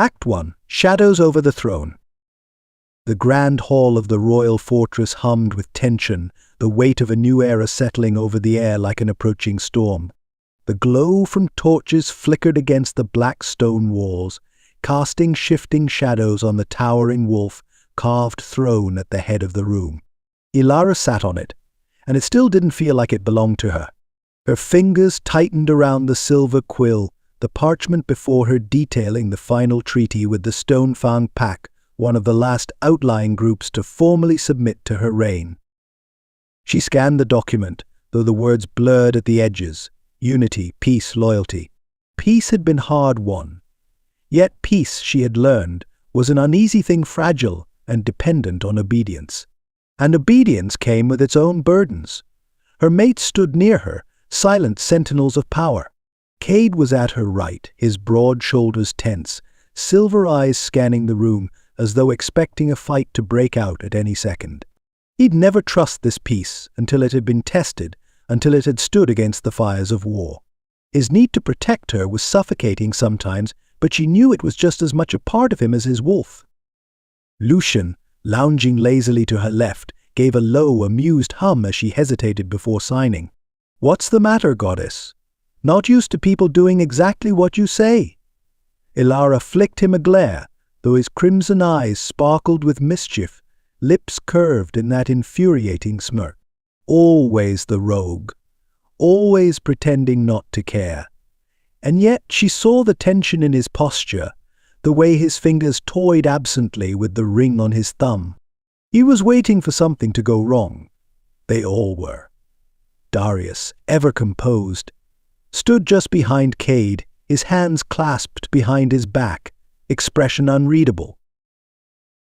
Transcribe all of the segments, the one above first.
Act 1. Shadows over the throne. The grand hall of the royal fortress hummed with tension, the weight of a new era settling over the air like an approaching storm. The glow from torches flickered against the black stone walls, casting shifting shadows on the towering wolf-carved throne at the head of the room. Ilara sat on it, and it still didn't feel like it belonged to her. Her fingers tightened around the silver quill, the parchment before her detailing the final treaty with the Stone-Fang Pack, one of the last outlying groups to formally submit to her reign. She scanned the document, though the words blurred at the edges. Unity, peace, loyalty. Peace had been hard-won. Yet peace, she had learned, was an uneasy thing, fragile and dependent on obedience. And obedience came with its own burdens. Her mates stood near her, silent sentinels of power. Cade was at her right, his broad shoulders tense, silver eyes scanning the room as though expecting a fight to break out at any second. He'd never trust this peace until it had been tested, until it had stood against the fires of war. His need to protect her was suffocating sometimes, but she knew it was just as much a part of him as his wolf. Lucian, lounging lazily to her left, gave a low, amused hum as she hesitated before signing. "What's the matter, goddess? Not used to people doing exactly what you say." Ilara flicked him a glare, though his crimson eyes sparkled with mischief, lips curved in that infuriating smirk. Always the rogue, always pretending not to care. And yet she saw the tension in his posture, the way his fingers toyed absently with the ring on his thumb. He was waiting for something to go wrong. They all were. Darius, ever composed, stood just behind Cade, his hands clasped behind his back, expression unreadable.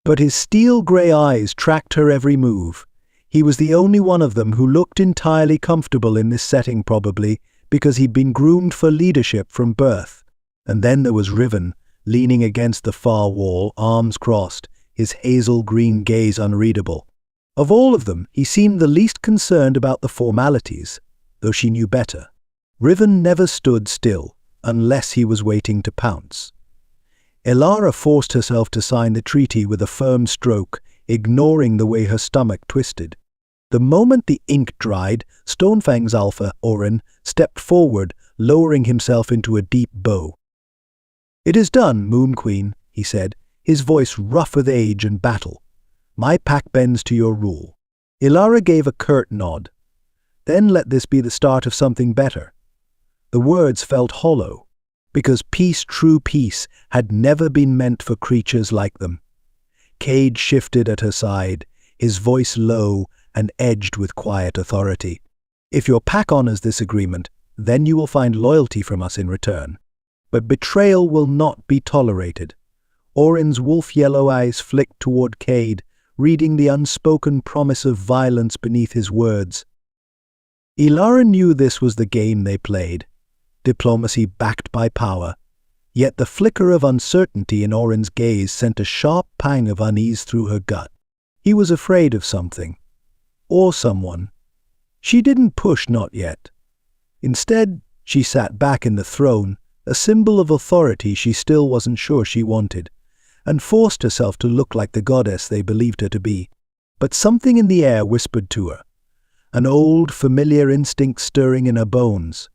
But his steel-grey eyes tracked her every move. He was the only one of them who looked entirely comfortable in this setting, probably because he'd been groomed for leadership from birth. And then there was Riven, leaning against the far wall, arms crossed, his hazel-green gaze unreadable. Of all of them, he seemed the least concerned about the formalities, though she knew better. Riven never stood still, unless he was waiting to pounce. Ilara forced herself to sign the treaty with a firm stroke, ignoring the way her stomach twisted. The moment the ink dried, Stonefang's Alpha, Orin, stepped forward, lowering himself into a deep bow. "It is done, Moon Queen," he said, his voice rough with age and battle. "My pack bends to your rule." Ilara gave a curt nod. "Then let this be the start of something better." The words felt hollow, because peace, true peace, had never been meant for creatures like them. Cade shifted at her side, his voice low and edged with quiet authority. "If your pack honors this agreement, then you will find loyalty from us in return. But betrayal will not be tolerated." Orin's wolf-yellow eyes flicked toward Cade, reading the unspoken promise of violence beneath his words. Ilara knew this was the game they played, diplomacy backed by power, yet the flicker of uncertainty in Orin's gaze sent a sharp pang of unease through her gut. He was afraid of something, or someone. She didn't push, not yet. Instead, she sat back in the throne, a symbol of authority she still wasn't sure she wanted, and forced herself to look like the goddess they believed her to be. But something in the air whispered to her, an old, familiar instinct stirring in her bones.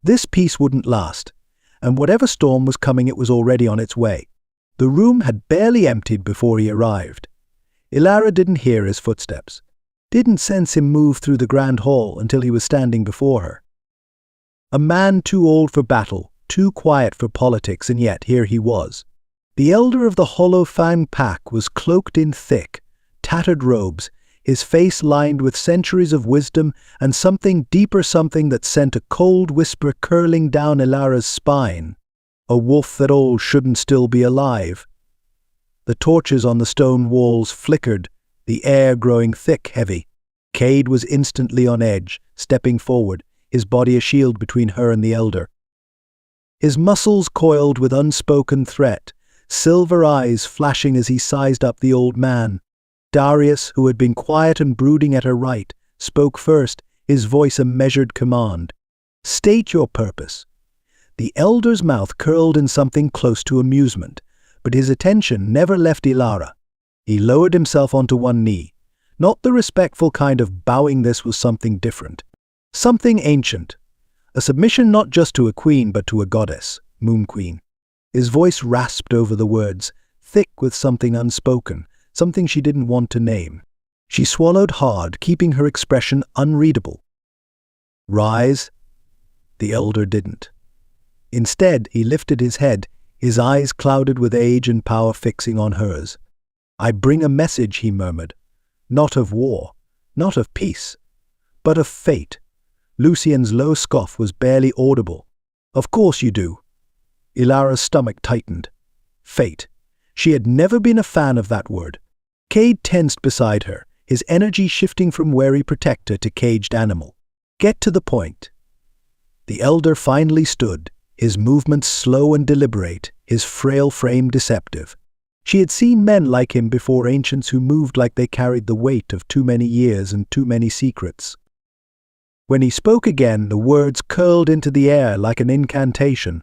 This peace wouldn't last, and whatever storm was coming, it was already on its way. The room had barely emptied before he arrived. Ilara didn't hear his footsteps, didn't sense him move through the grand hall until he was standing before her. A man too old for battle, too quiet for politics, and yet here he was. The elder of the Hollow Fang Pack was cloaked in thick, tattered robes, his face lined with centuries of wisdom and something deeper, something that sent a cold whisper curling down Ilara's spine. A wolf that all shouldn't still be alive. The torches on the stone walls flickered, the air growing thick, heavy. Cade was instantly on edge, stepping forward, his body a shield between her and the elder. His muscles coiled with unspoken threat, silver eyes flashing as he sized up the old man. Darius, who had been quiet and brooding at her right, spoke first, his voice a measured command. "State your purpose." The elder's mouth curled in something close to amusement, but his attention never left Ilara. He lowered himself onto one knee. Not the respectful kind of bowing, this was something different. Something ancient. A submission not just to a queen but to a goddess, Moon Queen. His voice rasped over the words, thick with something unspoken, something she didn't want to name. She swallowed hard, keeping her expression unreadable. Rise? The elder didn't. Instead, he lifted his head, his eyes clouded with age and power fixing on hers. I bring a message, he murmured. Not of war, not of peace, but of fate. Lucien's low scoff was barely audible. Of course you do. Ilara's stomach tightened. Fate. She had never been a fan of that word. Cade tensed beside her, his energy shifting from wary protector to caged animal. Get to the point. The elder finally stood, his movements slow and deliberate, his frail frame deceptive. She had seen men like him before, ancients who moved like they carried the weight of too many years and too many secrets. When he spoke again, the words curled into the air like an incantation.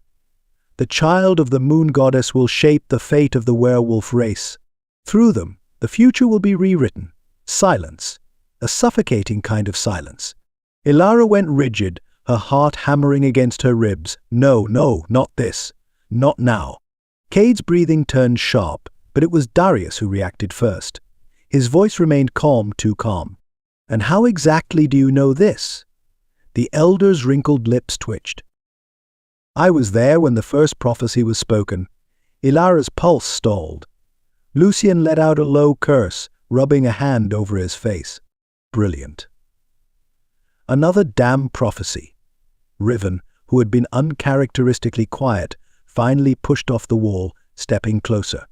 The child of the moon goddess will shape the fate of the werewolf race. Through them, the future will be rewritten. Silence. A suffocating kind of silence. Ilara went rigid, her heart hammering against her ribs. No, no, not this. Not now. Cade's breathing turned sharp, but it was Darius who reacted first. His voice remained calm, too calm. And how exactly do you know this? The elder's wrinkled lips twitched. I was there when the first prophecy was spoken. Ilara's pulse stalled. Lucien let out a low curse, rubbing a hand over his face. Brilliant. Another damn prophecy. Riven, who had been uncharacteristically quiet, finally pushed off the wall, stepping closer.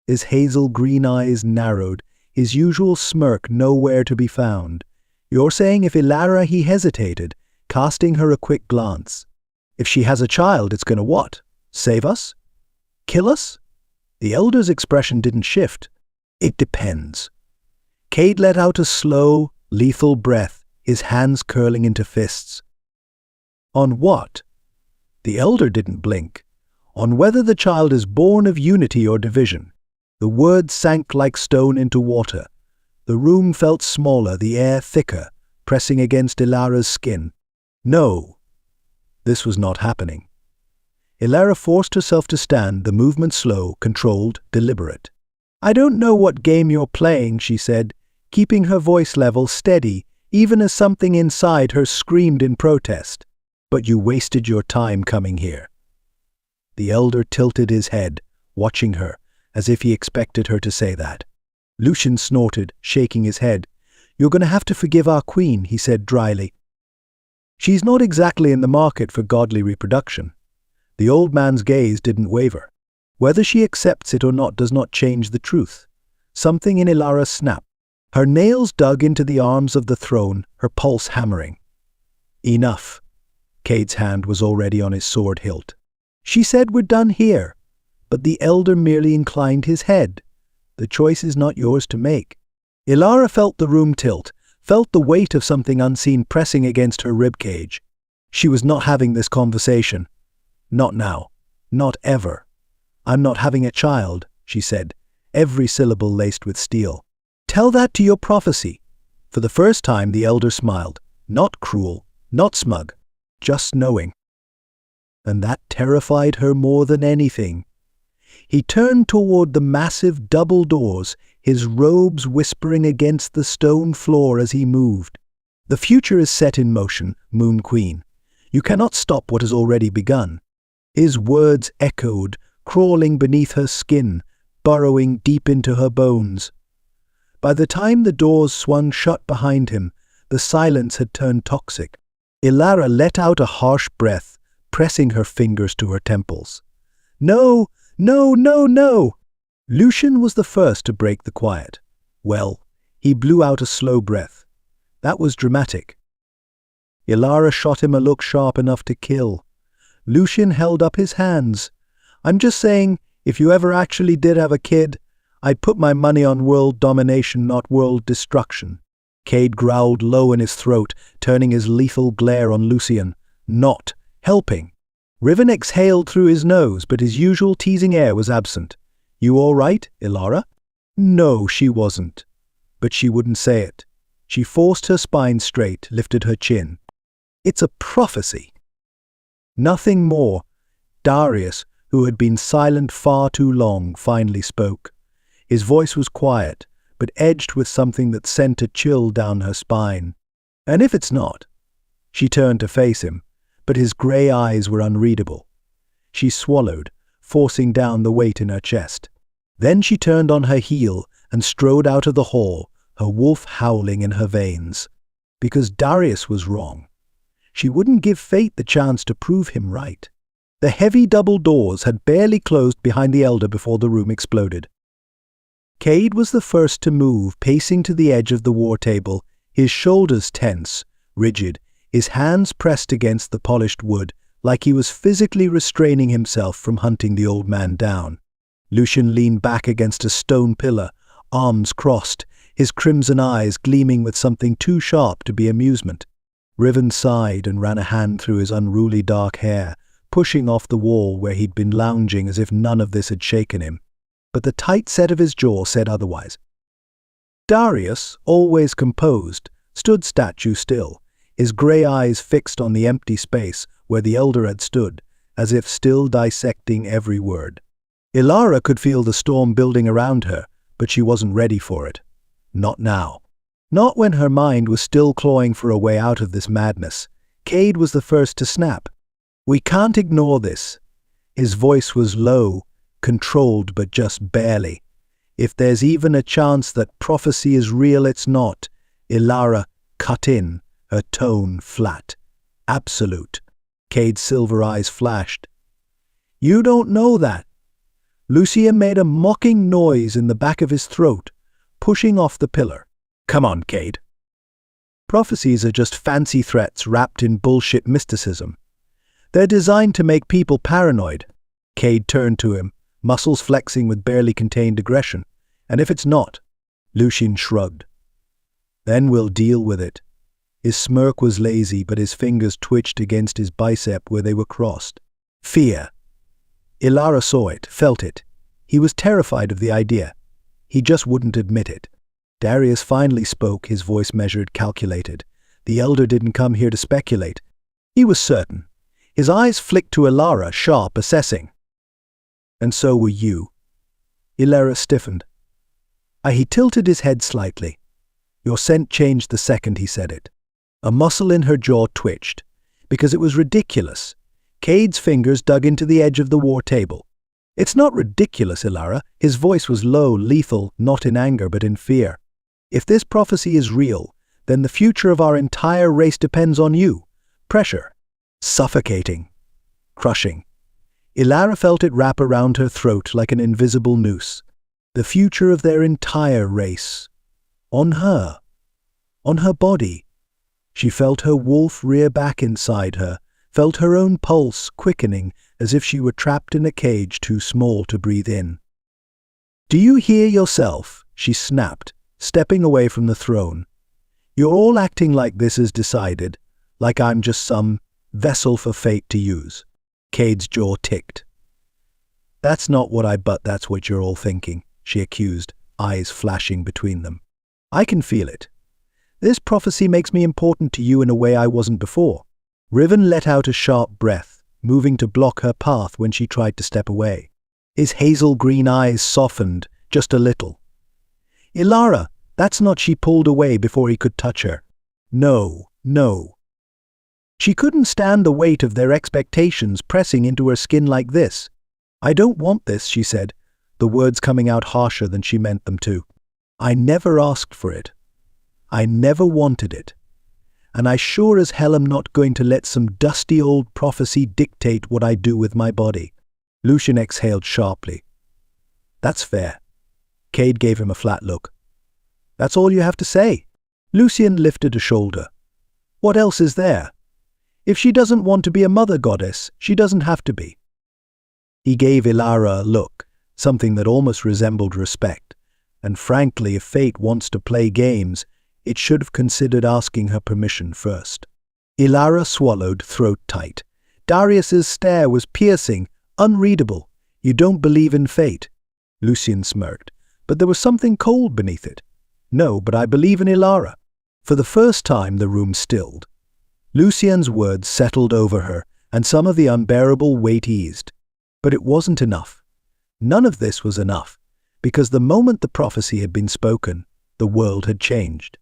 His hazel green eyes narrowed, his usual smirk nowhere to be found. You're saying if Ilara, he hesitated, casting her a quick glance. If she has a child, it's gonna what? Save us? Kill us? The elder's expression didn't shift. It depends. Cade let out a slow, lethal breath, his hands curling into fists. On what? The elder didn't blink. On whether the child is born of unity or division. The words sank like stone into water. The room felt smaller, the air thicker, pressing against Ilara's skin. No. This was not happening. Ilara forced herself to stand, the movement slow, controlled, deliberate. I don't know what game you're playing, she said, keeping her voice level steady, even as something inside her screamed in protest. But you wasted your time coming here. The elder tilted his head, watching her, as if he expected her to say that. Lucien snorted, shaking his head. You're going to have to forgive our queen, he said dryly. She's not exactly in the market for godly reproduction. The old man's gaze didn't waver. Whether she accepts it or not does not change the truth. Something in Ilara snapped. Her nails dug into the arms of the throne, her pulse hammering. Enough. Cade's hand was already on his sword hilt. She said we're done here, but the elder merely inclined his head. The choice is not yours to make. Ilara felt the room tilt, felt the weight of something unseen pressing against her ribcage. She was not having this conversation. Not now. Not ever. I'm not having a child, she said, every syllable laced with steel. Tell that to your prophecy. For the first time the elder smiled, not cruel, not smug, just knowing. And that terrified her more than anything. He turned toward the massive double doors, his robes whispering against the stone floor as he moved. The future is set in motion, Moon Queen. You cannot stop what has already begun. His words echoed, crawling beneath her skin, burrowing deep into her bones. By the time the doors swung shut behind him, the silence had turned toxic. Ilara let out a harsh breath, pressing her fingers to her temples. No, no, no, no! Lucien was the first to break the quiet. Well, he blew out a slow breath. That was dramatic. Ilara shot him a look sharp enough to kill. Lucien held up his hands. I'm just saying, if you ever actually did have a kid, I'd put my money on world domination, not world destruction. Cade growled low in his throat, turning his lethal glare on Lucien. Not helping. Riven exhaled through his nose, but his usual teasing air was absent. "You all right, Ilara?" No, she wasn't. But she wouldn't say it. She forced her spine straight, lifted her chin. "It's a prophecy." Nothing more. Darius, who had been silent far too long, finally spoke. His voice was quiet, but edged with something that sent a chill down her spine. "And if it's not?" She turned to face him, but his grey eyes were unreadable. She swallowed, forcing down the weight in her chest. Then she turned on her heel and strode out of the hall, her wolf howling in her veins. Because Darius was wrong. She wouldn't give fate the chance to prove him right. The heavy double doors had barely closed behind the elder before the room exploded. Cade was the first to move, pacing to the edge of the war table, his shoulders tense, rigid, his hands pressed against the polished wood, like he was physically restraining himself from hunting the old man down. Lucian leaned back against a stone pillar, arms crossed, his crimson eyes gleaming with something too sharp to be amusement. Riven sighed and ran a hand through his unruly dark hair, pushing off the wall where he'd been lounging as if none of this had shaken him. But the tight set of his jaw said otherwise. Darius, always composed, stood statue still, his grey eyes fixed on the empty space where the elder had stood, as if still dissecting every word. Ilara could feel the storm building around her, but she wasn't ready for it. Not now. Not when her mind was still clawing for a way out of this madness. Cade was the first to snap. "We can't ignore this." His voice was low, controlled but just barely. "If there's even a chance that prophecy is real, it's not." Ilara cut in, her tone flat. "Absolute." Cade's silver eyes flashed. "You don't know that." Lucia made a mocking noise in the back of his throat, pushing off the pillar. "Come on, Cade." Prophecies are just fancy threats wrapped in bullshit mysticism. They're designed to make people paranoid. Cade turned to him, muscles flexing with barely contained aggression. "And if it's not?" Lucian shrugged. "Then we'll deal with it." His smirk was lazy, but his fingers twitched against his bicep where they were crossed. Fear. Ilara saw it, felt it. He was terrified of the idea. He just wouldn't admit it. Darius finally spoke, his voice measured, calculated. The elder didn't come here to speculate. He was certain. His eyes flicked to Ilara, sharp, assessing. "And so were you." Ilara stiffened. He tilted his head slightly. "Your scent changed the second he said it." A muscle in her jaw twitched, because it was ridiculous. Cade's fingers dug into the edge of the war table. "It's not ridiculous, Ilara." His voice was low, lethal, not in anger but in fear. "If this prophecy is real, then the future of our entire race depends on you." Pressure. Suffocating. Crushing. Ilara felt it wrap around her throat like an invisible noose. The future of their entire race. On her. On her body. She felt her wolf rear back inside her, felt her own pulse quickening as if she were trapped in a cage too small to breathe in. "Do you hear yourself?" she snapped, stepping away from the throne. "You're all acting like this is decided, like I'm just some vessel for fate to use." Cade's jaw ticked. "That's not what but that's what you're all thinking," she accused, eyes flashing between them. "I can feel it. This prophecy makes me important to you in a way I wasn't before." Riven let out a sharp breath, moving to block her path when she tried to step away. His hazel green eyes softened, just a little. "Ilara, that's not." She pulled away before he could touch her. "No, no." She couldn't stand the weight of their expectations pressing into her skin like this. "I don't want this," she said, the words coming out harsher than she meant them to. "I never asked for it. I never wanted it. And I sure as hell am not going to let some dusty old prophecy dictate what I do with my body." Lucian exhaled sharply. "That's fair." Cade gave him a flat look. "That's all you have to say?" Lucian lifted a shoulder. "What else is there? If she doesn't want to be a mother goddess, she doesn't have to be." He gave Ilara a look, something that almost resembled respect. And frankly, if fate wants to play games, it should have considered asking her permission first. Ilara swallowed, throat tight. Darius's stare was piercing, unreadable. "You don't believe in fate?" Lucian smirked, but there was something cold beneath it. "No, but I believe in Ilara." For the first time the room stilled. Lucian's words settled over her, and some of the unbearable weight eased. But it wasn't enough. None of this was enough, because the moment the prophecy had been spoken, the world had changed.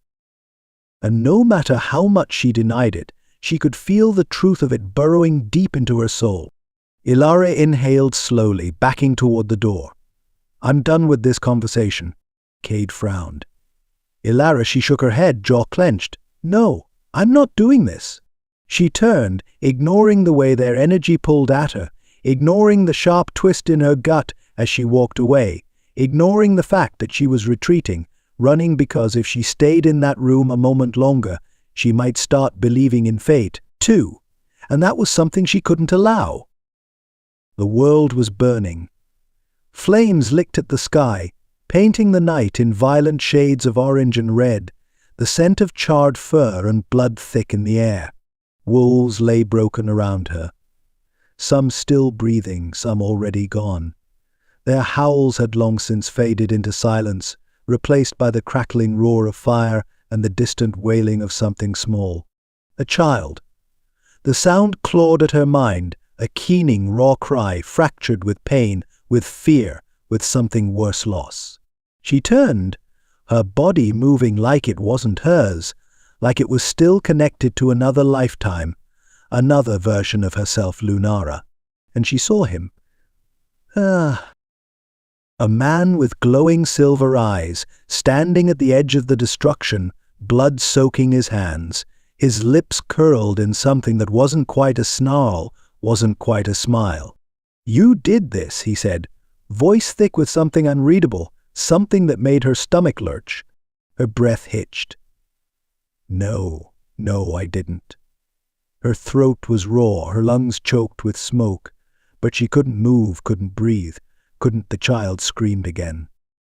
And no matter how much she denied it, she could feel the truth of it burrowing deep into her soul. Ilara inhaled slowly, backing toward the door. "I'm done with this conversation." Cade frowned. "Ilara," she shook her head, jaw clenched. "No, I'm not doing this." She turned, ignoring the way their energy pulled at her, ignoring the sharp twist in her gut as she walked away, ignoring the fact that she was retreating, running because if she stayed in that room a moment longer, she might start believing in fate, too, and that was something she couldn't allow. The world was burning. Flames licked at the sky, painting the night in violent shades of orange and red, the scent of charred fur and blood thick in the air. Wolves lay broken around her, some still breathing, some already gone. Their howls had long since faded into silence, replaced by the crackling roar of fire and the distant wailing of something small. A child. The sound clawed at her mind, a keening, raw cry, fractured with pain, with fear, with something worse loss. She turned, her body moving like it wasn't hers, like it was still connected to another lifetime, another version of herself, Lunara. And she saw him. A man with glowing silver eyes, standing at the edge of the destruction, blood soaking his hands, his lips curled in something that wasn't quite a snarl, wasn't quite a smile. "You did this," he said, voice thick with something unreadable, something that made her stomach lurch. Her breath hitched. No, I didn't." Her throat was raw, her lungs choked with smoke, but she couldn't move, couldn't breathe. Couldn't. The child screamed again.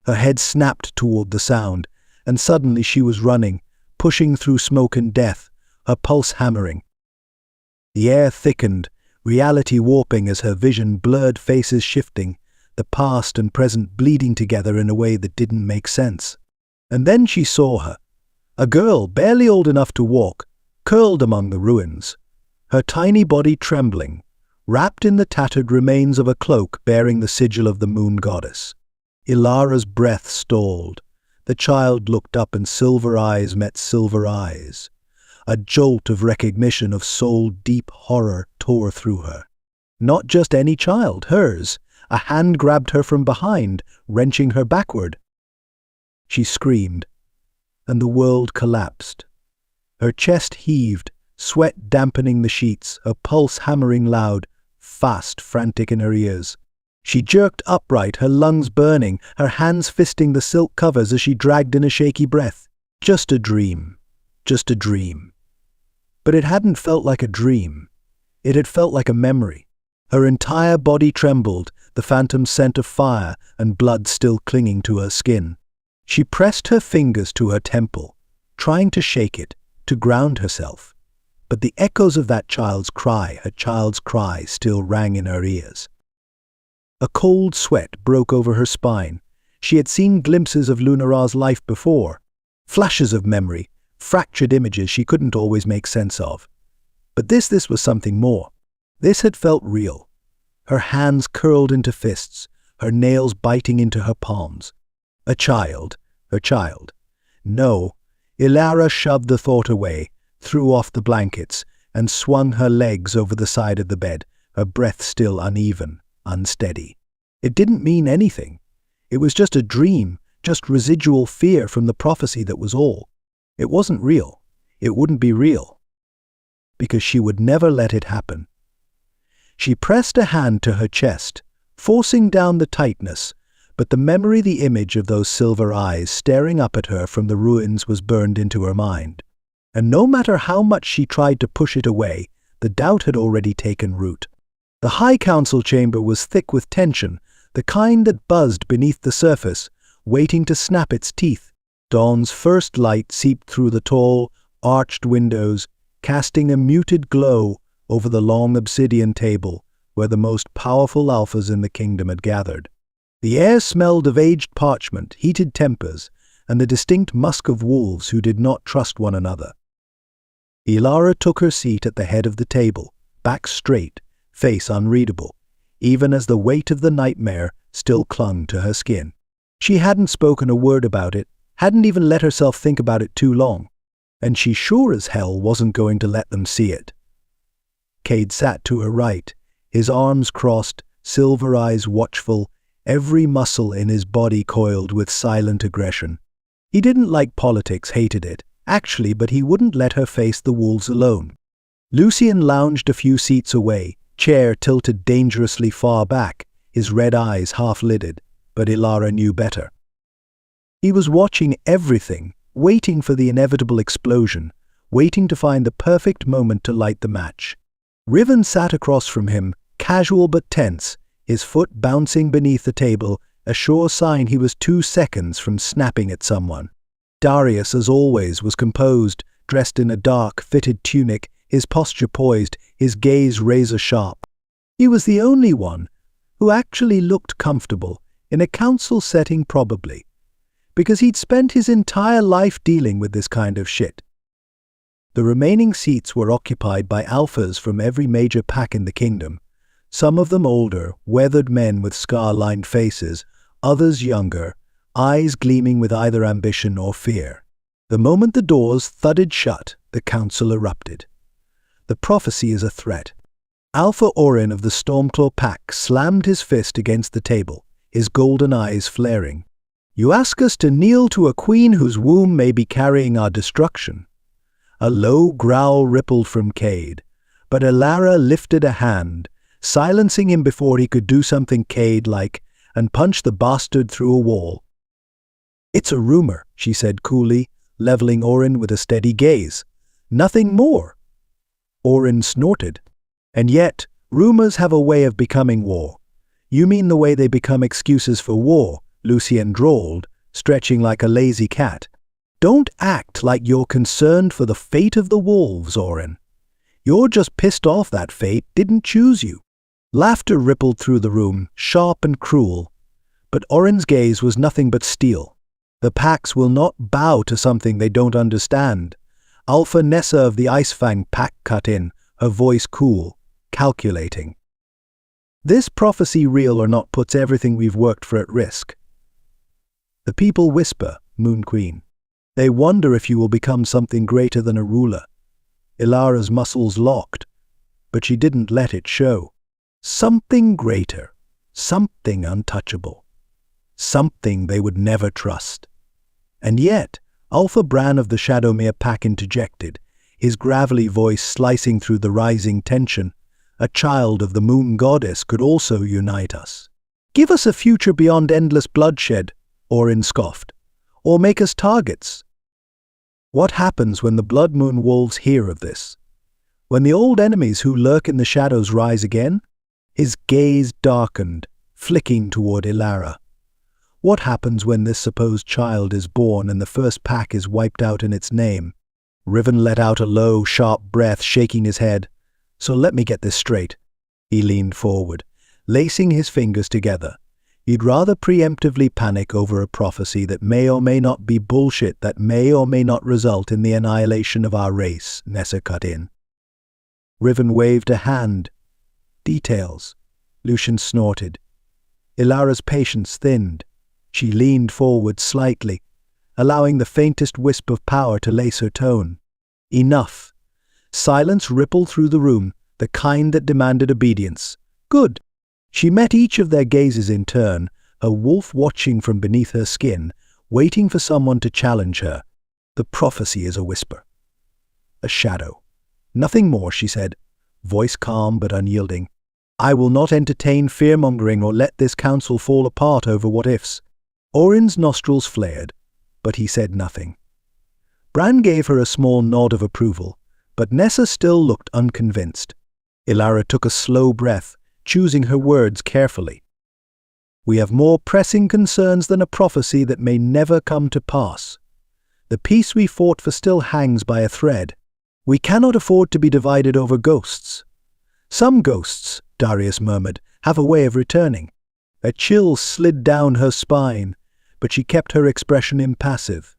Her head snapped toward the sound, and suddenly she was running, pushing through smoke and death, her pulse hammering. The air thickened, reality warping as her vision blurred, faces shifting, the past and present bleeding together in a way that didn't make sense. And then she saw her, a girl barely old enough to walk, curled among the ruins, her tiny body trembling, wrapped in the tattered remains of a cloak bearing the sigil of the moon goddess. Ilara's breath stalled. The child looked up and silver eyes met silver eyes. A jolt of recognition, of soul-deep horror tore through her. Not just any child, hers. A hand grabbed her from behind, wrenching her backward. She screamed, and the world collapsed. Her chest heaved, sweat dampening the sheets, her pulse hammering loud, fast, frantic in her ears. She jerked upright, her lungs burning, her hands fisting the silk covers as she dragged in a shaky breath. Just a dream. Just a dream. But it hadn't felt like a dream. It had felt like a memory. Her entire body trembled, the phantom scent of fire and blood still clinging to her skin. She pressed her fingers to her temple, trying to shake it, to ground herself. But the echoes of that child's cry, her child's cry, still rang in her ears. A cold sweat broke over her spine. She had seen glimpses of Lunara's life before, flashes of memory, fractured images she couldn't always make sense of. But this was something more. This had felt real. Her hands curled into fists, her nails biting into her palms. A child, her child. No, Ilara shoved the thought away, threw off the blankets, and swung her legs over the side of the bed, her breath still uneven, unsteady. It didn't mean anything. It was just a dream, just residual fear from the prophecy, that was all. It wasn't real. It wouldn't be real. Because she would never let it happen. She pressed a hand to her chest, forcing down the tightness, but the memory, the image of those silver eyes staring up at her from the ruins was burned into her mind. And no matter how much she tried to push it away, the doubt had already taken root. The High Council chamber was thick with tension, the kind that buzzed beneath the surface, waiting to snap its teeth. Dawn's first light seeped through the tall, arched windows, casting a muted glow over the long obsidian table where the most powerful alphas in the kingdom had gathered. The air smelled of aged parchment, heated tempers, and the distinct musk of wolves who did not trust one another. Ilara took her seat at the head of the table, back straight, face unreadable, even as the weight of the nightmare still clung to her skin. She hadn't spoken a word about it, hadn't even let herself think about it too long, and she sure as hell wasn't going to let them see it. Cade sat to her right, his arms crossed, silver eyes watchful, every muscle in his body coiled with silent aggression. He didn't like politics, hated it, actually, but he wouldn't let her face the wolves alone. Lucien lounged a few seats away, chair tilted dangerously far back, his red eyes half-lidded, but Ilara knew better. He was watching everything, waiting for the inevitable explosion, waiting to find the perfect moment to light the match. Riven sat across from him, casual but tense, his foot bouncing beneath the table, a sure sign he was 2 seconds from snapping at someone. Darius, as always, was composed, dressed in a dark, fitted tunic, his posture poised, his gaze razor-sharp. He was the only one who actually looked comfortable, in a council setting probably, because he'd spent his entire life dealing with this kind of shit. The remaining seats were occupied by alphas from every major pack in the kingdom, some of them older, weathered men with scar-lined faces, others younger, eyes gleaming with either ambition or fear. The moment the doors thudded shut, the council erupted. The prophecy is a threat. Alpha Orin of the Stormclaw pack slammed his fist against the table, his golden eyes flaring. "You ask us to kneel to a queen whose womb may be carrying our destruction." A low growl rippled from Cade, but Ilara lifted a hand, silencing him before he could do something Cade-like, and punch the bastard through a wall. "It's a rumor," she said coolly, leveling Orin with a steady gaze. "Nothing more." Orin snorted. "And yet, rumors have a way of becoming war." "You mean the way they become excuses for war," Lucien drawled, stretching like a lazy cat. "Don't act like you're concerned for the fate of the wolves, Orin. You're just pissed off that fate didn't choose you." Laughter rippled through the room, sharp and cruel, but Orin's gaze was nothing but steel. The packs will not bow to something they don't understand. Alpha Nessa of the Icefang pack cut in, her voice cool, calculating. "This prophecy, real or not, puts everything we've worked for at risk." The people whisper, Moon Queen. They wonder if you will become something greater than a ruler. Ilara's muscles locked, but she didn't let it show. Something greater, something untouchable, something they would never trust. And yet, Alpha Bran of the Shadowmere pack interjected, his gravelly voice slicing through the rising tension. "A child of the moon goddess could also unite us. Give us a future beyond endless bloodshed," Orin scoffed, "or make us targets." What happens when the Blood Moon wolves hear of this? When the old enemies who lurk in the shadows rise again? His gaze darkened, flicking toward Ilara. What happens when this supposed child is born and the first pack is wiped out in its name? Riven let out a low, sharp breath, shaking his head. "So let me get this straight." He leaned forward, lacing his fingers together. "You'd rather preemptively panic over a prophecy that may or may not be bullshit, that may or may not result in the annihilation of our race," Nessa cut in. Riven waved a hand. "Details," Lucien snorted. Ilara's patience thinned. She leaned forward slightly, allowing the faintest wisp of power to lace her tone. "Enough." Silence rippled through the room, the kind that demanded obedience. "Good." She met each of their gazes in turn, her wolf watching from beneath her skin, waiting for someone to challenge her. "The prophecy is a whisper. A shadow. Nothing more," she said, voice calm but unyielding. "I will not entertain fear-mongering or let this council fall apart over what-ifs." Orin's nostrils flared, but he said nothing. Bran gave her a small nod of approval, but Nessa still looked unconvinced. Ilara took a slow breath, choosing her words carefully. "We have more pressing concerns than a prophecy that may never come to pass. The peace we fought for still hangs by a thread. We cannot afford to be divided over ghosts. Some ghosts," Darius murmured, "have a way of returning. A chill slid down her spine, but she kept her expression impassive.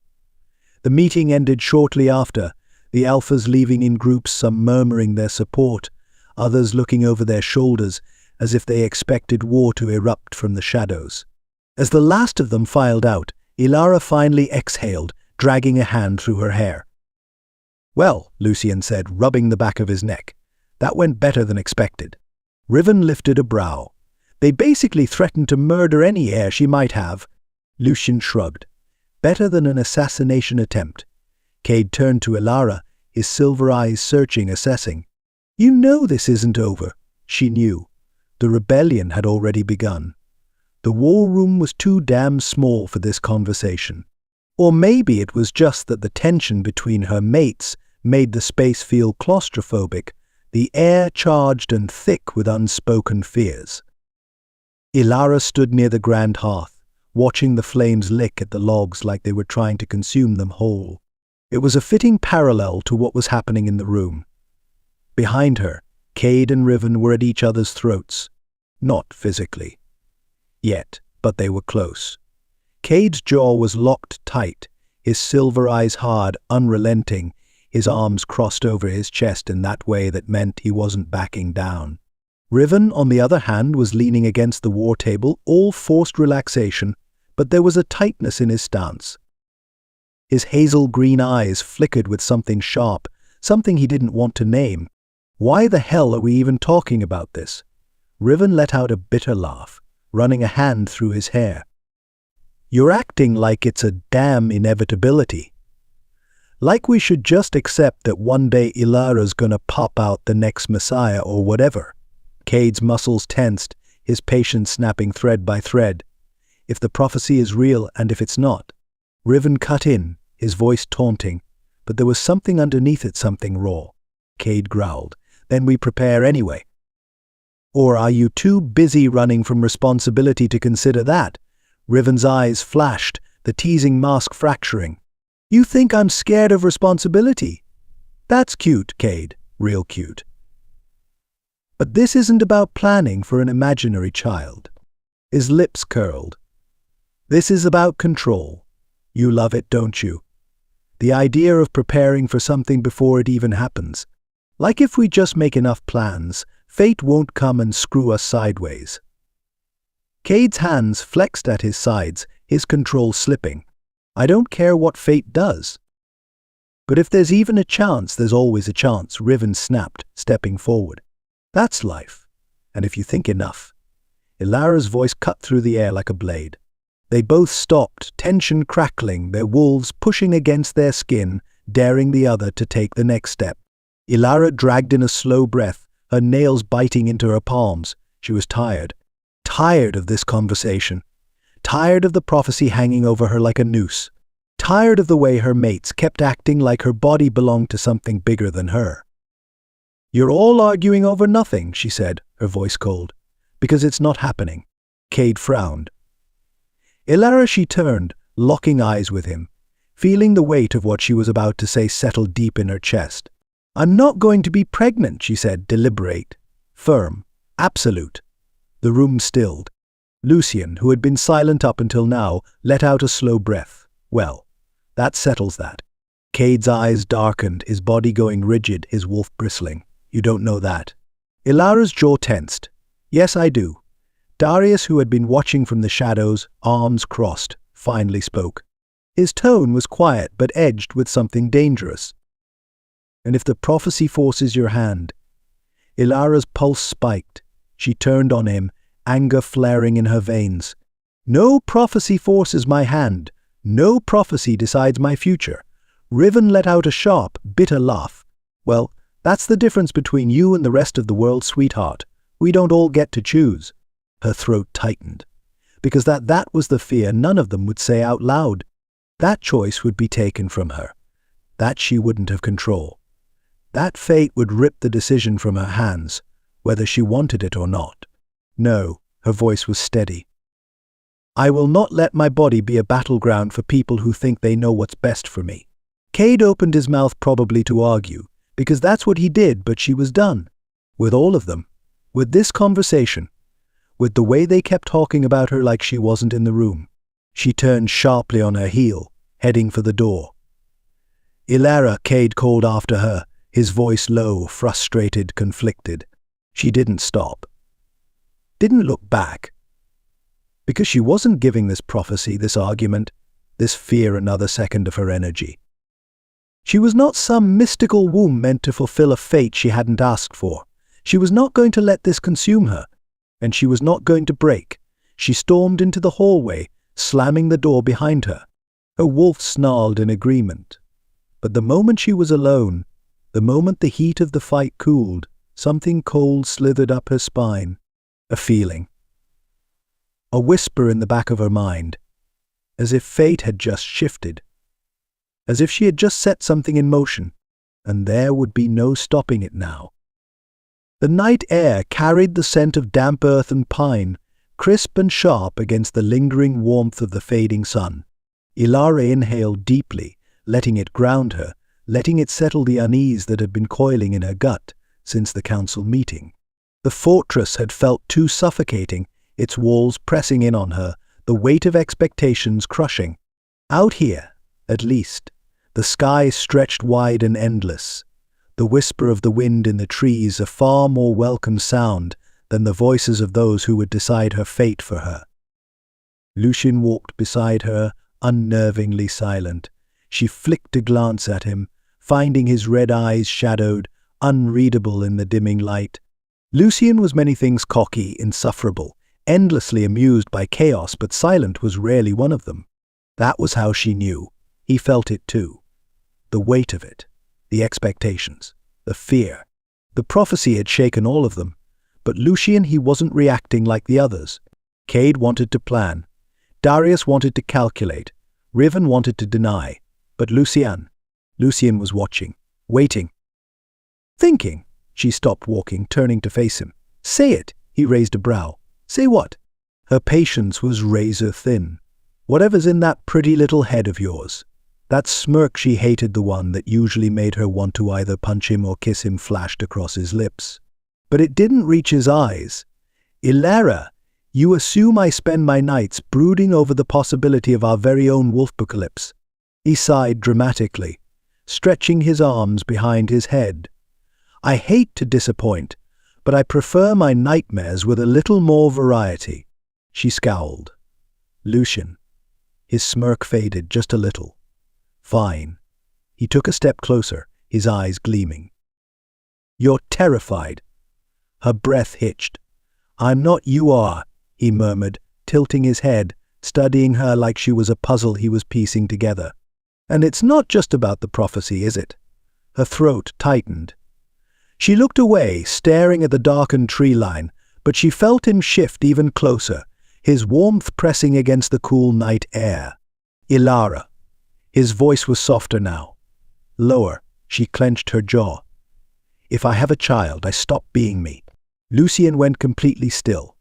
The meeting ended shortly after, the alphas leaving in groups, some murmuring their support, others looking over their shoulders as if they expected war to erupt from the shadows. As the last of them filed out, Ilara finally exhaled, dragging a hand through her hair. "Well," Lucian said, rubbing the back of his neck, "that went better than expected." Riven lifted a brow. "They basically threatened to murder any heir she might have." Lucian shrugged. "Better than an assassination attempt." Cade turned to Ilara, his silver eyes searching, assessing. "You know this isn't over." She knew. The rebellion had already begun. The war room was too damn small for this conversation. Or maybe it was just that the tension between her mates made the space feel claustrophobic, the air charged and thick with unspoken fears. Ilara stood near the grand hearth, watching the flames lick at the logs like they were trying to consume them whole. It was a fitting parallel to what was happening in the room. Behind her, Cade and Riven were at each other's throats. Not physically. Yet, but they were close. Cade's jaw was locked tight, his silver eyes hard, unrelenting, his arms crossed over his chest in that way that meant he wasn't backing down. Riven, on the other hand, was leaning against the war table, all forced relaxation, but there was a tightness in his stance. His hazel-green eyes flickered with something sharp, something he didn't want to name. "Why the hell are we even talking about this?" Riven let out a bitter laugh, running a hand through his hair. "You're acting like it's a damn inevitability. Like we should just accept that one day Ilara's gonna pop out the next Messiah or whatever." Cade's muscles tensed, his patience snapping thread by thread. "If the prophecy is real and if it's not." Riven cut in, his voice taunting, but there was something underneath it, something raw. Cade growled, "Then we prepare anyway." "Or are you too busy running from responsibility to consider that?" Riven's eyes flashed, the teasing mask fracturing. "You think I'm scared of responsibility? That's cute, Cade, real cute. But this isn't about planning for an imaginary child." His lips curled. "This is about control. You love it, don't you? The idea of preparing for something before it even happens. Like if we just make enough plans, fate won't come and screw us sideways." Cade's hands flexed at his sides, his control slipping. "I don't care what fate does." "But if there's even a chance, there's always a chance," Riven snapped, stepping forward. "That's life. And if you think enough." Ilara's voice cut through the air like a blade. They both stopped, tension crackling, their wolves pushing against their skin, daring the other to take the next step. Ilara dragged in a slow breath, her nails biting into her palms. She was tired. Tired of this conversation. Tired of the prophecy hanging over her like a noose. Tired of the way her mates kept acting like her body belonged to something bigger than her. "You're all arguing over nothing," she said, her voice cold. "Because it's not happening." Cade frowned. Ilara, she turned, locking eyes with him, feeling the weight of what she was about to say settle deep in her chest. "I'm not going to be pregnant," she said, deliberate, firm, absolute. The room stilled. Lucian, who had been silent up until now, let out a slow breath. "Well, that settles that." Cade's eyes darkened, his body going rigid, his wolf bristling. "You don't know that." Ilara's jaw tensed. "Yes, I do." Darius, who had been watching from the shadows, arms crossed, finally spoke. His tone was quiet but edged with something dangerous. "And if the prophecy forces your hand?" Ilara's pulse spiked. She turned on him, anger flaring in her veins. "No prophecy forces my hand. No prophecy decides my future." Riven let out a sharp, bitter laugh. "Well, that's the difference between you and the rest of the world, sweetheart. We don't all get to choose." Her throat tightened. Because that was the fear none of them would say out loud. That choice would be taken from her. That she wouldn't have control. That fate would rip the decision from her hands, whether she wanted it or not. "No," her voice was steady. "I will not let my body be a battleground for people who think they know what's best for me." Cade opened his mouth probably to argue, because that's what he did, but she was done. With all of them. With this conversation. with the way they kept talking about her like she wasn't in the room. She turned sharply on her heel, heading for the door. "Ilara," Cade called after her, his voice low, frustrated, conflicted. She didn't stop. Didn't look back. Because she wasn't giving this prophecy, this argument, this fear another second of her energy. She was not some mystical womb meant to fulfill a fate she hadn't asked for. She was not going to let this consume her, and she was not going to break. She stormed into the hallway, slamming the door behind her. Her wolf snarled in agreement. But the moment she was alone, the moment the heat of the fight cooled, something cold slithered up her spine. A feeling. A whisper in the back of her mind, as if fate had just shifted. As if she had just set something in motion, and there would be no stopping it now. The night air carried the scent of damp earth and pine, crisp and sharp against the lingering warmth of the fading sun. Ilara inhaled deeply, letting it ground her, letting it settle the unease that had been coiling in her gut since the council meeting. The fortress had felt too suffocating, its walls pressing in on her, the weight of expectations crushing. Out here, at least, the sky stretched wide and endless. The whisper of the wind in the trees a far more welcome sound than the voices of those who would decide her fate for her. Lucien walked beside her, unnervingly silent. She flicked a glance at him, finding his red eyes shadowed, unreadable in the dimming light. Lucien was many things: cocky, insufferable, endlessly amused by chaos, but silent was rarely one of them. That was how she knew. He felt it too. The weight of it, the expectations, the fear. The prophecy had shaken all of them, but Lucien, he wasn't reacting like the others. Cade wanted to plan. Darius wanted to calculate. Riven wanted to deny. But Lucien was watching, waiting. Thinking. She stopped walking, turning to face him. "Say it," he raised a brow. "Say what?" Her patience was razor thin. "Whatever's in that pretty little head of yours." That smirk she hated, the one that usually made her want to either punch him or kiss him, flashed across his lips. But it didn't reach his eyes. "Ilara, you assume I spend my nights brooding over the possibility of our very own wolfapocalypse." He sighed dramatically, stretching his arms behind his head. "I hate to disappoint, but I prefer my nightmares with a little more variety." She scowled. "Lucien." His smirk faded just a little. "Fine." He took a step closer, his eyes gleaming. "You're terrified." Her breath hitched. "I'm not, you are," he murmured, tilting his head, studying her like she was a puzzle he was piecing together. "And it's not just about the prophecy, is it?" Her throat tightened. She looked away, staring at the darkened tree line, but she felt him shift even closer, his warmth pressing against the cool night air. "Ilara." His voice was softer now. Lower. She clenched her jaw. "If I have a child, I stop being me." Lucien went completely still.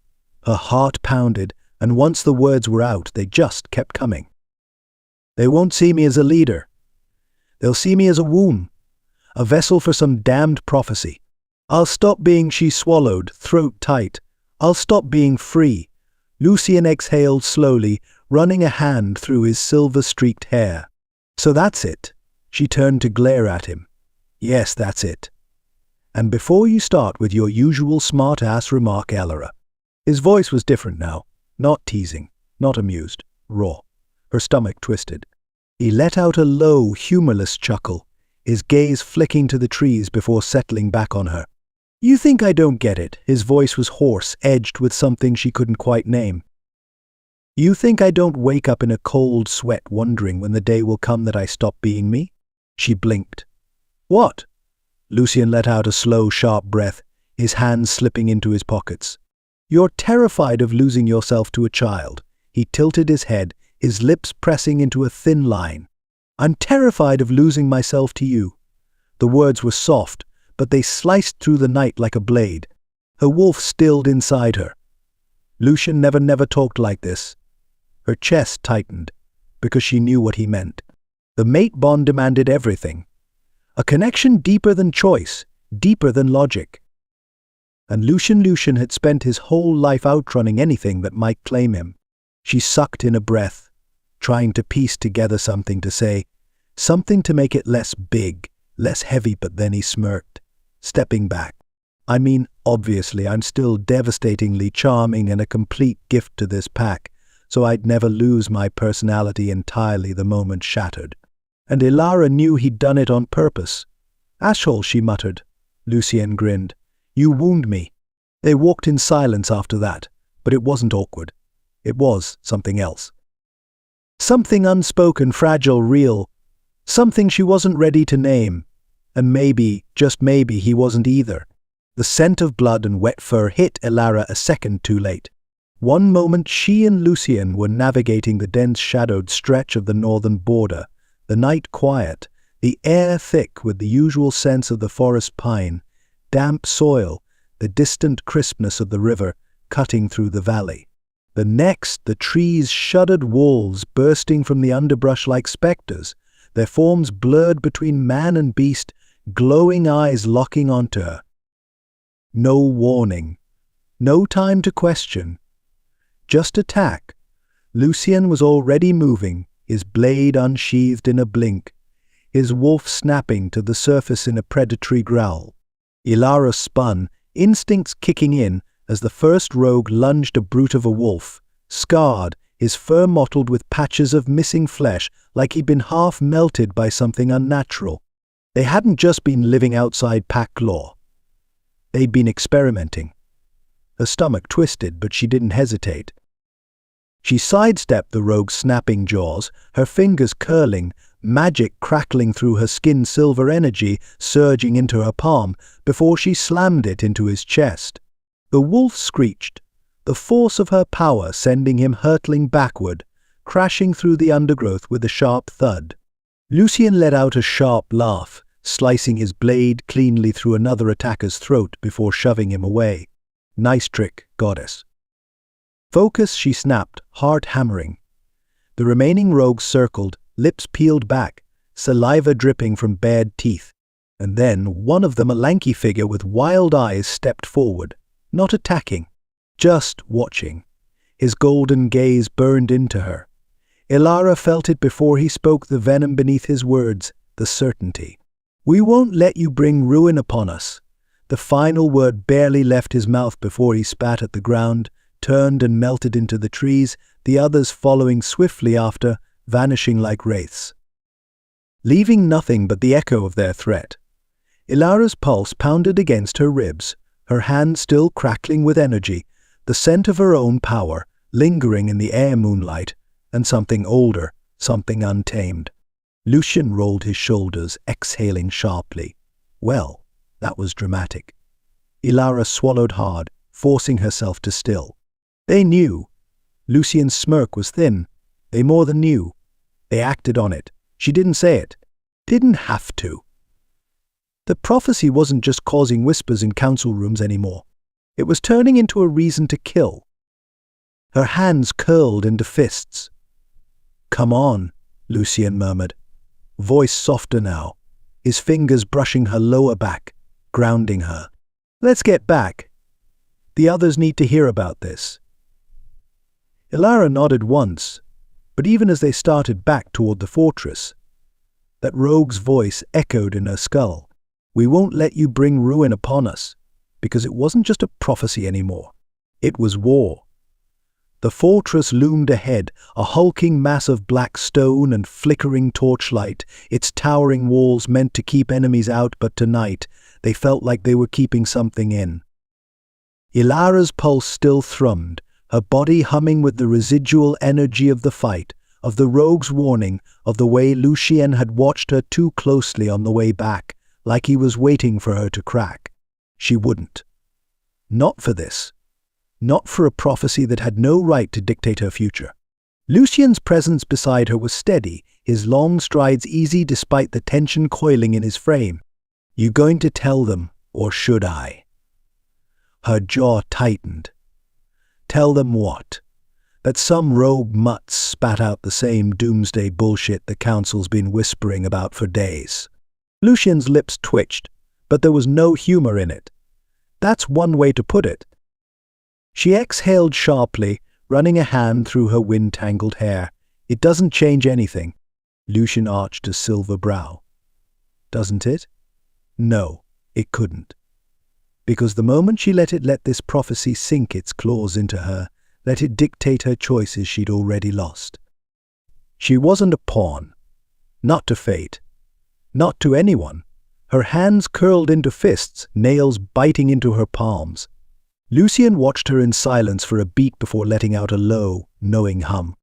Her heart pounded, and once the words were out, they just kept coming. "They won't see me as a leader. They'll see me as a womb, a vessel for some damned prophecy. I'll stop being," she swallowed, throat tight. "I'll stop being free." Lucien exhaled slowly, running a hand through his silver-streaked hair. "So that's it." She turned to glare at him. "Yes, that's it. And before you start with your usual smart-ass remark, Ilara." His voice was different now, not teasing, not amused, raw. Her stomach twisted. He let out a low, humorless chuckle, his gaze flicking to the trees before settling back on her. "You think I don't get it?" His voice was hoarse, edged with something she couldn't quite name. "You think I don't wake up in a cold sweat wondering when the day will come that I stop being me?" She blinked. "What?" Lucien let out a slow, sharp breath, his hands slipping into his pockets. "You're terrified of losing yourself to a child." He tilted his head, his lips pressing into a thin line. "I'm terrified of losing myself to you." The words were soft, but they sliced through the night like a blade. Her wolf stilled inside her. Lucien never talked like this. Her chest tightened, because she knew what he meant. The mate bond demanded everything. A connection deeper than choice, deeper than logic. And Lucian had spent his whole life outrunning anything that might claim him. She sucked in a breath, trying to piece together something to say, something to make it less big, less heavy, but then he smirked, stepping back. I mean, obviously I'm still devastatingly charming and a complete gift to this pack, so I'd never lose my personality entirely the moment shattered. And Ilara knew he'd done it on purpose. "Asshole," she muttered. Lucien grinned. "You wound me." They walked in silence after that, but it wasn't awkward. It was something else. Something unspoken, fragile, real. Something she wasn't ready to name. And maybe, just maybe, he wasn't either. The scent of blood and wet fur hit Ilara a second too late. One moment she and Lucien were navigating the dense shadowed stretch of the northern border, the night quiet, the air thick with the usual sense of the forest pine, damp soil, the distant crispness of the river cutting through the valley. The next, the trees' shuddered walls bursting from the underbrush like specters, their forms blurred between man and beast, glowing eyes locking onto her. No warning. No time to question. Just attack. Lucien was already moving, his blade unsheathed in a blink, his wolf snapping to the surface in a predatory growl. Ilara spun, instincts kicking in, as the first rogue lunged a brute of a wolf, scarred, his fur mottled with patches of missing flesh like he'd been half melted by something unnatural. They hadn't just been living outside pack law. They'd been experimenting. Her stomach twisted, but she didn't hesitate. She sidestepped the rogue's snapping jaws, her fingers curling, magic crackling through her skin, silver energy surging into her palm before she slammed it into his chest. The wolf screeched, the force of her power sending him hurtling backward, crashing through the undergrowth with a sharp thud. Lucien let out a sharp laugh, slicing his blade cleanly through another attacker's throat before shoving him away. "Nice trick, goddess." "Focus," she snapped, heart hammering. The remaining rogues circled, lips peeled back, saliva dripping from bared teeth. And then one of them, a lanky figure with wild eyes, stepped forward, not attacking, just watching. His golden gaze burned into her. Ilara felt it before he spoke, the venom beneath his words, the certainty. "We won't let you bring ruin upon us." The final word barely left his mouth before he spat at the ground, turned and melted into the trees, the others following swiftly after, vanishing like wraiths, leaving nothing but the echo of their threat. Ilara's pulse pounded against her ribs, her hand still crackling with energy, the scent of her own power lingering in the air moonlight, and something older, something untamed. Lucien rolled his shoulders, exhaling sharply. Well, that was dramatic. Ilara swallowed hard, forcing herself to still. They knew. Lucien's smirk was thin. They more than knew. They acted on it. She didn't say it. Didn't have to. The prophecy wasn't just causing whispers in council rooms anymore. It was turning into a reason to kill. Her hands curled into fists. "Come on," Lucien murmured, voice softer now, his fingers brushing her lower back, grounding her. "Let's get back. The others need to hear about this." Ilara nodded once, but even as they started back toward the fortress, that rogue's voice echoed in her skull. "We won't let you bring ruin upon us," because it wasn't just a prophecy anymore. It was war. The fortress loomed ahead, a hulking mass of black stone and flickering torchlight, its towering walls meant to keep enemies out, but tonight they felt like they were keeping something in. Ilara's pulse still thrummed, her body humming with the residual energy of the fight, of the rogue's warning, of the way Lucien had watched her too closely on the way back, like he was waiting for her to crack. She wouldn't. Not for this. Not for a prophecy that had no right to dictate her future. Lucien's presence beside her was steady, his long strides easy despite the tension coiling in his frame. "You going to tell them, or should I?" Her jaw tightened. Tell them what? That some rogue mutts spat out the same doomsday bullshit the council's been whispering about for days. Lucien's lips twitched, but there was no humor in it. That's one way to put it. She exhaled sharply, running a hand through her wind-tangled hair. It doesn't change anything. Lucian arched a silver brow. Doesn't it? No, it couldn't. Because the moment she let this prophecy sink its claws into her, let it dictate her choices, she'd already lost. She wasn't a pawn. Not to fate. Not to anyone. Her hands curled into fists, nails biting into her palms. Lucian watched her in silence for a beat before letting out a low, knowing hum.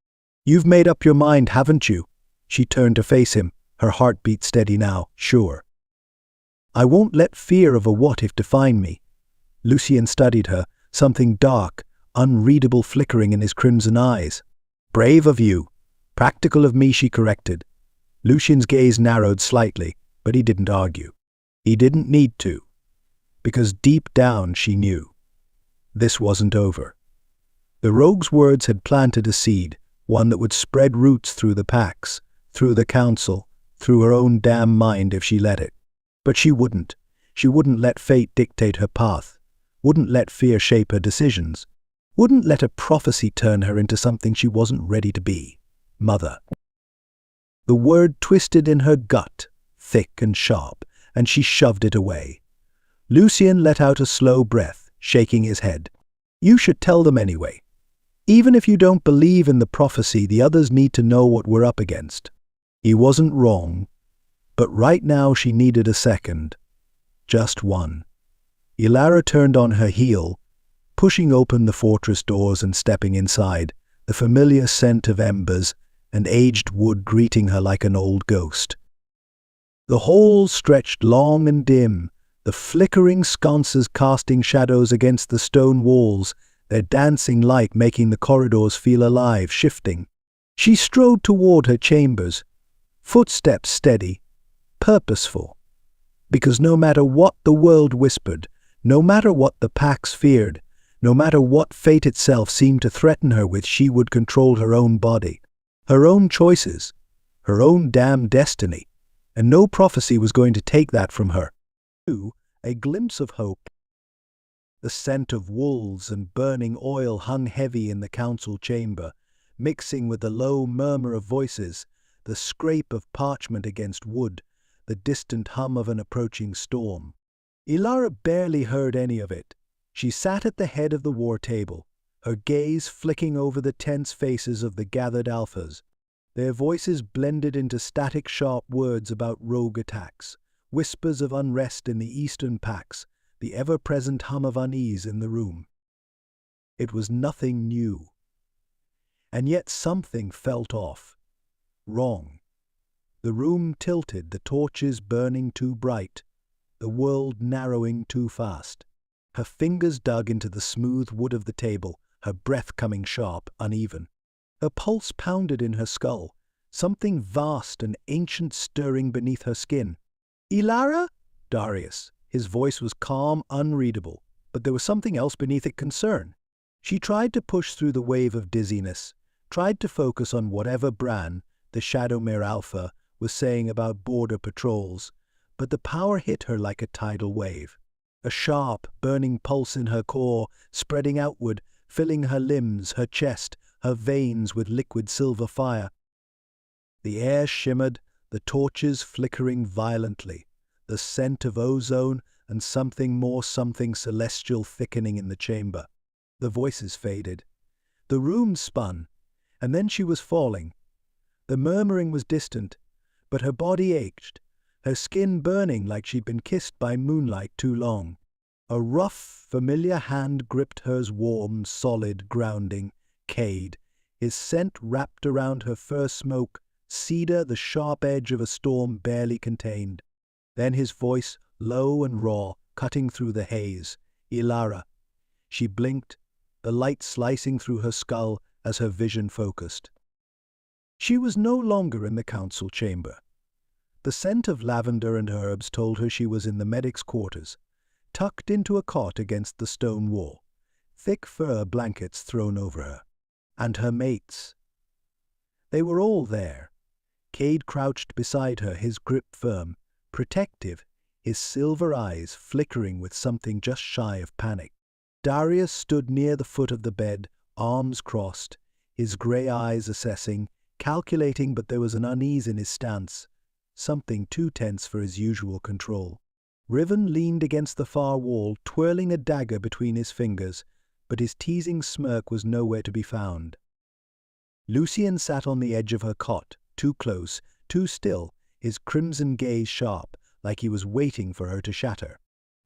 You've made up your mind, haven't you? She turned to face him, her heartbeat steady now, sure. I won't let fear of a what-if define me. Lucian studied her, something dark, unreadable flickering in his crimson eyes. Brave of you. Practical of me, she corrected. Lucian's gaze narrowed slightly, but he didn't argue. He didn't need to. Because deep down she knew. This wasn't over. The rogue's words had planted a seed, one that would spread roots through the packs, through the council, through her own damn mind if she let it. But she wouldn't. She wouldn't let fate dictate her path, wouldn't let fear shape her decisions, wouldn't let a prophecy turn her into something she wasn't ready to be. Mother. The word twisted in her gut, thick and sharp, and she shoved it away. Lucian let out a slow breath, shaking his head. You should tell them anyway. Even if you don't believe in the prophecy, the others need to know what we're up against. He wasn't wrong, but right now she needed a second. Just one. Ilara turned on her heel, pushing open the fortress doors and stepping inside, the familiar scent of embers and aged wood greeting her like an old ghost. The hall stretched long and dim, the flickering sconces casting shadows against the stone walls, their dancing light making the corridors feel alive, shifting. She strode toward her chambers, footsteps steady, purposeful. Because no matter what the world whispered, no matter what the packs feared, no matter what fate itself seemed to threaten her with, she would control her own body, her own choices, her own damn destiny, and no prophecy was going to take that from her. A glimpse of hope. The scent of wolves and burning oil hung heavy in the council chamber, mixing with the low murmur of voices, the scrape of parchment against wood, the distant hum of an approaching storm. Ilara barely heard any of it. She sat at the head of the war table, her gaze flicking over the tense faces of the gathered alphas. Their voices blended into static sharp words about rogue attacks, whispers of unrest in the eastern packs, the ever-present hum of unease in the room. It was nothing new. And yet something felt off. Wrong. The room tilted, the torches burning too bright, the world narrowing too fast. Her fingers dug into the smooth wood of the table, her breath coming sharp, uneven. Her pulse pounded in her skull, something vast and ancient stirring beneath her skin. Ilara? Darius. His voice was calm, unreadable, but there was something else beneath it, concern. She tried to push through the wave of dizziness, tried to focus on whatever Bran, the Shadowmere Alpha, was saying about border patrols, but the power hit her like a tidal wave. A sharp, burning pulse in her core, spreading outward, filling her limbs, her chest, her veins with liquid silver fire. The air shimmered, the torches flickering violently, the scent of ozone and something more, something celestial thickening in the chamber. The voices faded. The room spun, and then she was falling. The murmuring was distant, but her body ached, her skin burning like she'd been kissed by moonlight too long. A rough, familiar hand gripped hers, warm, solid, grounding. Cade, his scent wrapped around her fur, smoke, cedar, the sharp edge of a storm barely contained. Then his voice, low and raw, cutting through the haze. Ilara. She blinked, the light slicing through her skull as her vision focused. She was no longer in the council chamber. The scent of lavender and herbs told her she was in the medic's quarters, tucked into a cot against the stone wall, thick fur blankets thrown over her. And her mates. They were all there. Cade crouched beside her, his grip firm, protective, his silver eyes flickering with something just shy of panic. Darius stood near the foot of the bed, arms crossed, his grey eyes assessing, calculating, but there was an unease in his stance, something too tense for his usual control. Riven leaned against the far wall, twirling a dagger between his fingers, but his teasing smirk was nowhere to be found. Lucian sat on the edge of her cot, too close, too still, his crimson gaze sharp, like he was waiting for her to shatter.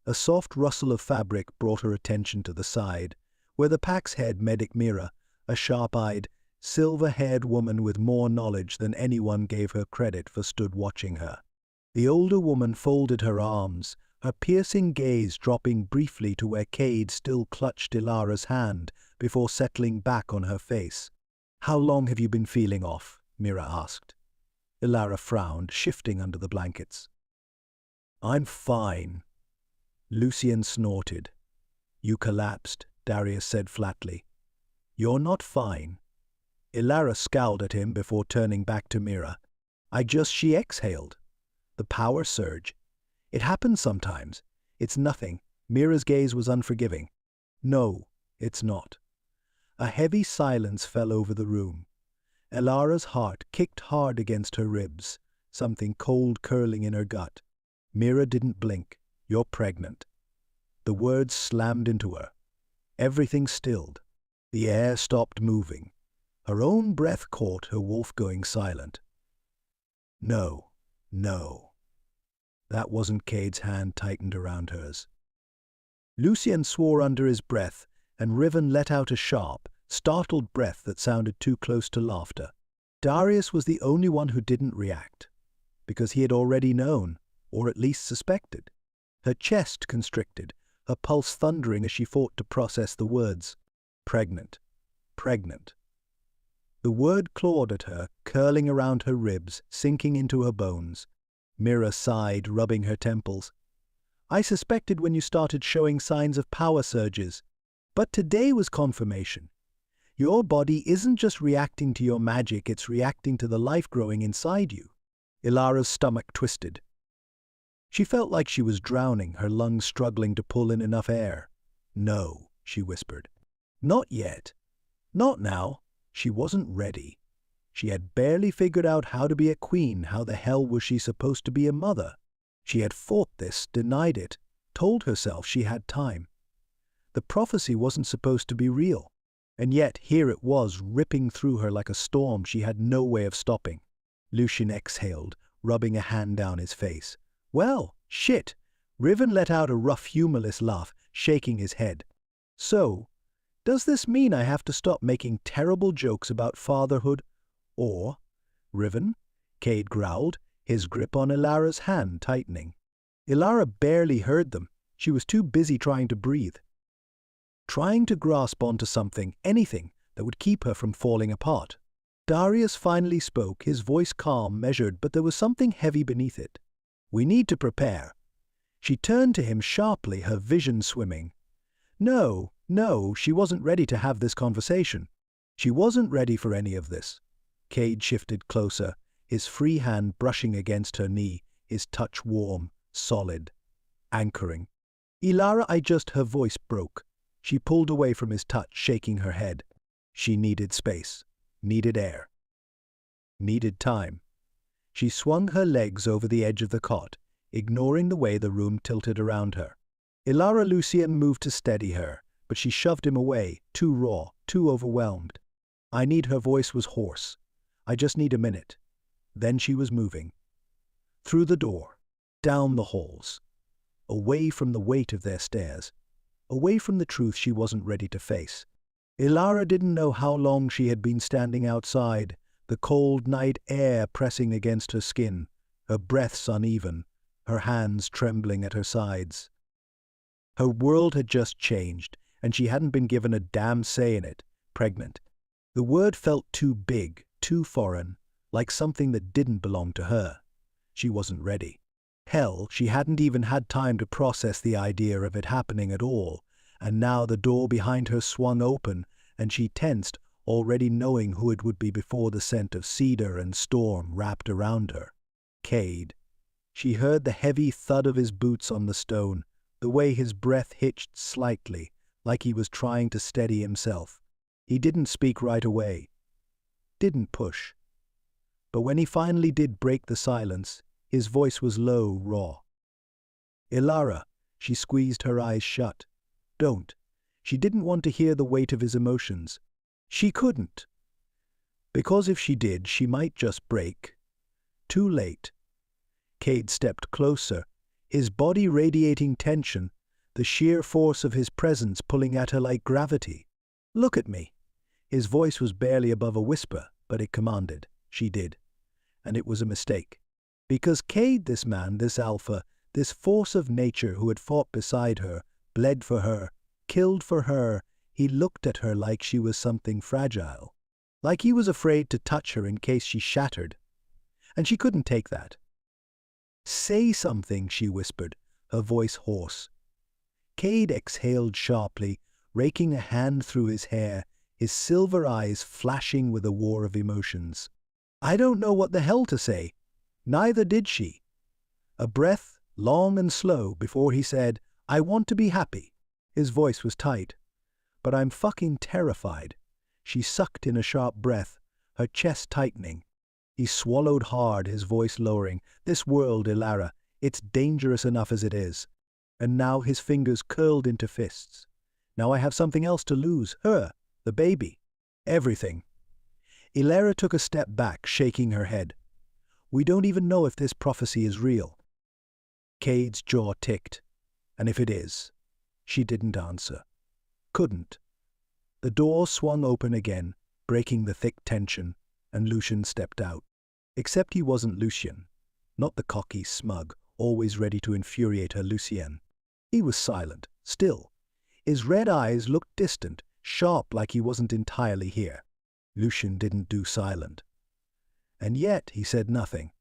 A soft rustle of fabric brought her attention to the side, where the pack's head medic Mira, a sharp-eyed, silver-haired woman with more knowledge than anyone gave her credit for, stood watching her. The older woman folded her arms, her piercing gaze dropping briefly to where Cade still clutched Ilara's hand before settling back on her face. "How long have you been feeling off?" Mira asked. Ilara frowned, shifting under the blankets. "I'm fine." Lucian snorted. "You collapsed," Darius said flatly. "You're not fine." Ilara scowled at him before turning back to Mira. She exhaled. The power surge. "It happens sometimes. It's nothing." Mira's gaze was unforgiving. "No, it's not." A heavy silence fell over the room. Ilara's heart kicked hard against her ribs, something cold curling in her gut. Mira didn't blink. "You're pregnant." The words slammed into her. Everything stilled. The air stopped moving. Her own breath caught her wolf going silent. "No, no." That wasn't Cade's hand tightened around hers. Lucian swore under his breath, and Riven let out a sharp, startled breath that sounded too close to laughter. Darius was the only one who didn't react, because he had already known, or at least suspected. Her chest constricted, her pulse thundering as she fought to process the words. Pregnant. Pregnant. The word clawed at her, curling around her ribs, sinking into her bones. Mira sighed, rubbing her temples. "I suspected when you started showing signs of power surges. But today was confirmation. Your body isn't just reacting to your magic, it's reacting to the life growing inside you." Ilara's stomach twisted. She felt like she was drowning, her lungs struggling to pull in enough air. "No," she whispered. "Not yet. Not now." She wasn't ready. She had barely figured out how to be a queen. How the hell was she supposed to be a mother? She had fought this, denied it, told herself she had time. The prophecy wasn't supposed to be real. And yet here it was, ripping through her like a storm she had no way of stopping. Lucian exhaled, rubbing a hand down his face. "Well, shit." Riven let out a rough, humorless laugh, shaking his head. "So, does this mean I have to stop making terrible jokes about fatherhood? Or—" "Riven?" Cade growled, his grip on Ilara's hand tightening. Ilara barely heard them. She was too busy trying to breathe. Trying to grasp onto something, anything, that would keep her from falling apart. Darius finally spoke, his voice calm, measured, but there was something heavy beneath it. "We need to prepare." She turned to him sharply, her vision swimming. No, she wasn't ready to have this conversation. She wasn't ready for any of this. Cade shifted closer, his free hand brushing against her knee, his touch warm, solid, anchoring. "Ilara, her voice broke. She pulled away from his touch, shaking her head. She needed space, needed air, needed time. She swung her legs over the edge of the cot, ignoring the way the room tilted around her. Ilara Lucian moved to steady her, but she shoved him away, too raw, too overwhelmed. Her voice was hoarse. "I just need a minute." Then she was moving. Through the door, down the halls, away from the weight of their stares, away from the truth she wasn't ready to face. Ilara didn't know how long she had been standing outside, the cold night air pressing against her skin, her breaths uneven, her hands trembling at her sides. Her world had just changed, and she hadn't been given a damn say in it. Pregnant. The word felt too big, too foreign, like something that didn't belong to her. She wasn't ready. Hell, she hadn't even had time to process the idea of it happening at all, and now the door behind her swung open, and she tensed, already knowing who it would be before the scent of cedar and storm wrapped around her. Cade. She heard the heavy thud of his boots on the stone, the way his breath hitched slightly, like he was trying to steady himself. He didn't speak right away. Didn't push. But when he finally did break the silence, his voice was low, raw. "Ilara," she squeezed her eyes shut. "Don't." She didn't want to hear the weight of his emotions. She couldn't. Because if she did, she might just break. Too late. Cade stepped closer, his body radiating tension, the sheer force of his presence pulling at her like gravity. "Look at me." His voice was barely above a whisper, but it commanded. She did. And it was a mistake. Because Cade, this man, this alpha, this force of nature who had fought beside her, bled for her, killed for her, he looked at her like she was something fragile. Like he was afraid to touch her in case she shattered. And she couldn't take that. "Say something," she whispered, her voice hoarse. Cade exhaled sharply, raking a hand through his hair, his silver eyes flashing with a war of emotions. "I don't know what the hell to say." Neither did she. A breath, long and slow, before he said, "I want to be happy." His voice was tight. "But I'm fucking terrified." She sucked in a sharp breath, her chest tightening. He swallowed hard, his voice lowering. "This world, Ilara, it's dangerous enough as it is." And now his fingers curled into fists. "Now I have something else to lose. Her, the baby. Everything." Ilara took a step back, shaking her head. "We don't even know if this prophecy is real." Cade's jaw ticked. "And if it is?" She didn't answer. Couldn't. The door swung open again, breaking the thick tension, and Lucian stepped out. Except he wasn't Lucian. Not the cocky, smug, always ready to infuriate her Lucien. He was silent, still. His red eyes looked distant, sharp like he wasn't entirely here. Lucian didn't do silent. And yet he said nothing.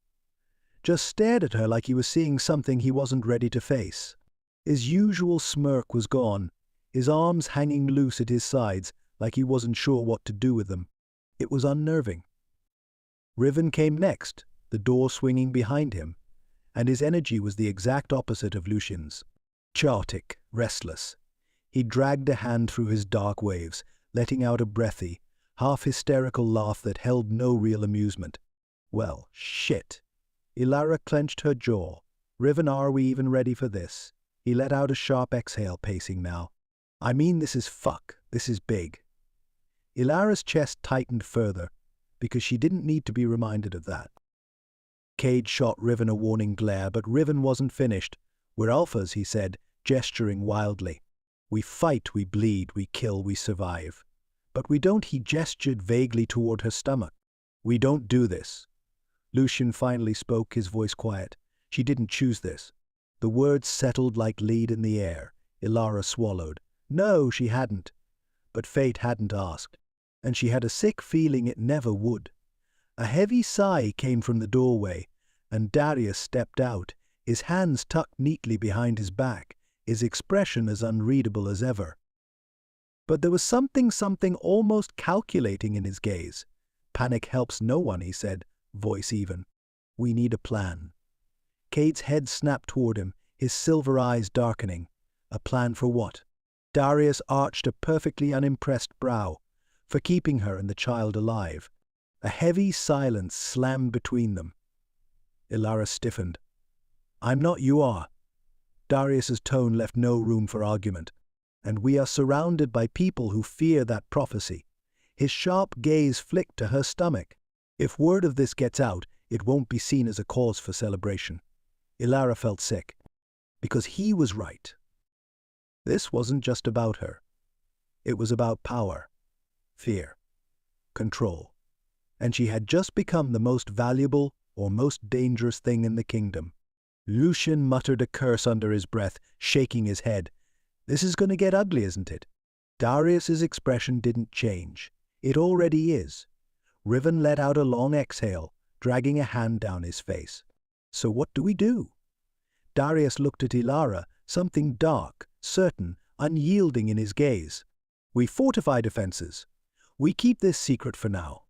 Just stared at her like he was seeing something he wasn't ready to face. His usual smirk was gone, his arms hanging loose at his sides like he wasn't sure what to do with them. It was unnerving. Riven came next, the door swinging behind him, and his energy was the exact opposite of Lucian's. Chaotic, restless. He dragged a hand through his dark waves, letting out a breathy, half-hysterical laugh that held no real amusement. "Well, shit." Ilara clenched her jaw. "Riven, are we even ready for this?" He let out a sharp exhale, pacing now. "I mean, this is fuck. This is big." Ilara's chest tightened further, because she didn't need to be reminded of that. Cade shot Riven a warning glare, but Riven wasn't finished. "We're alphas," he said, gesturing wildly. "We fight, we bleed, we kill, we survive. But we don't," he gestured vaguely toward her stomach. "We don't do this." Lucian finally spoke, his voice quiet. She didn't choose this. The words settled like lead in the air. Ilara swallowed. No, she hadn't. But fate hadn't asked. And she had a sick feeling it never would. A heavy sigh came from the doorway, and Darius stepped out, his hands tucked neatly behind his back, his expression as unreadable as ever. But there was something almost calculating in his gaze. "Panic helps no one," he said, voice even. "We need a plan." Cade's head snapped toward him, his silver eyes darkening. A plan for what? Darius arched a perfectly unimpressed brow. For keeping her and the child alive. A heavy silence slammed between them. Ilara stiffened. "I'm not, you are." Darius's tone left no room for argument. "And we are surrounded by people who fear that prophecy." His sharp gaze flicked to her stomach. "If word of this gets out, it won't be seen as a cause for celebration." Ilara felt sick. Because he was right. This wasn't just about her. It was about power. Fear. Control. And she had just become the most valuable or most dangerous thing in the kingdom. Lucian muttered a curse under his breath, shaking his head. "This is going to get ugly, isn't it?" Darius's expression didn't change. It already is. Riven let out a long exhale, dragging a hand down his face. "So what do we do?" Darius looked at Ilara, something dark, certain, unyielding in his gaze. "We fortify defenses. We keep this secret for now."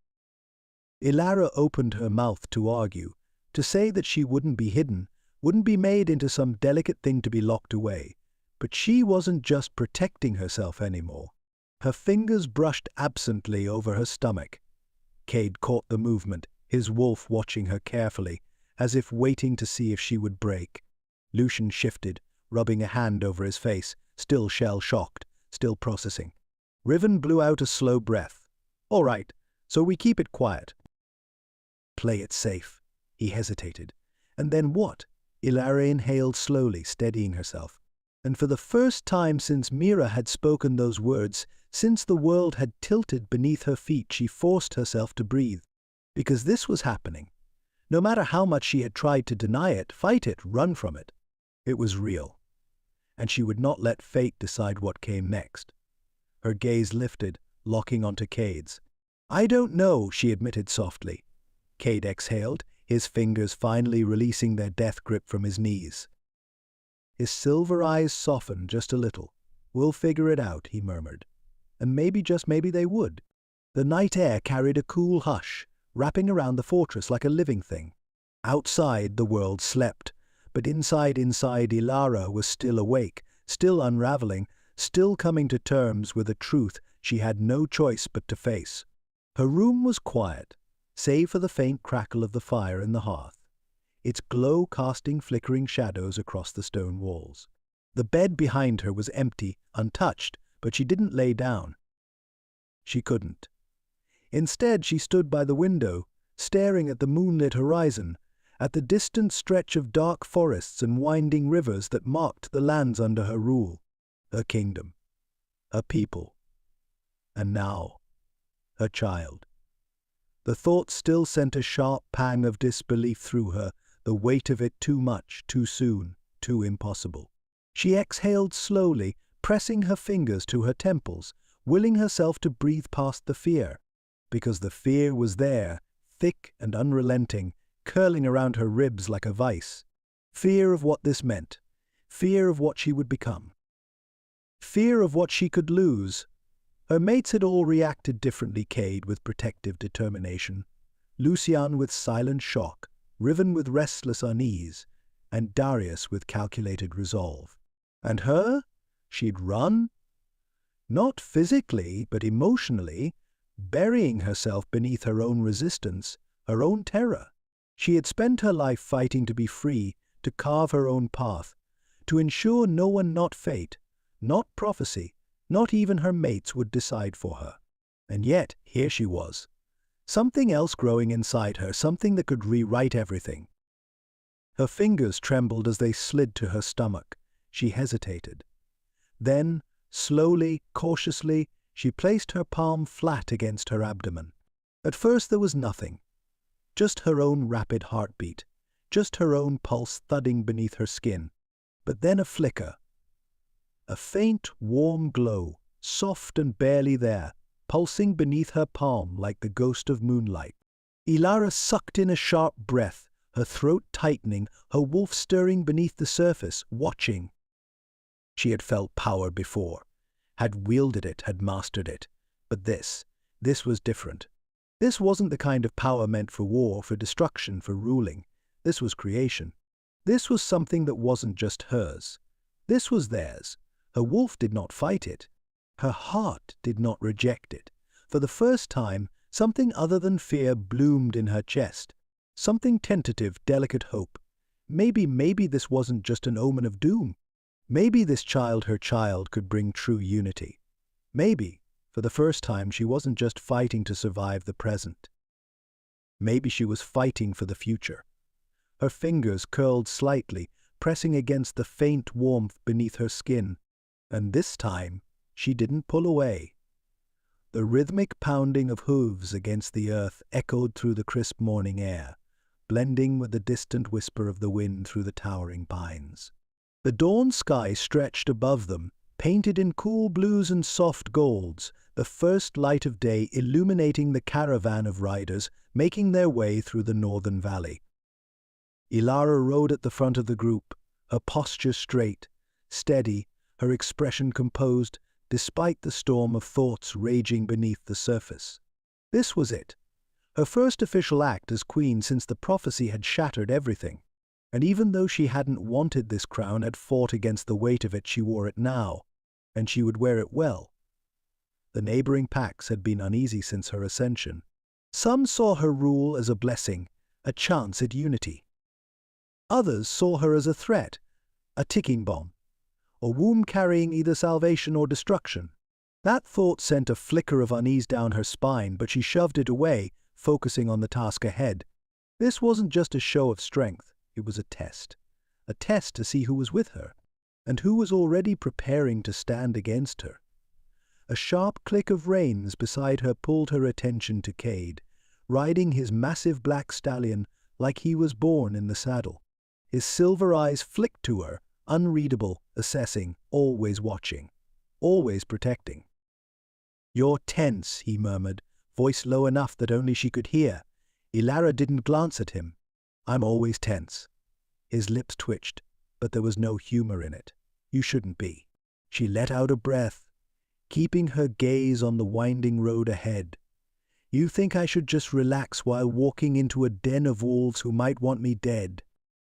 Ilara opened her mouth to argue, to say that she wouldn't be hidden, wouldn't be made into some delicate thing to be locked away. But she wasn't just protecting herself anymore. Her fingers brushed absently over her stomach. Cade caught the movement, his wolf watching her carefully, as if waiting to see if she would break. Lucian shifted, rubbing a hand over his face, still shell-shocked, still processing. Riven blew out a slow breath. "All right, so we keep it quiet." "Play it safe." He hesitated. "And then what?" Ilara inhaled slowly, steadying herself. And for the first time since Mira had spoken those words, since the world had tilted beneath her feet, she forced herself to breathe. Because this was happening. No matter how much she had tried to deny it, fight it, run from it. It was real. And she would not let fate decide what came next. Her gaze lifted, locking onto Cade's. "I don't know," she admitted softly. Cade exhaled, his fingers finally releasing their death grip from his knees. His silver eyes softened just a little. "We'll figure it out," he murmured. And maybe, just maybe, they would. The night air carried a cool hush, wrapping around the fortress like a living thing. Outside, the world slept, but inside Ilara was still awake, still unraveling, still coming to terms with a truth she had no choice but to face. Her room was quiet, save for the faint crackle of the fire in the hearth, its glow casting flickering shadows across the stone walls. The bed behind her was empty, untouched, but she didn't lay down. She couldn't. Instead, she stood by the window, staring at the moonlit horizon, at the distant stretch of dark forests and winding rivers that marked the lands under her rule, her kingdom, her people, and now, her child. The thought still sent a sharp pang of disbelief through her, the weight of it too much, too soon, too impossible. She exhaled slowly, pressing her fingers to her temples, willing herself to breathe past the fear. Because the fear was there, thick and unrelenting, curling around her ribs like a vice. Fear of what this meant. Fear of what she would become. Fear of what she could lose. Her mates had all reacted differently, Cade with protective determination, Lucian with silent shock, Riven with restless unease, and Darius with calculated resolve. And her? She'd run? Not physically, but emotionally, burying herself beneath her own resistance, her own terror. She had spent her life fighting to be free, to carve her own path, to ensure no one, not fate, not prophecy, not even her mates would decide for her. And yet, here she was. Something else growing inside her, something that could rewrite everything. Her fingers trembled as they slid to her stomach. She hesitated. Then, slowly, cautiously, she placed her palm flat against her abdomen. At first there was nothing. Just her own rapid heartbeat. Just her own pulse thudding beneath her skin. But then a flicker. A faint, warm glow, soft and barely there, pulsing beneath her palm like the ghost of moonlight. Ilara sucked in a sharp breath, her throat tightening, her wolf stirring beneath the surface, watching. She had felt power before, had wielded it, had mastered it. But this was different. This wasn't the kind of power meant for war, for destruction, for ruling. This was creation. This was something that wasn't just hers. This was theirs. Her wolf did not fight it. Her heart did not reject it. For the first time, something other than fear bloomed in her chest. Something tentative, delicate hope. Maybe this wasn't just an omen of doom. Maybe this child, her child, could bring true unity. Maybe, for the first time, she wasn't just fighting to survive the present. Maybe she was fighting for the future. Her fingers curled slightly, pressing against the faint warmth beneath her skin. And this time, she didn't pull away. The rhythmic pounding of hooves against the earth echoed through the crisp morning air, blending with the distant whisper of the wind through the towering pines. The dawn sky stretched above them, painted in cool blues and soft golds, the first light of day illuminating the caravan of riders making their way through the northern valley. Ilara rode at the front of the group, her posture straight, steady, her expression composed, despite the storm of thoughts raging beneath the surface. This was it, her first official act as queen since the prophecy had shattered everything. And even though she hadn't wanted this crown, had fought against the weight of it, she wore it now, and she would wear it well. The neighboring packs had been uneasy since her ascension. Some saw her rule as a blessing, a chance at unity. Others saw her as a threat, a ticking bomb, a womb carrying either salvation or destruction. That thought sent a flicker of unease down her spine, but she shoved it away, focusing on the task ahead. This wasn't just a show of strength, it was a test to see who was with her, and who was already preparing to stand against her. A sharp click of reins beside her pulled her attention to Cade, riding his massive black stallion like he was born in the saddle. His silver eyes flicked to her, unreadable, assessing, always watching, always protecting. "You're tense," he murmured, voice low enough that only she could hear. Ilara didn't glance at him. "I'm always tense." His lips twitched, but there was no humor in it. "You shouldn't be." She let out a breath, keeping her gaze on the winding road ahead. "You think I should just relax while walking into a den of wolves who might want me dead?"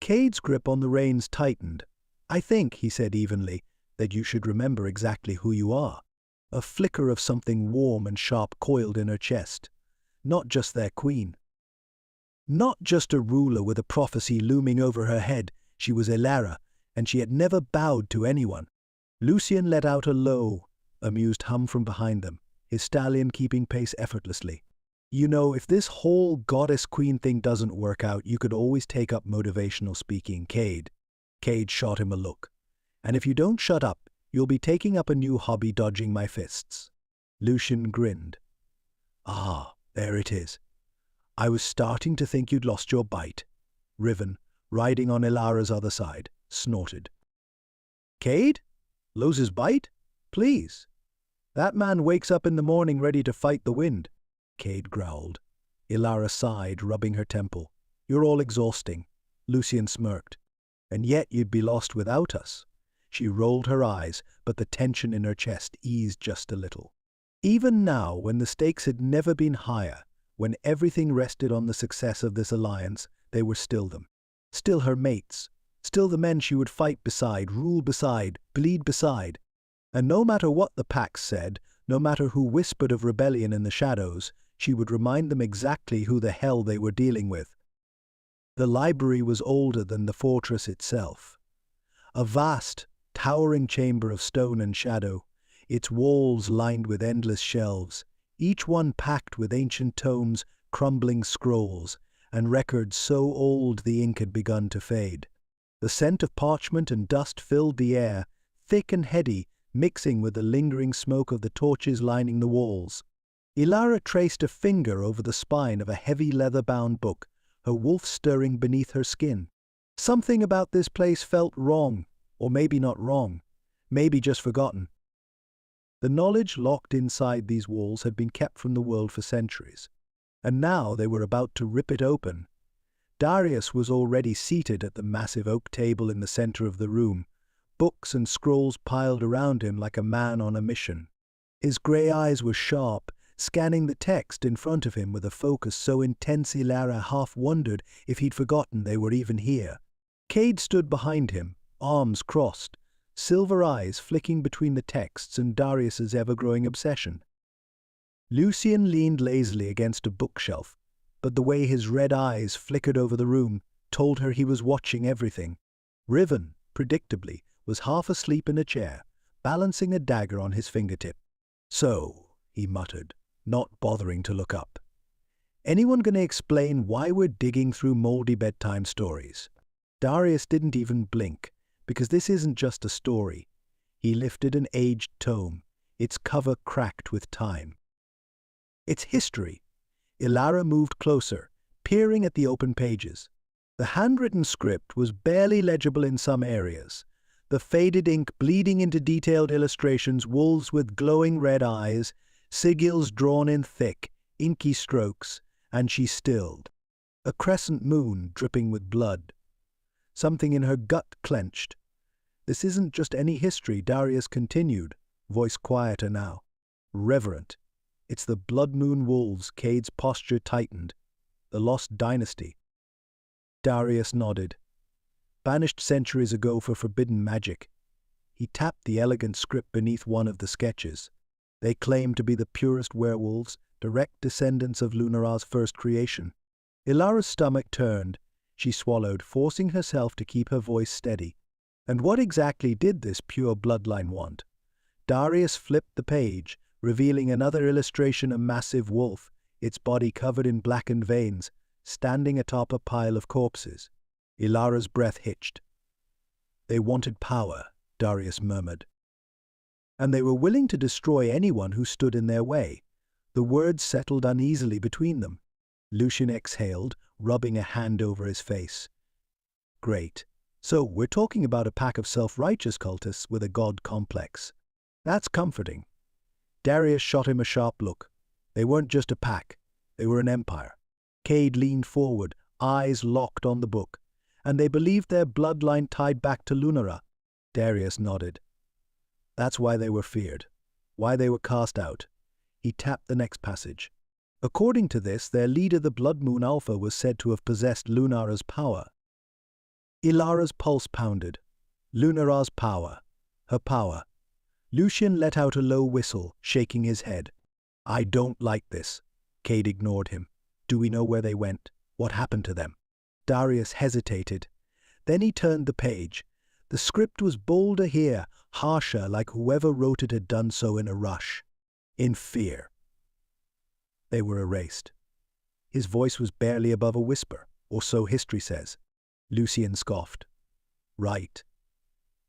Cade's grip on the reins tightened. "I think," he said evenly, "that you should remember exactly who you are." A flicker of something warm and sharp coiled in her chest. Not just their queen. Not just a ruler with a prophecy looming over her head. She was Ilara, and she had never bowed to anyone. Lucien let out a low, amused hum from behind them, his stallion keeping pace effortlessly. "You know, if this whole goddess-queen thing doesn't work out, you could always take up motivational speaking, Cade." Cade shot him a look. "And if you don't shut up, you'll be taking up a new hobby, dodging my fists." Lucien grinned. "Ah, there it is. I was starting to think you'd lost your bite." Riven, riding on Ilara's other side, snorted. "Cade? Lose his bite? Please. That man wakes up in the morning ready to fight the wind." Cade growled. Ilara sighed, rubbing her temple. "You're all exhausting." Lucien smirked. "And yet you'd be lost without us." She rolled her eyes, but the tension in her chest eased just a little. Even now, when the stakes had never been higher, when everything rested on the success of this alliance, they were still them. Still her mates. Still the men she would fight beside, rule beside, bleed beside. And no matter what the packs said, no matter who whispered of rebellion in the shadows, she would remind them exactly who the hell they were dealing with. The library was older than the fortress itself. A vast, towering chamber of stone and shadow, its walls lined with endless shelves, each one packed with ancient tomes, crumbling scrolls, and records so old the ink had begun to fade. The scent of parchment and dust filled the air, thick and heady, mixing with the lingering smoke of the torches lining the walls. Ilara traced a finger over the spine of a heavy leather-bound book, her wolf stirring beneath her skin. Something about this place felt wrong, or maybe not wrong, maybe just forgotten. The knowledge locked inside these walls had been kept from the world for centuries, and now they were about to rip it open. Darius was already seated at the massive oak table in the center of the room, books and scrolls piled around him like a man on a mission. His grey eyes were sharp, scanning the text in front of him with a focus so intense Ilara half wondered if he'd forgotten they were even here. Cade stood behind him, arms crossed, silver eyes flicking between the texts and Darius's ever-growing obsession. Lucien leaned lazily against a bookshelf, but the way his red eyes flickered over the room told her he was watching everything. Riven, predictably, was half asleep in a chair, balancing a dagger on his fingertip. "So," he muttered, not bothering to look up. "Anyone gonna explain why we're digging through moldy bedtime stories?" Darius didn't even blink, because this isn't just a story. He lifted an aged tome, its cover cracked with time. "It's history." Ilara moved closer, peering at the open pages. The handwritten script was barely legible in some areas, the faded ink bleeding into detailed illustrations, wolves with glowing red eyes, sigils drawn in thick, inky strokes, and she stilled. A crescent moon dripping with blood. Something in her gut clenched. "This isn't just any history," Darius continued, voice quieter now. "Reverent. It's the Blood Moon Wolves." Cade's posture tightened. "The lost dynasty." Darius nodded. banished centuries ago for forbidden magic. He tapped the elegant script beneath one of the sketches. They claim to be the purest werewolves, direct descendants of Lunara's first creation. Ilara's stomach turned. She swallowed, forcing herself to keep her voice steady. And what exactly did this pure bloodline want? Darius flipped the page, revealing another illustration: a massive wolf, its body covered in blackened veins, standing atop a pile of corpses. Ilara's breath hitched. They wanted power, Darius murmured. And they were willing to destroy anyone who stood in their way. The words settled uneasily between them. Lucian exhaled, rubbing a hand over his face. Great. So, we're talking about a pack of self-righteous cultists with a god complex. That's comforting. Darius shot him a sharp look. They weren't just a pack. They were an empire. Cade leaned forward, eyes locked on the book. And they believed their bloodline tied back to Lunara. Darius nodded. That's why they were feared. Why they were cast out. He tapped the next passage. According to this, their leader, the Blood Moon Alpha, was said to have possessed Lunara's power. Ilara's pulse pounded. Lunara's power. Her power. Lucian let out a low whistle, shaking his head. I don't like this. Cade ignored him. Do we know where they went? What happened to them? Darius hesitated. Then he turned the page. The script was bolder here, harsher, like whoever wrote it had done so in a rush. In fear. They were erased. His voice was barely above a whisper, or so history says. Lucian scoffed. Right.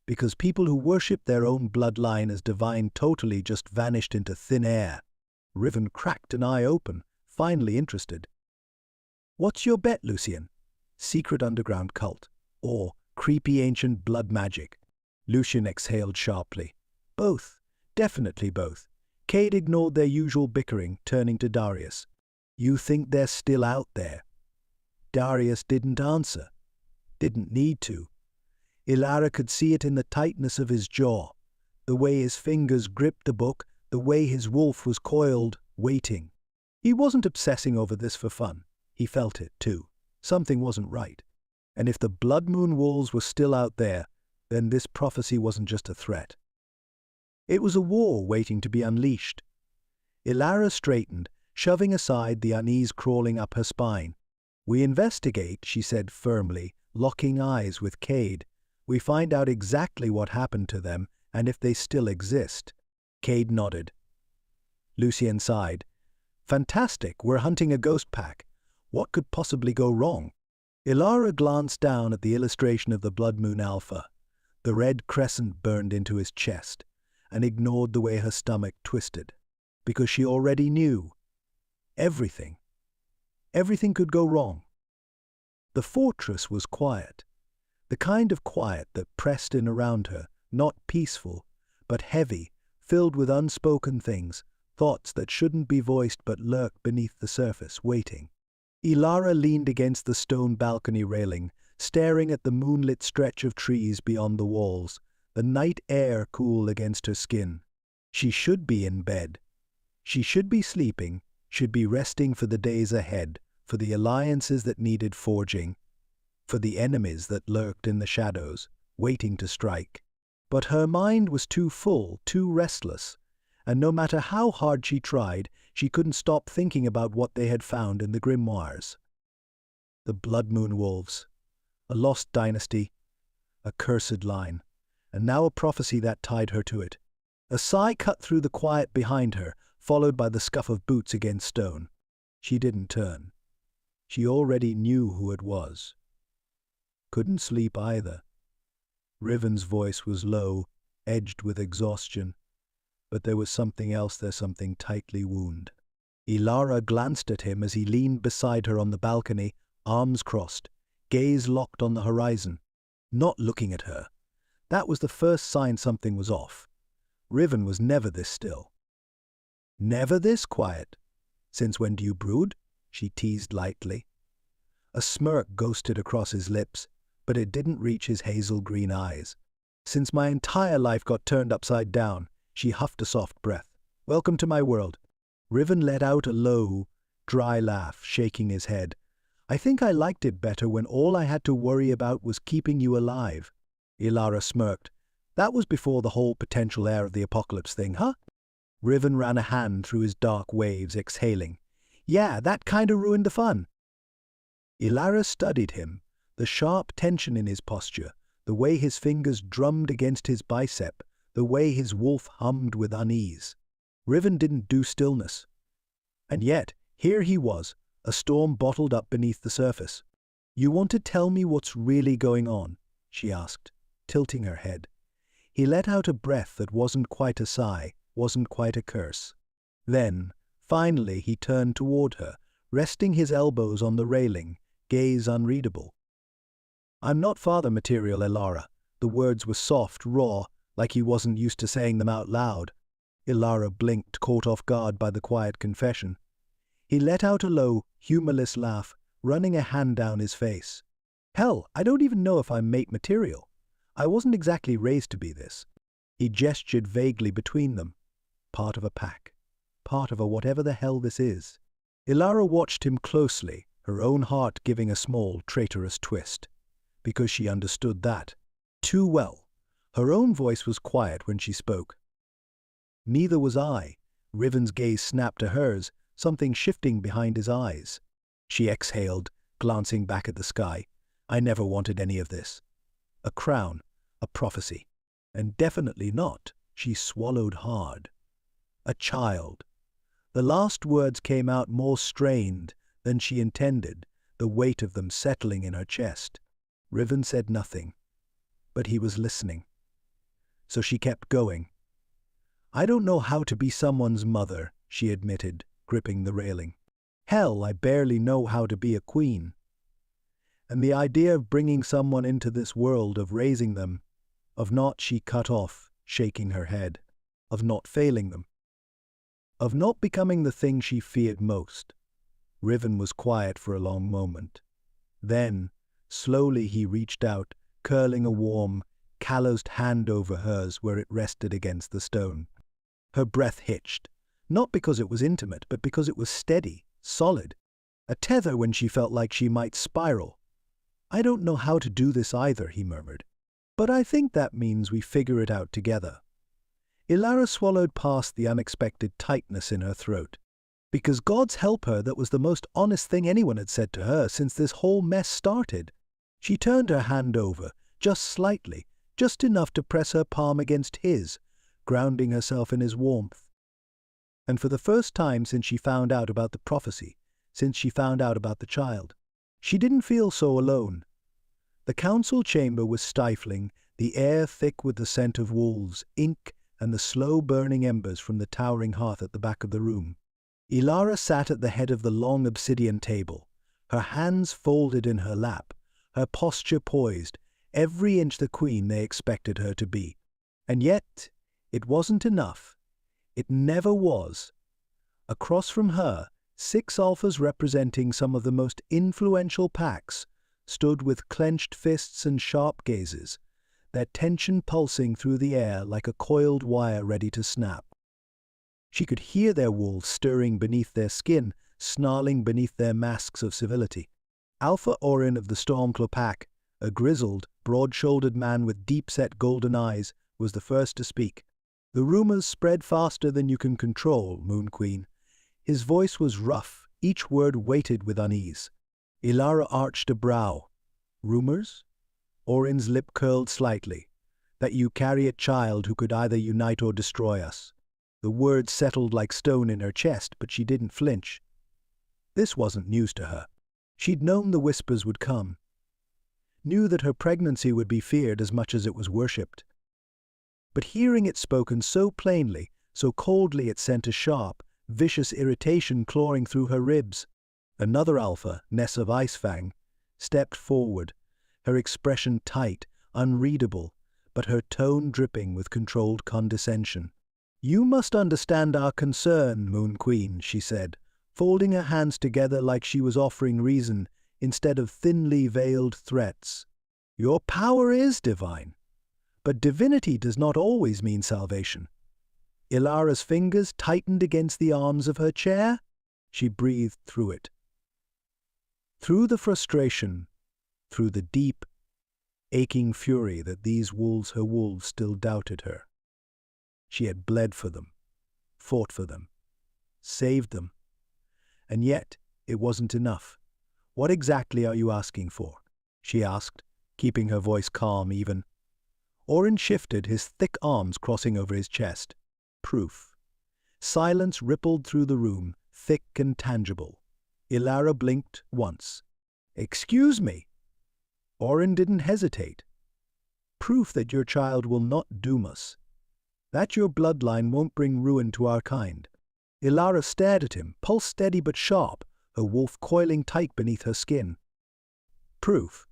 Because people who worship their own bloodline as divine totally just vanished into thin air. Riven cracked an eye open, finally interested. What's your bet, Lucian? Secret underground cult, or creepy ancient blood magic? Lucian exhaled sharply. Both. Definitely both. Cade ignored their usual bickering, turning to Darius. You think they're still out there? Darius didn't answer. Didn't need to. Ilara could see it in the tightness of his jaw, the way his fingers gripped the book, the way his wolf was coiled, waiting. He wasn't obsessing over this for fun. He felt it, too. Something wasn't right. And if the Blood Moon wolves were still out there, then this prophecy wasn't just a threat. It was a war waiting to be unleashed. Ilara straightened, shoving aside the unease crawling up her spine. We investigate, she said firmly, locking eyes with Cade. We find out exactly what happened to them and if they still exist. Cade nodded. Lucian sighed. Fantastic, we're hunting a ghost pack. What could possibly go wrong? Ilara glanced down at the illustration of the Blood Moon Alpha. The red crescent burned into his chest, and ignored the way her stomach twisted. Because she already knew. Everything. Everything could go wrong. The fortress was quiet. The kind of quiet that pressed in around her, not peaceful, but heavy, filled with unspoken things, thoughts that shouldn't be voiced but lurked beneath the surface, waiting. Ilara leaned against the stone balcony railing, staring at the moonlit stretch of trees beyond the walls, the night air cool against her skin. She should be in bed. She should be sleeping, should be resting for the days ahead, for the alliances that needed forging, for the enemies that lurked in the shadows, waiting to strike. But her mind was too full, too restless, and no matter how hard she tried, she couldn't stop thinking about what they had found in the grimoires. The Blood Moon Wolves, a lost dynasty, a cursed line, and now a prophecy that tied her to it. A sigh cut through the quiet behind her, followed by the scuff of boots against stone. She didn't turn. She already knew who it was. Couldn't sleep either. Riven's voice was low, edged with exhaustion. But there was something else there, something tightly wound. Ilara glanced at him as he leaned beside her on the balcony, arms crossed, gaze locked on the horizon, not looking at her. That was the first sign something was off. Riven was never this still. Never this quiet. Since when do you brood? She teased lightly. A smirk ghosted across his lips, but it didn't reach his hazel-green eyes. Since my entire life got turned upside down, she huffed a soft breath. Welcome to my world. Riven let out a low, dry laugh, shaking his head. I think I liked it better when all I had to worry about was keeping you alive. Ilara smirked. That was before the whole potential heir of the apocalypse thing, huh? Riven ran a hand through his dark waves, exhaling. Yeah, that kinda ruined the fun. Ilara studied him, the sharp tension in his posture, the way his fingers drummed against his bicep, the way his wolf hummed with unease. Riven didn't do stillness. And yet, here he was, a storm bottled up beneath the surface. You want to tell me what's really going on? She asked, tilting her head. He let out a breath that wasn't quite a sigh, wasn't quite a curse. Then, finally, he turned toward her, resting his elbows on the railing, gaze unreadable. I'm not father material, Ilara. The words were soft, raw, like he wasn't used to saying them out loud. Ilara blinked, caught off guard by the quiet confession. He let out a low, humorless laugh, running a hand down his face. Hell, I don't even know if I'm mate material. I wasn't exactly raised to be this. He gestured vaguely between them. Part of a pack. Part of a whatever the hell this is. Ilara watched him closely, her own heart giving a small, traitorous twist. Because she understood that. Too well. Her own voice was quiet when she spoke. Neither was I. Riven's gaze snapped to hers, something shifting behind his eyes. She exhaled, glancing back at the sky. I never wanted any of this. A crown, a prophecy. And definitely not, she swallowed hard. A child. The last words came out more strained than she intended, the weight of them settling in her chest. Riven said nothing, but he was listening. So she kept going. I don't know how to be someone's mother, she admitted, gripping the railing. Hell, I barely know how to be a queen. And the idea of bringing someone into this world, of raising them, of not, she cut off, shaking her head, of not failing them, of not becoming the thing she feared most. Riven was quiet for a long moment. Then, slowly he reached out, curling a warm, calloused hand over hers where it rested against the stone. Her breath hitched, not because it was intimate, but because it was steady, solid. A tether when she felt like she might spiral. I don't know how to do this either, he murmured. But I think that means we figure it out together. Ilara swallowed past the unexpected tightness in her throat. Because God's help her, that was the most honest thing anyone had said to her since this whole mess started. She turned her hand over, just slightly, just enough to press her palm against his, grounding herself in his warmth. And for the first time since she found out about the prophecy, since she found out about the child, she didn't feel so alone. The council chamber was stifling, the air thick with the scent of wolves, ink, and the slow-burning embers from the towering hearth at the back of the room. Ilara sat at the head of the long obsidian table, her hands folded in her lap, her posture poised, every inch the queen they expected her to be. And yet, it wasn't enough. It never was. Across from her, 6 alphas representing some of the most influential packs stood with clenched fists and sharp gazes, their tension pulsing through the air like a coiled wire ready to snap. She could hear their wolves stirring beneath their skin, snarling beneath their masks of civility. Alpha Orin of the Stormclaw pack, a grizzled, broad-shouldered man with deep-set golden eyes, was the first to speak. The rumors spread faster than you can control, Moon Queen. His voice was rough, each word weighted with unease. Ilara arched a brow. Rumors? Orin's lip curled slightly. That you carry a child who could either unite or destroy us. The words settled like stone in her chest, but she didn't flinch. This wasn't news to her. She'd known the whispers would come. Knew that her pregnancy would be feared as much as it was worshipped. But hearing it spoken so plainly, so coldly, it sent a sharp, vicious irritation clawing through her ribs. Another alpha, Ness of Icefang, stepped forward, her expression tight, unreadable, but her tone dripping with controlled condescension. You must understand our concern, Moon Queen, she said, folding her hands together like she was offering reason instead of thinly veiled threats. Your power is divine, but divinity does not always mean salvation. Ilara's fingers tightened against the arms of her chair. She breathed through it. Through the frustration, through the deep, aching fury that these wolves, her wolves, still doubted her. She had bled for them, fought for them, saved them. And yet, it wasn't enough. "What exactly are you asking for?" she asked, keeping her voice calm even. Orin shifted, his thick arms crossing over his chest. Proof. Silence rippled through the room, thick and tangible. Ilara blinked once. "Excuse me." Orin didn't hesitate. "Proof that your child will not doom us. That your bloodline won't bring ruin to our kind." Ilara stared at him, pulse steady but sharp, her wolf coiling tight beneath her skin. Proof.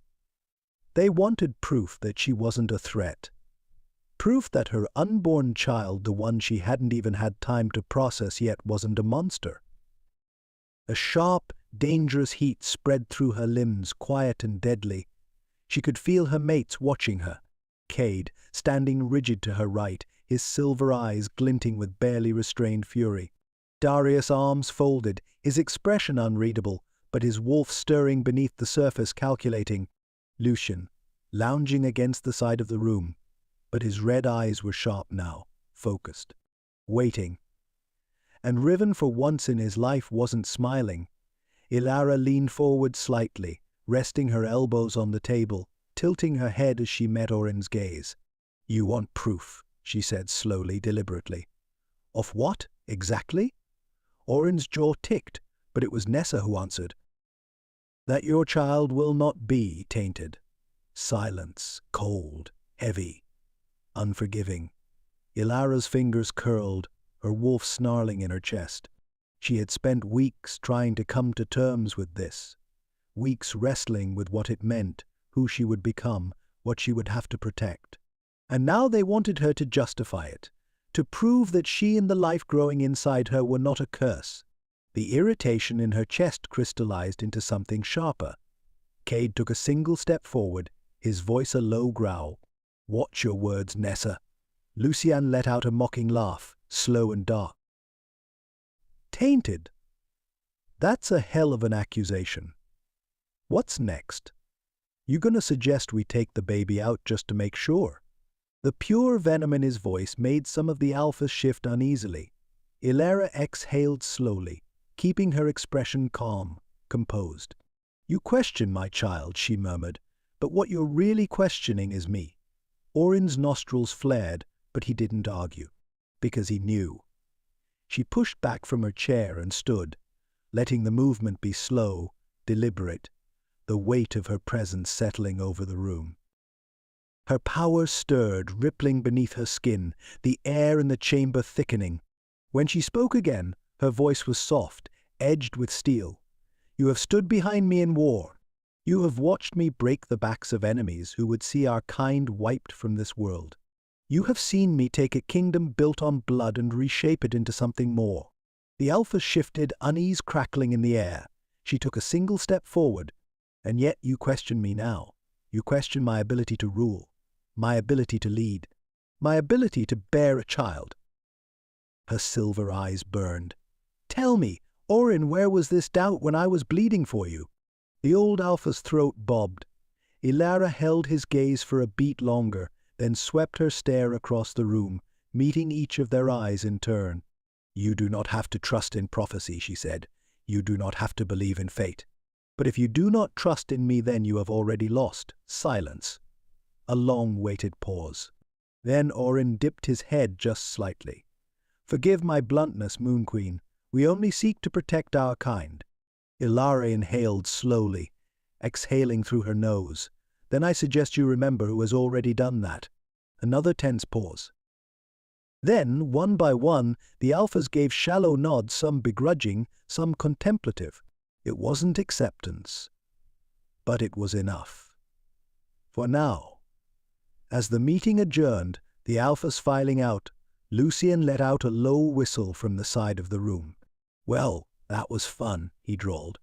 They wanted proof that she wasn't a threat. Proof that her unborn child, the one she hadn't even had time to process yet, wasn't a monster. A sharp, dangerous heat spread through her limbs, quiet and deadly. She could feel her mates watching her. Cade, standing rigid to her right, his silver eyes glinting with barely restrained fury. Darius' arms folded, his expression unreadable, but his wolf stirring beneath the surface, calculating. Lucian, lounging against the side of the room, but his red eyes were sharp now, focused, waiting. And Riven, for once in his life, wasn't smiling. Ilara leaned forward slightly, resting her elbows on the table, tilting her head as she met Orin's gaze. "You want proof," she said slowly, deliberately. "Of what, exactly?" Orin's jaw ticked, but it was Nessa who answered. "That your child will not be tainted." Silence, cold, heavy, unforgiving. Ilara's fingers curled, her wolf snarling in her chest. She had spent weeks trying to come to terms with this. Weeks wrestling with what it meant, who she would become, what she would have to protect. And now they wanted her to justify it, to prove that she and the life growing inside her were not a curse. The irritation in her chest crystallized into something sharper. Cade took a single step forward, his voice a low growl. "Watch your words, Nessa." Lucian let out a mocking laugh, slow and dark. "Tainted? That's a hell of an accusation. What's next? You gonna suggest we take the baby out just to make sure?" The pure venom in his voice made some of the alphas shift uneasily. Ilara exhaled slowly, keeping her expression calm, composed. "You question my child," she murmured, "but what you're really questioning is me." Orin's nostrils flared, but he didn't argue, because he knew. She pushed back from her chair and stood, letting the movement be slow, deliberate, the weight of her presence settling over the room. Her power stirred, rippling beneath her skin, the air in the chamber thickening. When she spoke again, her voice was soft, edged with steel. "You have stood behind me in war. You have watched me break the backs of enemies who would see our kind wiped from this world. You have seen me take a kingdom built on blood and reshape it into something more." The alpha shifted, unease crackling in the air. She took a single step forward. "And yet you question me now. You question my ability to rule, my ability to lead, my ability to bear a child." Her silver eyes burned. "Tell me, Orin, where was this doubt when I was bleeding for you?" The old alpha's throat bobbed. Ilara held his gaze for a beat longer, then swept her stare across the room, meeting each of their eyes in turn. "You do not have to trust in prophecy," she said. "You do not have to believe in fate. But if you do not trust in me, then you have already lost." Silence. A long-waited pause. Then Orin dipped his head just slightly. "Forgive my bluntness, Moon Queen. We only seek to protect our kind." Ilara inhaled slowly, exhaling through her nose. "Then I suggest you remember who has already done that." Another tense pause. Then, one by one, the alphas gave shallow nods, some begrudging, some contemplative. It wasn't acceptance, but it was enough. For now. As the meeting adjourned, the alphas filing out, Lucian let out a low whistle from the side of the room. "Well, that was fun," he drawled.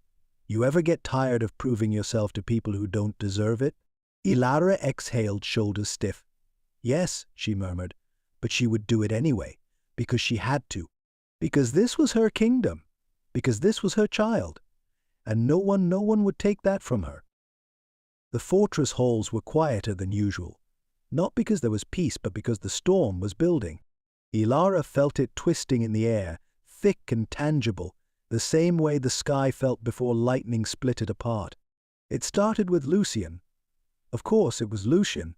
"You ever get tired of proving yourself to people who don't deserve it?" Ilara exhaled, shoulders stiff. "Yes," she murmured, but she would do it anyway, because she had to. Because this was her kingdom. Because this was her child. and no one would take that from her. The fortress halls were quieter than usual, not because there was peace but because the storm was building. Ilara felt it twisting in the air, thick and tangible, the same way the sky felt before lightning split it apart. It started with Lucian. Of course, it was Lucian.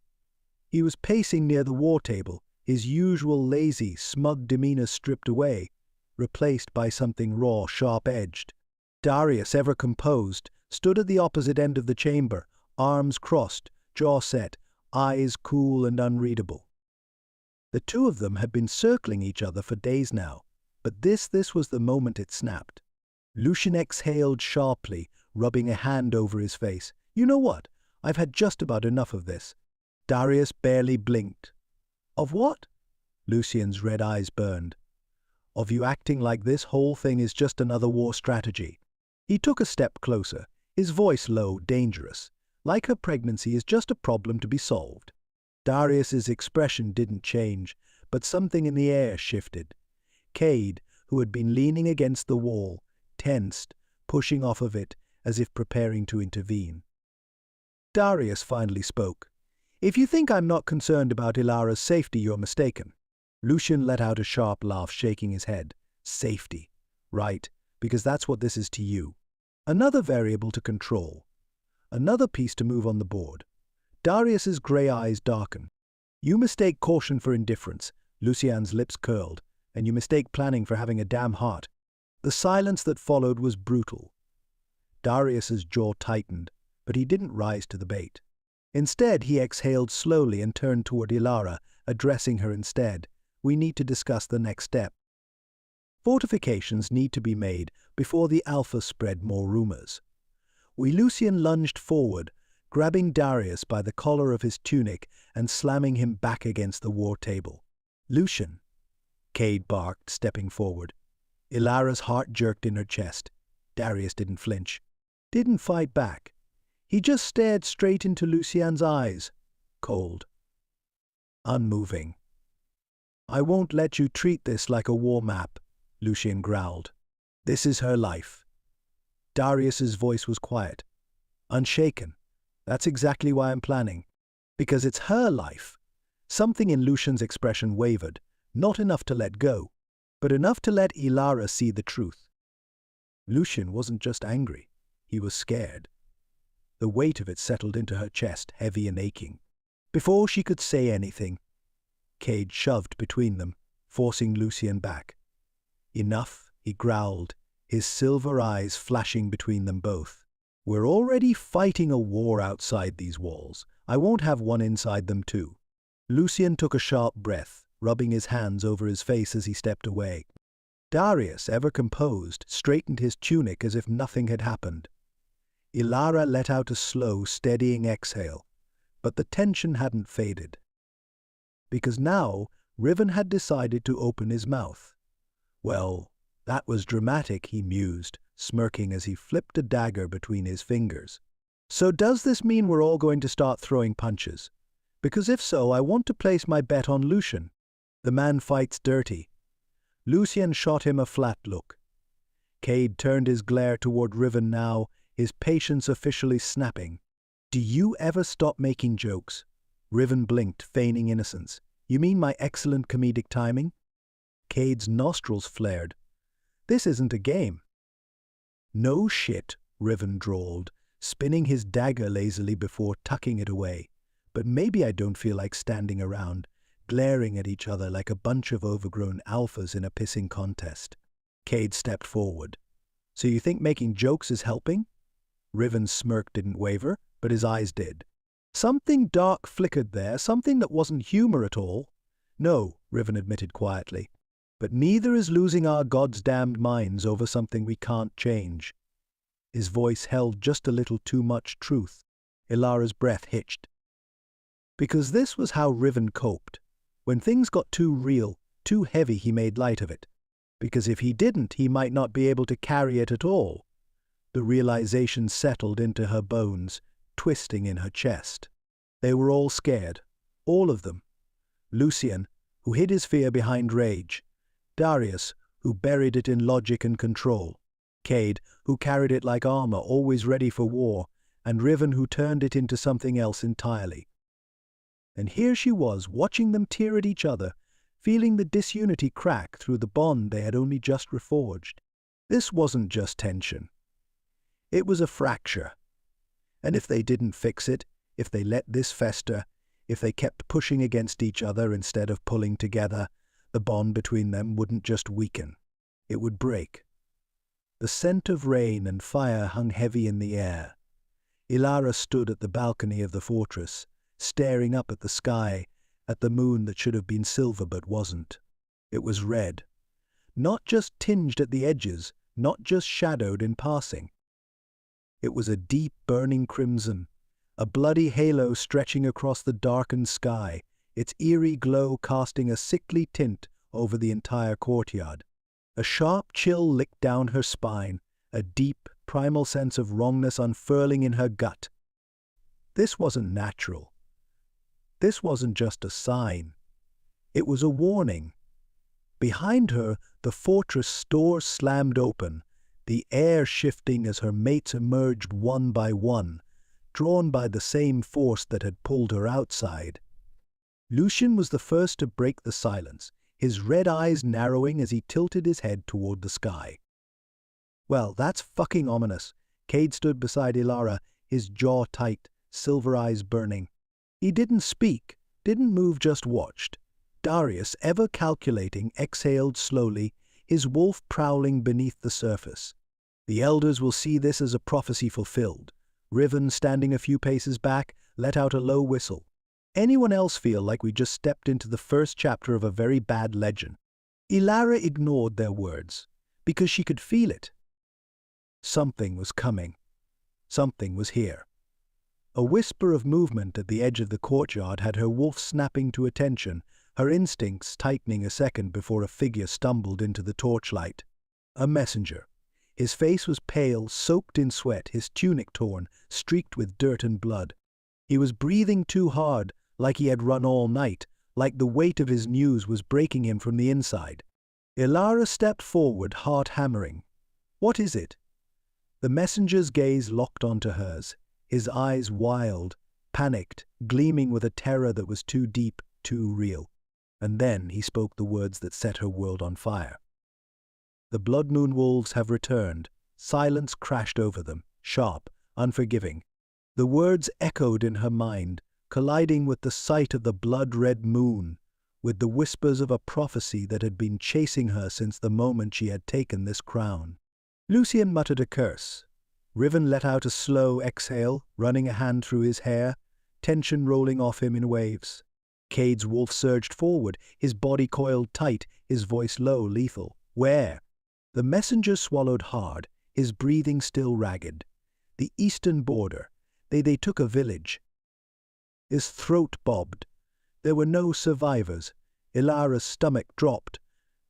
He was pacing near the war table, his usual lazy, smug demeanor stripped away, replaced by something raw, sharp-edged. Darius, ever composed, stood at the opposite end of the chamber, arms crossed, jaw set, eyes cool and unreadable. The two of them had been circling each other for days now, but this was the moment it snapped. Lucian exhaled sharply, rubbing a hand over his face. "You know what? I've had just about enough of this." Darius barely blinked. "Of what?" Lucian's red eyes burned. "Of you acting like this whole thing is just another war strategy." He took a step closer, his voice low, dangerous. Like her pregnancy is just a problem to be solved. Darius's expression didn't change, but something in the air shifted. Cade, who had been leaning against the wall, tensed, pushing off of it as if preparing to intervene. Darius finally spoke. "If you think I'm not concerned about Ilara's safety, you're mistaken." Lucian let out a sharp laugh, shaking his head. "Safety. Right, because that's what this is to you. Another variable to control. Another piece to move on the board." Darius's grey eyes darkened. "You mistake caution for indifference." Lucian's lips curled. "And you mistake planning for having a damn heart." The silence that followed was brutal. Darius's jaw tightened, but he didn't rise to the bait. Instead, he exhaled slowly and turned toward Ilara, addressing her instead. "We need to discuss the next step. Fortifications need to be made before the Alpha spread more rumors." Lucian lunged forward, grabbing Darius by the collar of his tunic and slamming him back against the war table. "Lucian," Cade barked, stepping forward. Ilara's heart jerked in her chest. Darius didn't flinch. Didn't fight back. He just stared straight into Lucian's eyes. Cold. Unmoving. "I won't let you treat this like a war map," Lucian growled. "This is her life." Darius's voice was quiet. "Unshaken. That's exactly why I'm planning. Because it's her life." Something in Lucian's expression wavered, not enough to let go, but enough to let Ilara see the truth. Lucian wasn't just angry. He was scared. The weight of it settled into her chest, heavy and aching. Before she could say anything, Cade shoved between them, forcing Lucian back. "Enough," he growled, his silver eyes flashing between them both. "We're already fighting a war outside these walls. I won't have one inside them too." Lucian took a sharp breath, rubbing his hands over his face as he stepped away. Darius, ever composed, straightened his tunic as if nothing had happened. Ilara let out a slow, steadying exhale, but the tension hadn't faded. Because now, Riven had decided to open his mouth. "Well, that was dramatic," he mused, smirking as he flipped a dagger between his fingers. "So does this mean we're all going to start throwing punches? Because if so, I want to place my bet on Lucian. The man fights dirty." Lucian shot him a flat look. Cade turned his glare toward Riven now, his patience officially snapping. "Do you ever stop making jokes?" Riven blinked, feigning innocence. "You mean my excellent comedic timing?" Cade's nostrils flared. "This isn't a game." "No shit," Riven drawled, spinning his dagger lazily before tucking it away. "But maybe I don't feel like standing around, glaring at each other like a bunch of overgrown alphas in a pissing contest." Cade stepped forward. "So you think making jokes is helping?" Riven's smirk didn't waver, but his eyes did. Something dark flickered there, something that wasn't humor at all. "No," Riven admitted quietly. "But neither is losing our goddamned minds over something we can't change." His voice held just a little too much truth. Ilara's breath hitched. Because this was how Riven coped. When things got too real, too heavy, he made light of it. Because if he didn't, he might not be able to carry it at all. The realization settled into her bones, twisting in her chest. They were all scared. All of them. Lucian, who hid his fear behind rage. Darius, who buried it in logic and control. Cade, who carried it like armor, always ready for war, and Riven, who turned it into something else entirely. And here she was, watching them tear at each other, feeling the disunity crack through the bond they had only just reforged. This wasn't just tension. It was a fracture. And if they didn't fix it, if they let this fester, if they kept pushing against each other instead of pulling together, the bond between them wouldn't just weaken. It would break. The scent of rain and fire hung heavy in the air. Ilara stood at the balcony of the fortress, staring up at the sky, at the moon that should have been silver but wasn't. It was red. Not just tinged at the edges, not just shadowed in passing. It was a deep, burning crimson, a bloody halo stretching across the darkened sky, its eerie glow casting a sickly tint over the entire courtyard. A sharp chill licked down her spine, a deep, primal sense of wrongness unfurling in her gut. This wasn't natural. This wasn't just a sign. It was a warning. Behind her, the fortress door slammed open, the air shifting as her mates emerged one by one, drawn by the same force that had pulled her outside. Lucian was the first to break the silence, his red eyes narrowing as he tilted his head toward the sky. Well, that's fucking ominous. Cade stood beside Ilara, his jaw tight, silver eyes burning. He didn't speak, didn't move, just watched. Darius, ever calculating, exhaled slowly, his wolf prowling beneath the surface. The elders will see this as a prophecy fulfilled. Riven, standing a few paces back, let out a low whistle. Anyone else feel like we just stepped into the first chapter of a very bad legend? Ilara ignored their words, because she could feel it. Something was coming. Something was here. A whisper of movement at the edge of the courtyard had her wolf snapping to attention, her instincts tightening a second before a figure stumbled into the torchlight. A messenger. His face was pale, soaked in sweat, his tunic torn, streaked with dirt and blood. He was breathing too hard, like he had run all night, like the weight of his news was breaking him from the inside. Ilara stepped forward, heart hammering. "What is it?" The messenger's gaze locked onto hers, his eyes wild, panicked, gleaming with a terror that was too deep, too real. And then he spoke the words that set her world on fire. "The Blood Moon Wolves have returned." Silence crashed over them, sharp, unforgiving. The words echoed in her mind, colliding with the sight of the blood-red moon, with the whispers of a prophecy that had been chasing her since the moment she had taken this crown. Lucian muttered a curse. Riven let out a slow exhale, running a hand through his hair, tension rolling off him in waves. Cade's wolf surged forward, his body coiled tight, his voice low, lethal. "Where?" The messenger swallowed hard, his breathing still ragged. "The eastern border. They took a village." His throat bobbed. There were no survivors. Ilara's stomach dropped.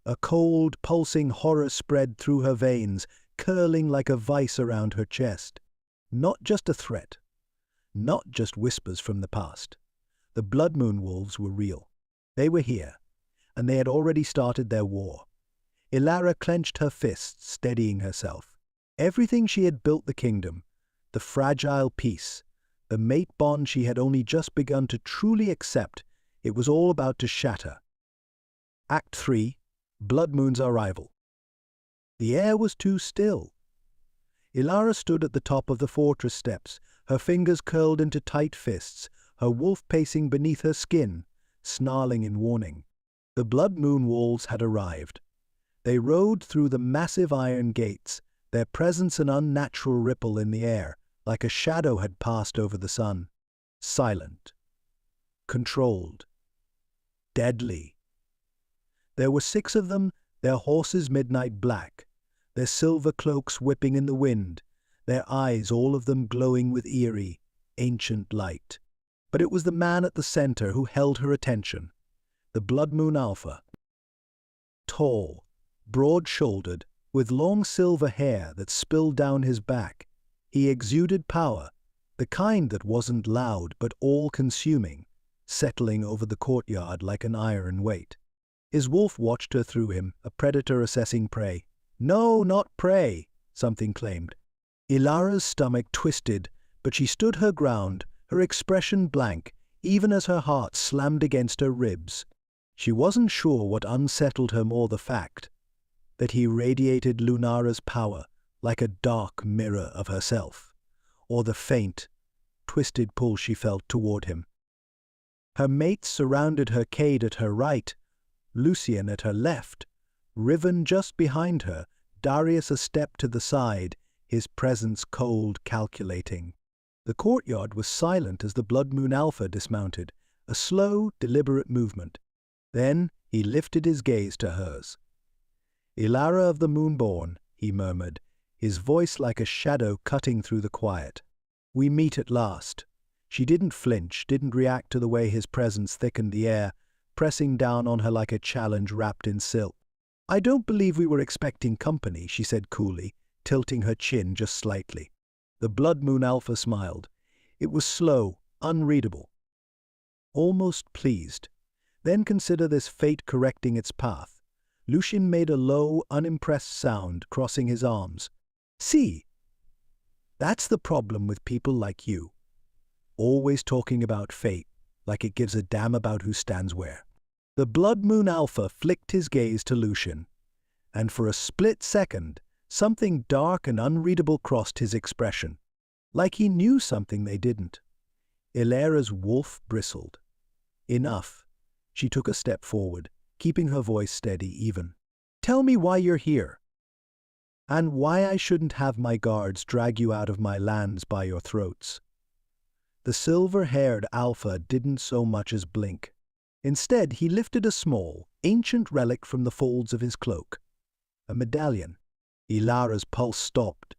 A cold, pulsing horror spread through her veins, curling like a vice around her chest. Not just a threat. Not just whispers from the past. The Blood Moon Wolves were real. They were here, and they had already started their war. Ilara clenched her fists, steadying herself. Everything she had built the kingdom, the fragile peace, the mate bond she had only just begun to truly accept, it was all about to shatter. Act 3. Blood Moon's arrival. The air was too still. Ilara stood at the top of the fortress steps, her fingers curled into tight fists, her wolf pacing beneath her skin, snarling in warning. The Blood Moon Wolves had arrived. They rode through the massive iron gates, their presence an unnatural ripple in the air, like a shadow had passed over the sun. Silent. Controlled. Deadly. There were 6 of them, their horses midnight black, their silver cloaks whipping in the wind, their eyes all of them glowing with eerie, ancient light. But it was the man at the center who held her attention, the Blood Moon Alpha. Tall, broad-shouldered, with long silver hair that spilled down his back, he exuded power, the kind that wasn't loud but all-consuming, settling over the courtyard like an iron weight. His wolf watched her through him, a predator assessing prey. "No, not prey," something claimed. Ilara's stomach twisted, but she stood her ground, her expression blank, even as her heart slammed against her ribs. She wasn't sure what unsettled her more, the fact that he radiated Lunara's power like a dark mirror of herself, or the faint, twisted pull she felt toward him. Her mates surrounded her, Cade at her right, Lucian at her left, Riven just behind her, Darius a step to the side, his presence cold, calculating. The courtyard was silent as the Blood Moon Alpha dismounted, a slow, deliberate movement. Then he lifted his gaze to hers. "Ilara of the Moonborn," he murmured, his voice like a shadow cutting through the quiet. "We meet at last." She didn't flinch, didn't react to the way his presence thickened the air, pressing down on her like a challenge wrapped in silk. "I don't believe we were expecting company," she said coolly, tilting her chin just slightly. The Blood Moon Alpha smiled. It was slow, unreadable. Almost pleased. "Then consider this fate correcting its path." Lucian made a low, unimpressed sound, crossing his arms. "See, that's the problem with people like you. Always talking about fate, like it gives a damn about who stands where." The Blood Moon Alpha flicked his gaze to Lucian, and for a split second, something dark and unreadable crossed his expression, like he knew something they didn't. Ilara's wolf bristled. "Enough." She took a step forward, keeping her voice steady even. "Tell me why you're here, and why I shouldn't have my guards drag you out of my lands by your throats." The silver-haired Alpha didn't so much as blink. Instead, he lifted a small, ancient relic from the folds of his cloak. A medallion. Ilara's pulse stopped.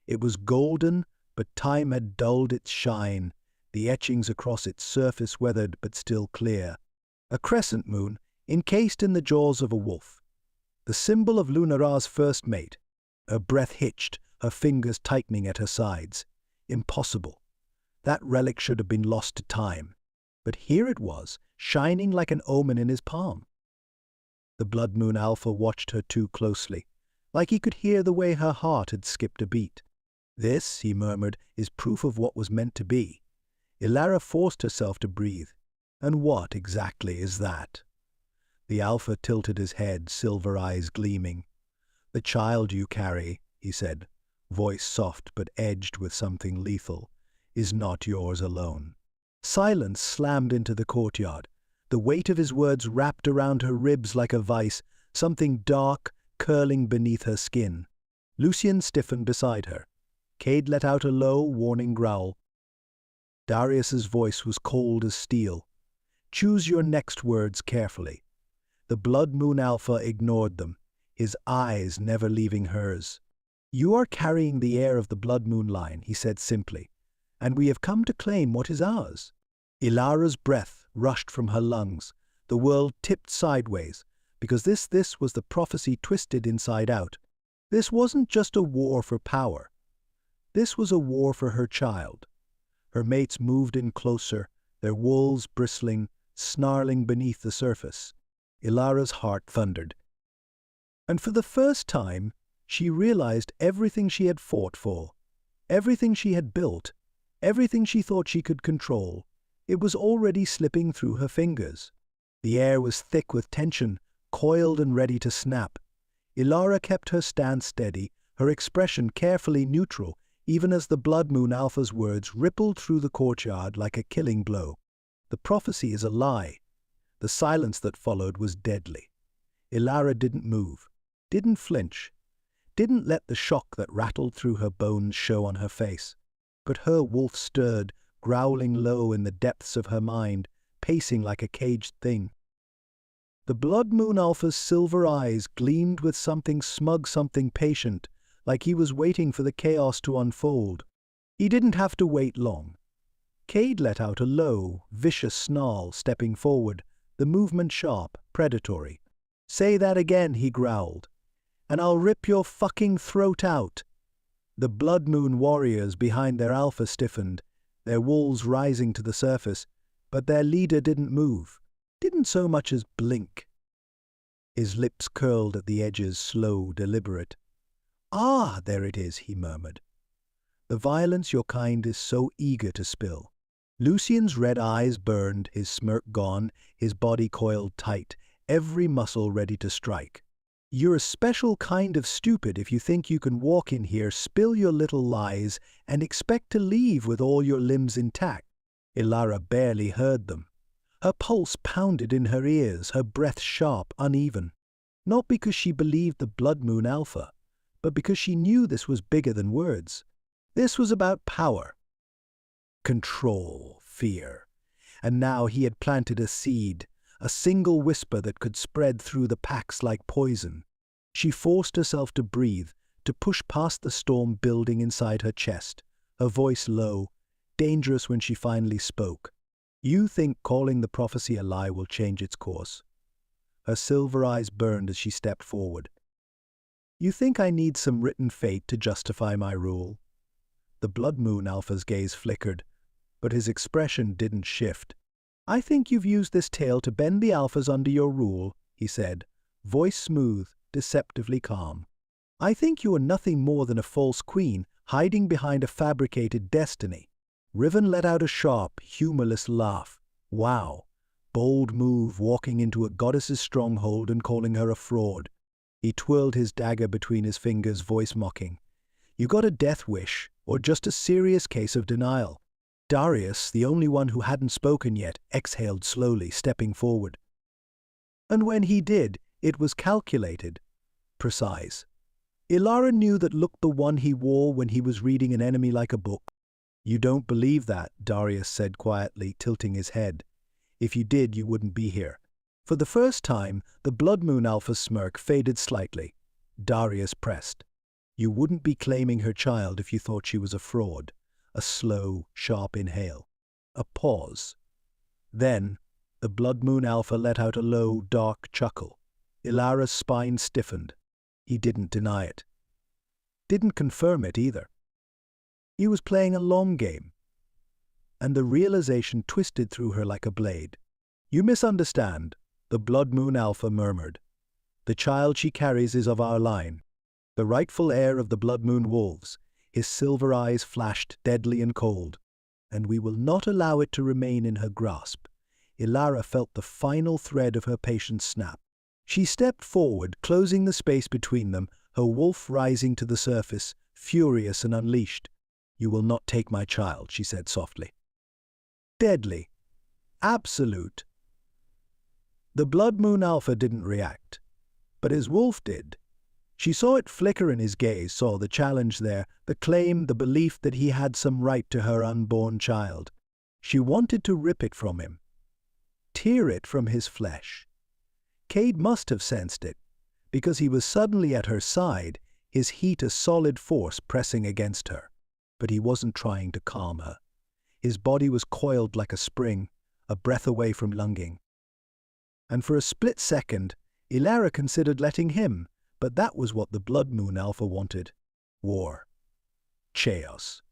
It was golden, but time had dulled its shine, the etchings across its surface weathered but still clear. A crescent moon, encased in the jaws of a wolf. The symbol of Lunara's first mate. Her breath hitched, her fingers tightening at her sides. Impossible. That relic should have been lost to time. But here it was, shining like an omen in his palm. The Blood Moon Alpha watched her too closely, like he could hear the way her heart had skipped a beat. "This," he murmured, "is proof of what was meant to be." Ilara forced herself to breathe. "And what exactly is that?" The Alpha tilted his head, silver eyes gleaming. "The child you carry," he said, voice soft but edged with something lethal, "is not yours alone." Silence slammed into the courtyard. The weight of his words wrapped around her ribs like a vice, something dark, curling beneath her skin. Lucian stiffened beside her. Cade let out a low, warning growl. Darius's voice was cold as steel. "Choose your next words carefully." The Blood Moon Alpha ignored them, his eyes never leaving hers. "You are carrying the heir of the Blood Moon line," he said simply, "and we have come to claim what is ours." Ilara's breath rushed from her lungs. The world tipped sideways, because this was the prophecy twisted inside out. This wasn't just a war for power. This was a war for her child. Her mates moved in closer, their wolves bristling, snarling beneath the surface. Ilara's heart thundered. And for the first time, she realized everything she had fought for, everything she had built, everything she thought she could control. It was already slipping through her fingers. The air was thick with tension, coiled and ready to snap. Ilara kept her stance steady, her expression carefully neutral, even as the Blood Moon Alpha's words rippled through the courtyard like a killing blow. The prophecy is a lie. The silence that followed was deadly. Ilara didn't move, didn't flinch, didn't let the shock that rattled through her bones show on her face. But her wolf stirred, growling low in the depths of her mind, pacing like a caged thing. The Blood Moon Alpha's silver eyes gleamed with something smug, something patient, like he was waiting for the chaos to unfold. He didn't have to wait long. Cade let out a low, vicious snarl, stepping forward, the movement sharp, predatory. "Say that again," he growled, "and I'll rip your fucking throat out." The Blood Moon warriors behind their Alpha stiffened, their wolves rising to the surface, but their leader didn't move, didn't so much as blink. His lips curled at the edges, slow, deliberate. "Ah, there it is," he murmured. "The violence your kind is so eager to spill." Lucian's red eyes burned, his smirk gone, his body coiled tight, every muscle ready to strike. "You're a special kind of stupid if you think you can walk in here, spill your little lies, and expect to leave with all your limbs intact." Ilara barely heard them. Her pulse pounded in her ears, her breath sharp, uneven. Not because she believed the Blood Moon Alpha, but because she knew this was bigger than words. This was about power, control, fear. And now he had planted a seed, a single whisper that could spread through the packs like poison. She forced herself to breathe, to push past the storm building inside her chest, her voice low, dangerous when she finally spoke. "You think calling the prophecy a lie will change its course?" Her silver eyes burned as she stepped forward. "You think I need some written fate to justify my rule?" The Blood Moon Alpha's gaze flickered, but his expression didn't shift. "I think you've used this tale to bend the Alphas under your rule," he said, voice smooth, deceptively calm. "I think you are nothing more than a false queen hiding behind a fabricated destiny." Riven let out a sharp, humorless laugh. Wow. Bold move, walking into a goddess's stronghold and calling her a fraud. He twirled his dagger between his fingers, voice mocking. "You got a death wish, or just a serious case of denial?" Darius, the only one who hadn't spoken yet, exhaled slowly, stepping forward. And when he did, it was calculated, precise. Ilara knew that look, the one he wore when he was reading an enemy like a book. "You don't believe that," Darius said quietly, tilting his head. "If you did, you wouldn't be here." For the first time, the Blood Moon Alpha's smirk faded slightly. Darius pressed. "You wouldn't be claiming her child if you thought she was a fraud." A slow, sharp inhale. A pause. Then, the Blood Moon Alpha let out a low, dark chuckle. Ilara's spine stiffened. He didn't deny it. Didn't confirm it either. He was playing a long game. And the realization twisted through her like a blade. "You misunderstand," the Blood Moon Alpha murmured. "The child she carries is of our line, the rightful heir of the Blood Moon Wolves." His silver eyes flashed deadly and cold. "And we will not allow it to remain in her grasp." Ilara felt the final thread of her patience snap. She stepped forward, closing the space between them, her wolf rising to the surface, furious and unleashed. "You will not take my child," she said softly. Deadly. Absolute. The Blood Moon Alpha didn't react, but his wolf did. She saw it flicker in his gaze, saw the challenge there, the claim, the belief that he had some right to her unborn child. She wanted to rip it from him, tear it from his flesh. Cade must have sensed it, because he was suddenly at her side, his heat a solid force pressing against her. But he wasn't trying to calm her. His body was coiled like a spring, a breath away from lunging. And for a split second, Ilara considered letting him, but that was what the Blood Moon Alpha wanted. War. Chaos.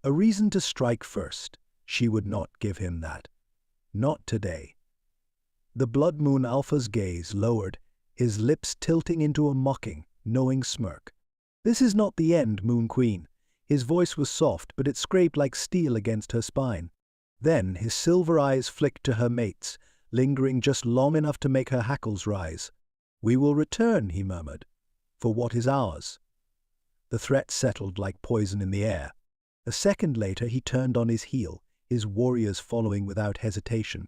A reason to strike first. She would not give him that. Not today. The Blood Moon Alpha's gaze lowered, his lips tilting into a mocking, knowing smirk. "This is not the end, Moon Queen." His voice was soft, but it scraped like steel against her spine. Then his silver eyes flicked to her mates, lingering just long enough to make her hackles rise. "We will return," he murmured, "for what is ours." The threat settled like poison in the air. A second later he turned on his heel, his warriors following without hesitation.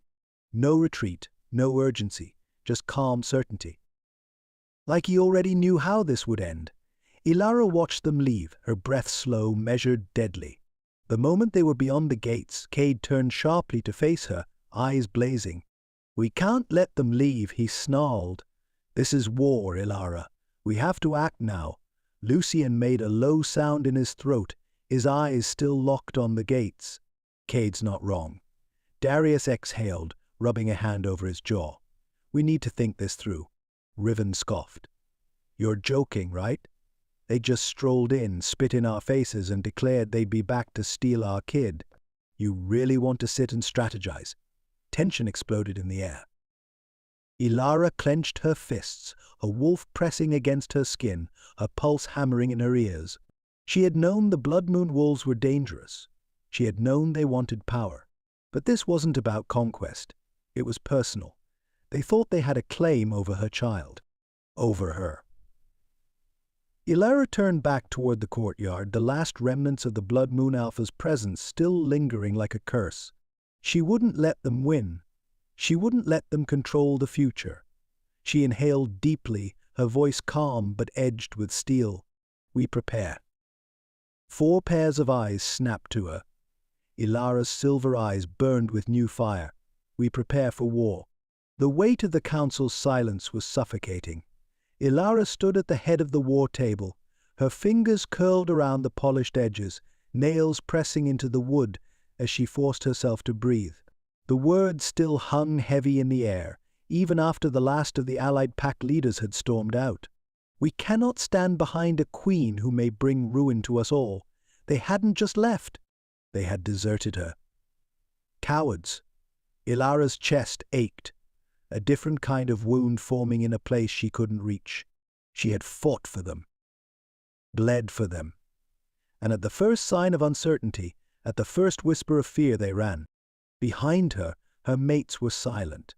No retreat, no urgency, just calm certainty. Like he already knew how this would end. Ilara watched them leave, her breath slow, measured, deadly. The moment they were beyond the gates, Cade turned sharply to face her, eyes blazing. "We can't let them leave," he snarled. "This is war, Ilara. We have to act now." Lucian made a low sound in his throat, his eyes still locked on the gates. Cade's not wrong. Darius exhaled, rubbing a hand over his jaw. "We need to think this through." Riven scoffed. "You're joking, right? They just strolled in, spit in our faces, and declared they'd be back to steal our kid. You really want to sit and strategize?" Tension exploded in the air. Ilara clenched her fists, a wolf pressing against her skin, her pulse hammering in her ears. She had known the Blood Moon wolves were dangerous. She had known they wanted power. But this wasn't about conquest. It was personal. They thought they had a claim over her child. Over her. Ilara turned back toward the courtyard, the last remnants of the Blood Moon Alpha's presence still lingering like a curse. She wouldn't let them win. She wouldn't let them control the future. She inhaled deeply, her voice calm but edged with steel. We prepare. 4 pairs of eyes snapped to her. Ilara's silver eyes burned with new fire. We prepare for war. The weight of the council's silence was suffocating. Ilara stood at the head of the war table, her fingers curled around the polished edges, nails pressing into the wood as she forced herself to breathe. The words still hung heavy in the air, even after the last of the allied pack leaders had stormed out. We cannot stand behind a queen who may bring ruin to us all. They hadn't just left. They had deserted her. Cowards. Ilara's chest ached, a different kind of wound forming in a place she couldn't reach. She had fought for them. Bled for them. And at the first sign of uncertainty, at the first whisper of fear, they ran. Behind her, her mates were silent.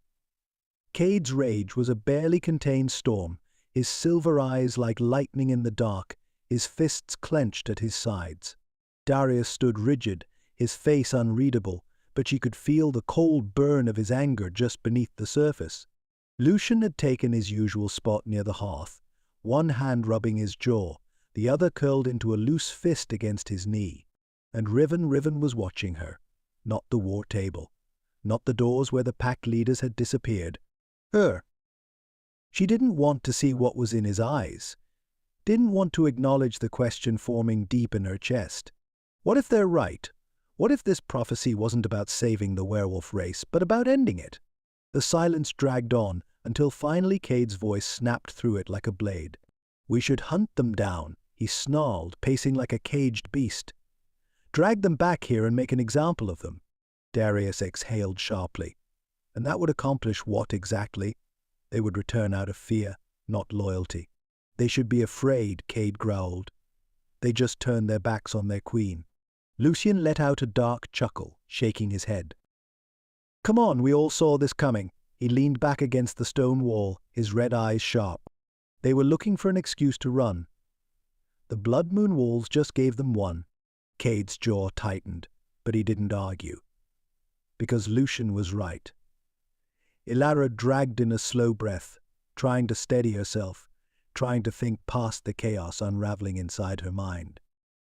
Cade's rage was a barely contained storm, his silver eyes like lightning in the dark, his fists clenched at his sides. Darius stood rigid, his face unreadable, but she could feel the cold burn of his anger just beneath the surface. Lucian had taken his usual spot near the hearth, one hand rubbing his jaw, the other curled into a loose fist against his knee. And Riven was watching her. Not the war table. Not the doors where the pack leaders had disappeared. Her. She didn't want to see what was in his eyes. Didn't want to acknowledge the question forming deep in her chest. What if they're right? What if this prophecy wasn't about saving the werewolf race, but about ending it? The silence dragged on until finally Cade's voice snapped through it like a blade. We should hunt them down, he snarled, pacing like a caged beast. Drag them back here and make an example of them. Darius exhaled sharply. And that would accomplish what exactly? They would return out of fear, not loyalty. They should be afraid, Cade growled. They just turned their backs on their queen. Lucian let out a dark chuckle, shaking his head. Come on, we all saw this coming. He leaned back against the stone wall, his red eyes sharp. They were looking for an excuse to run. The Blood Moon wolves just gave them one. Cade's jaw tightened, but he didn't argue. Because Lucian was right. Ilara dragged in a slow breath, trying to steady herself, trying to think past the chaos unraveling inside her mind.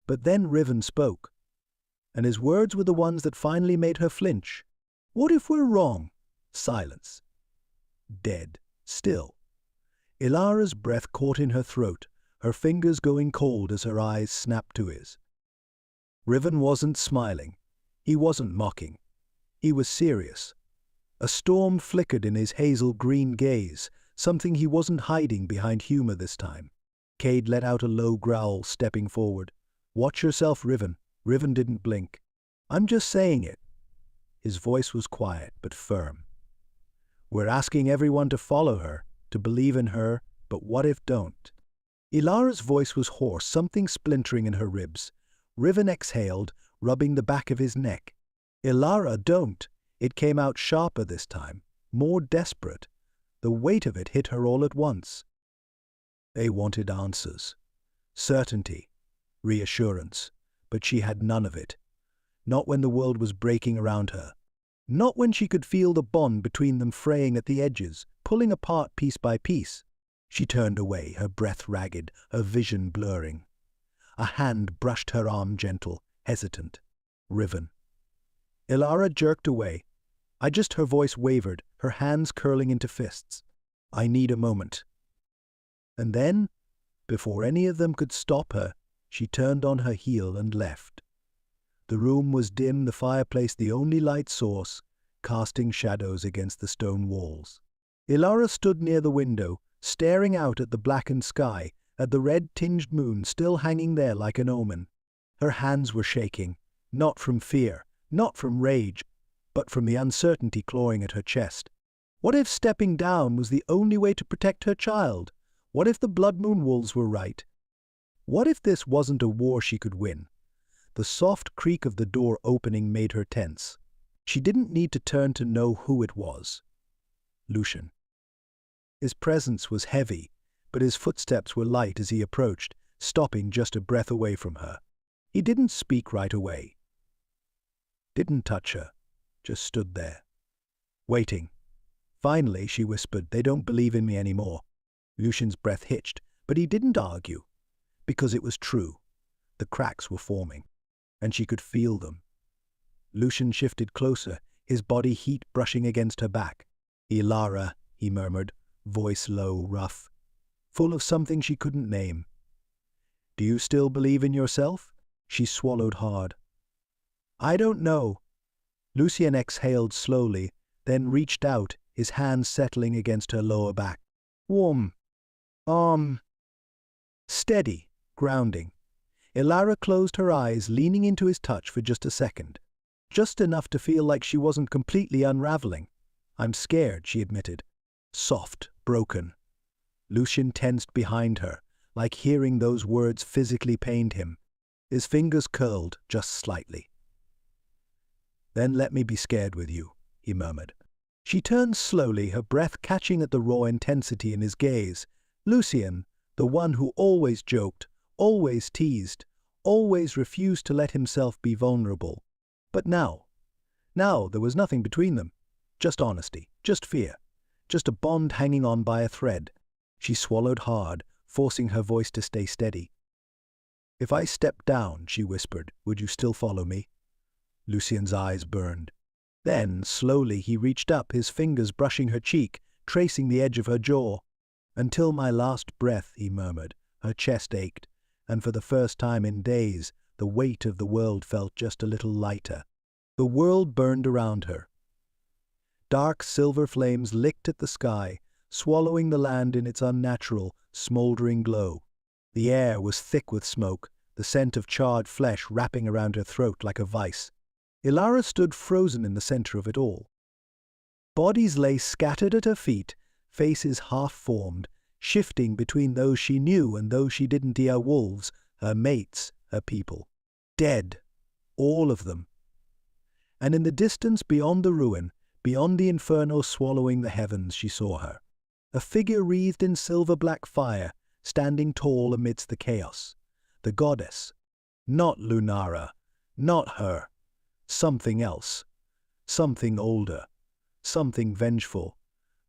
But then Riven spoke, and his words were the ones that finally made her flinch. What if we're wrong? Silence. Dead. Still. Ilara's breath caught in her throat, her fingers going cold as her eyes snapped to his. Riven wasn't smiling. He wasn't mocking. He was serious. A storm flickered in his hazel-green gaze, something he wasn't hiding behind humor this time. Cade let out a low growl, stepping forward. Watch yourself, Riven. Riven didn't blink. I'm just saying it. His voice was quiet but firm. We're asking everyone to follow her, to believe in her, but what if don't? Ilara's voice was hoarse, something splintering in her ribs. Riven exhaled, rubbing the back of his neck. Ilara, don't. It came out sharper this time, more desperate. The weight of it hit her all at once. They wanted answers. Certainty. Reassurance. But she had none of it. Not when the world was breaking around her. Not when she could feel the bond between them fraying at the edges, pulling apart piece by piece. She turned away, her breath ragged, her vision blurring. A hand brushed her arm, gentle, hesitant. Riven. Ilara jerked away. Her voice wavered, her hands curling into fists. I need a moment. And then, before any of them could stop her, she turned on her heel and left. The room was dim, the fireplace the only light source, casting shadows against the stone walls. Ilara stood near the window, staring out at the blackened sky, at the red-tinged moon still hanging there like an omen. Her hands were shaking, not from fear, not from rage, but from the uncertainty clawing at her chest. What if stepping down was the only way to protect her child? What if the Blood Moon Wolves were right? What if this wasn't a war she could win? The soft creak of the door opening made her tense. She didn't need to turn to know who it was. Lucian. His presence was heavy, but his footsteps were light as he approached, stopping just a breath away from her. He didn't speak right away. Didn't touch her, just stood there, waiting. Finally, she whispered, "They don't believe in me anymore." Lucian's breath hitched, but he didn't argue, because it was true. The cracks were forming, and she could feel them. Lucian shifted closer, his body heat brushing against her back. "Ilara," he murmured, voice low, rough, full of something she couldn't name. "Do you still believe in yourself?" She swallowed hard. "I don't know." Lucian exhaled slowly, then reached out, his hands settling against her lower back. Warm. Steady, grounding. Ilara closed her eyes, leaning into his touch for just a second. Just enough to feel like she wasn't completely unraveling. "I'm scared," she admitted. Soft, broken. Lucian tensed behind her, like hearing those words physically pained him. His fingers curled just slightly. "Then let me be scared with you," he murmured. She turned slowly, her breath catching at the raw intensity in his gaze. Lucian, the one who always joked, always teased, always refused to let himself be vulnerable. But now there was nothing between them. Just honesty, just fear, just a bond hanging on by a thread. She swallowed hard, forcing her voice to stay steady. "If I stepped down," she whispered, "would you still follow me?" Lucian's eyes burned. Then, slowly, he reached up, his fingers brushing her cheek, tracing the edge of her jaw. "Until my last breath," he murmured. Her chest ached, and for the first time in days, the weight of the world felt just a little lighter. The world burned around her. Dark silver flames licked at the sky, swallowing the land in its unnatural, smoldering glow. The air was thick with smoke, the scent of charred flesh wrapping around her throat like a vice. Ilara stood frozen in the center of it all. Bodies lay scattered at her feet, faces half-formed, shifting between those she knew and those she didn't. Her wolves, her mates, her people. Dead. All of them. And in the distance beyond the ruin, beyond the inferno swallowing the heavens, she saw her. A figure wreathed in silver-black fire, standing tall amidst the chaos. The goddess. Not Lunara. Not her. Something else. Something older. Something vengeful.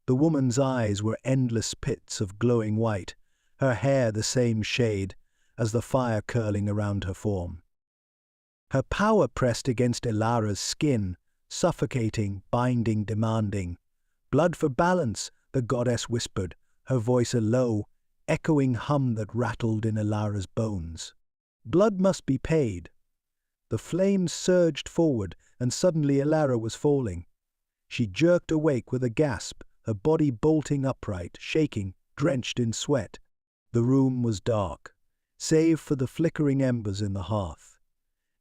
The woman's eyes were endless pits of glowing white, her hair the same shade as the fire curling around her form. Her power pressed against Ilara's skin, suffocating, binding, demanding. "Blood for balance," the goddess whispered, her voice a low, echoing hum that rattled in Ilara's bones. Blood must be paid. The flames surged forward, and suddenly Ilara was falling. She jerked awake with a gasp, her body bolting upright, shaking, drenched in sweat. The room was dark, save for the flickering embers in the hearth.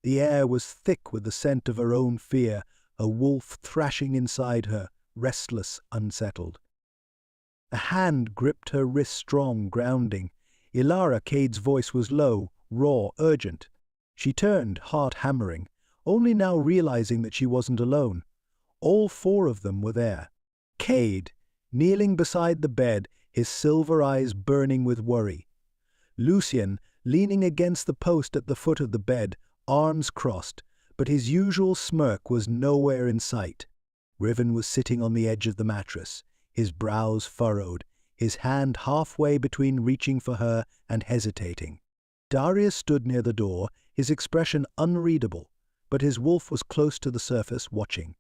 The air was thick with the scent of her own fear, a wolf thrashing inside her, restless, unsettled. A hand gripped her wrist strong, grounding. Ilara Cade's voice was low, raw, urgent. She turned, heart hammering, only now realizing that she wasn't alone. All four of them were there. Cade, kneeling beside the bed, his silver eyes burning with worry. Lucian, leaning against the post at the foot of the bed, arms crossed, but his usual smirk was nowhere in sight. Riven was sitting on the edge of the mattress, his brows furrowed, his hand halfway between reaching for her and hesitating. Darius stood near the door, his expression unreadable, but his wolf was close to the surface, watching.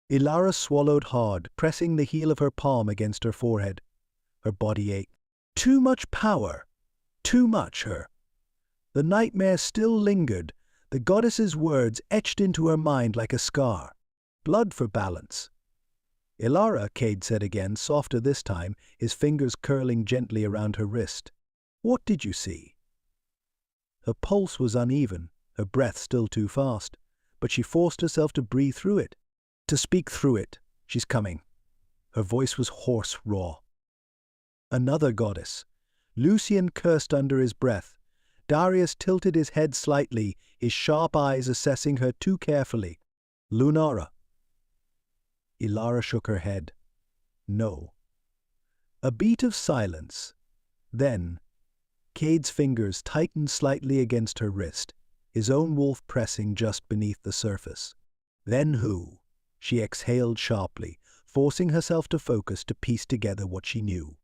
Ilara swallowed hard, pressing the heel of her palm against her forehead. Her body ached. Too much power. Too much her. The nightmare still lingered, the goddess's words etched into her mind like a scar. "Blood for balance." "Ilara," Cade said again, softer this time, his fingers curling gently around her wrist. "What did you see?" Her pulse was uneven, her breath still too fast, but she forced herself to breathe through it, to speak through it. "She's coming." Her voice was hoarse, raw. Another goddess. Lucian cursed under his breath. Darius tilted his head slightly, his sharp eyes assessing her too carefully. Lunara. Ilara shook her head. No. A beat of silence. Then, Cade's fingers tightened slightly against her wrist, his own wolf pressing just beneath the surface. Then who? She exhaled sharply, forcing herself to focus to piece together what she knew.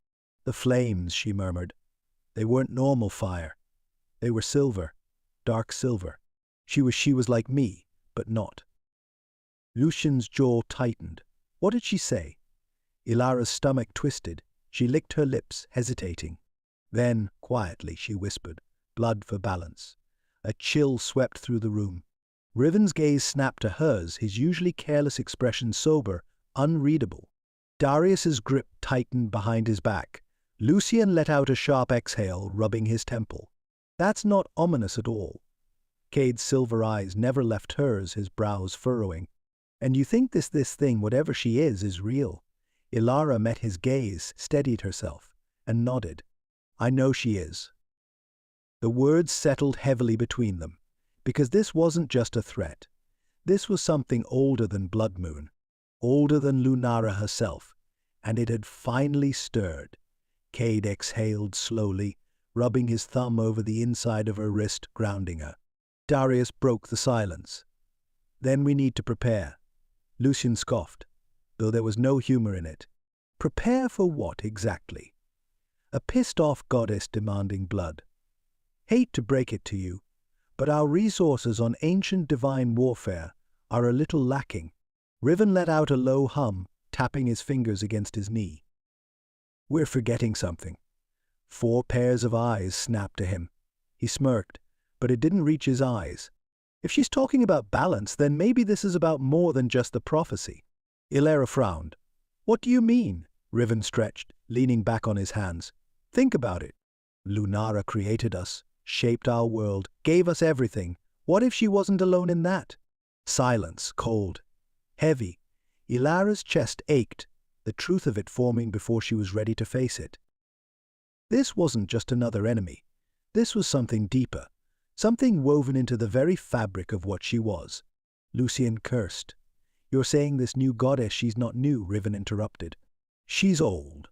The flames, she murmured. They weren't normal fire. They were silver, dark silver. She was like me, but not. Lucian's jaw tightened. What did she say? Ilara's stomach twisted. She licked her lips, hesitating. Then, quietly, she whispered, "Blood for balance." A chill swept through the room. Riven's gaze snapped to hers, his usually careless expression sober, unreadable. Darius's grip tightened behind his back. Lucian let out a sharp exhale, rubbing his temple. That's not ominous at all. Cade's silver eyes never left hers, his brows furrowing. And you think this thing, whatever she is real? Ilara met his gaze, steadied herself, and nodded. I know she is. The words settled heavily between them, because this wasn't just a threat. This was something older than Blood Moon, older than Lunara herself, and it had finally stirred. Cade exhaled slowly, rubbing his thumb over the inside of her wrist, grounding her. Darius broke the silence. Then we need to prepare. Lucian scoffed, though there was no humor in it. Prepare for what exactly? A pissed-off goddess demanding blood. Hate to break it to you, but our resources on ancient divine warfare are a little lacking. Riven let out a low hum, tapping his fingers against his knee. We're forgetting something. 4 pairs of eyes snapped to him. He smirked, but it didn't reach his eyes. If she's talking about balance, then maybe this is about more than just the prophecy. Ilara frowned. What do you mean? Riven stretched, leaning back on his hands. Think about it. Lunara created us, shaped our world, gave us everything. What if she wasn't alone in that? Silence, cold, heavy. Ilara's chest ached, the truth of it forming before she was ready to face it. This wasn't just another enemy. This was something deeper, something woven into the very fabric of what she was. Lucian cursed. You're saying this new goddess, she's not new, Riven interrupted. She's old.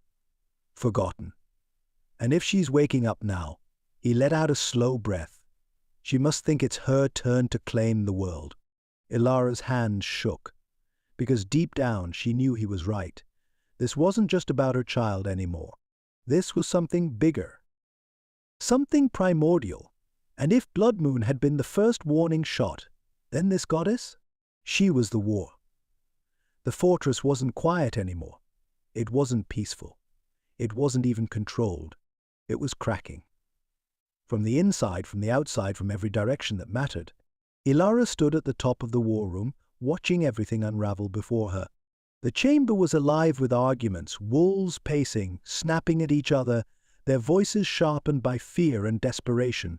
Forgotten. And if she's waking up now, he let out a slow breath. She must think it's her turn to claim the world. Ilara's hand shook, because deep down she knew he was right. This wasn't just about her child anymore. This was something bigger. Something primordial. And if Blood Moon had been the first warning shot, then this goddess? She was the war. The fortress wasn't quiet anymore. It wasn't peaceful. It wasn't even controlled. It was cracking. From the inside, from the outside, from every direction that mattered. Ilara stood at the top of the war room, watching everything unravel before her. The chamber was alive with arguments, wolves pacing, snapping at each other, their voices sharpened by fear and desperation.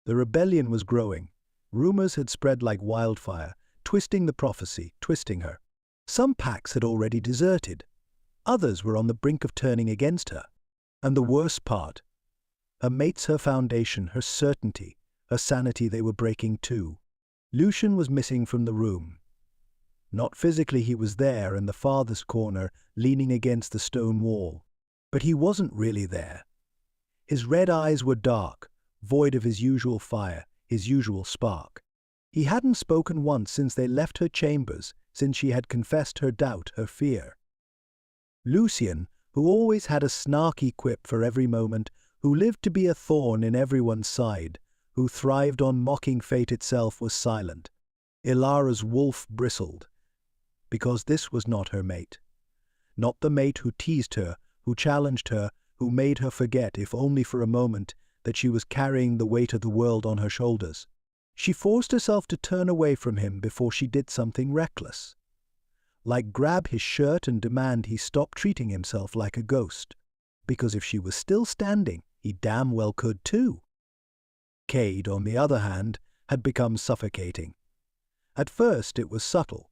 The rebellion was growing. Rumors had spread like wildfire, twisting the prophecy, twisting her. Some packs had already deserted. Others were on the brink of turning against her. And the worst part, her mates, her foundation, her certainty, her sanity, they were breaking too. Lucian was missing from the room. Not physically, he was there in the farthest corner, leaning against the stone wall. But he wasn't really there. His red eyes were dark, void of his usual fire, his usual spark. He hadn't spoken once since they left her chambers, since she had confessed her doubt, her fear. Lucian, who always had a snarky quip for every moment, who lived to be a thorn in everyone's side, who thrived on mocking fate itself, was silent. Ilara's wolf bristled, because this was not her mate. Not the mate who teased her, who challenged her, who made her forget, if only for a moment, that she was carrying the weight of the world on her shoulders. She forced herself to turn away from him before she did something reckless. Like grab his shirt and demand he stop treating himself like a ghost. Because if she was still standing, he damn well could too. Cade, on the other hand, had become suffocating. At first it was subtle.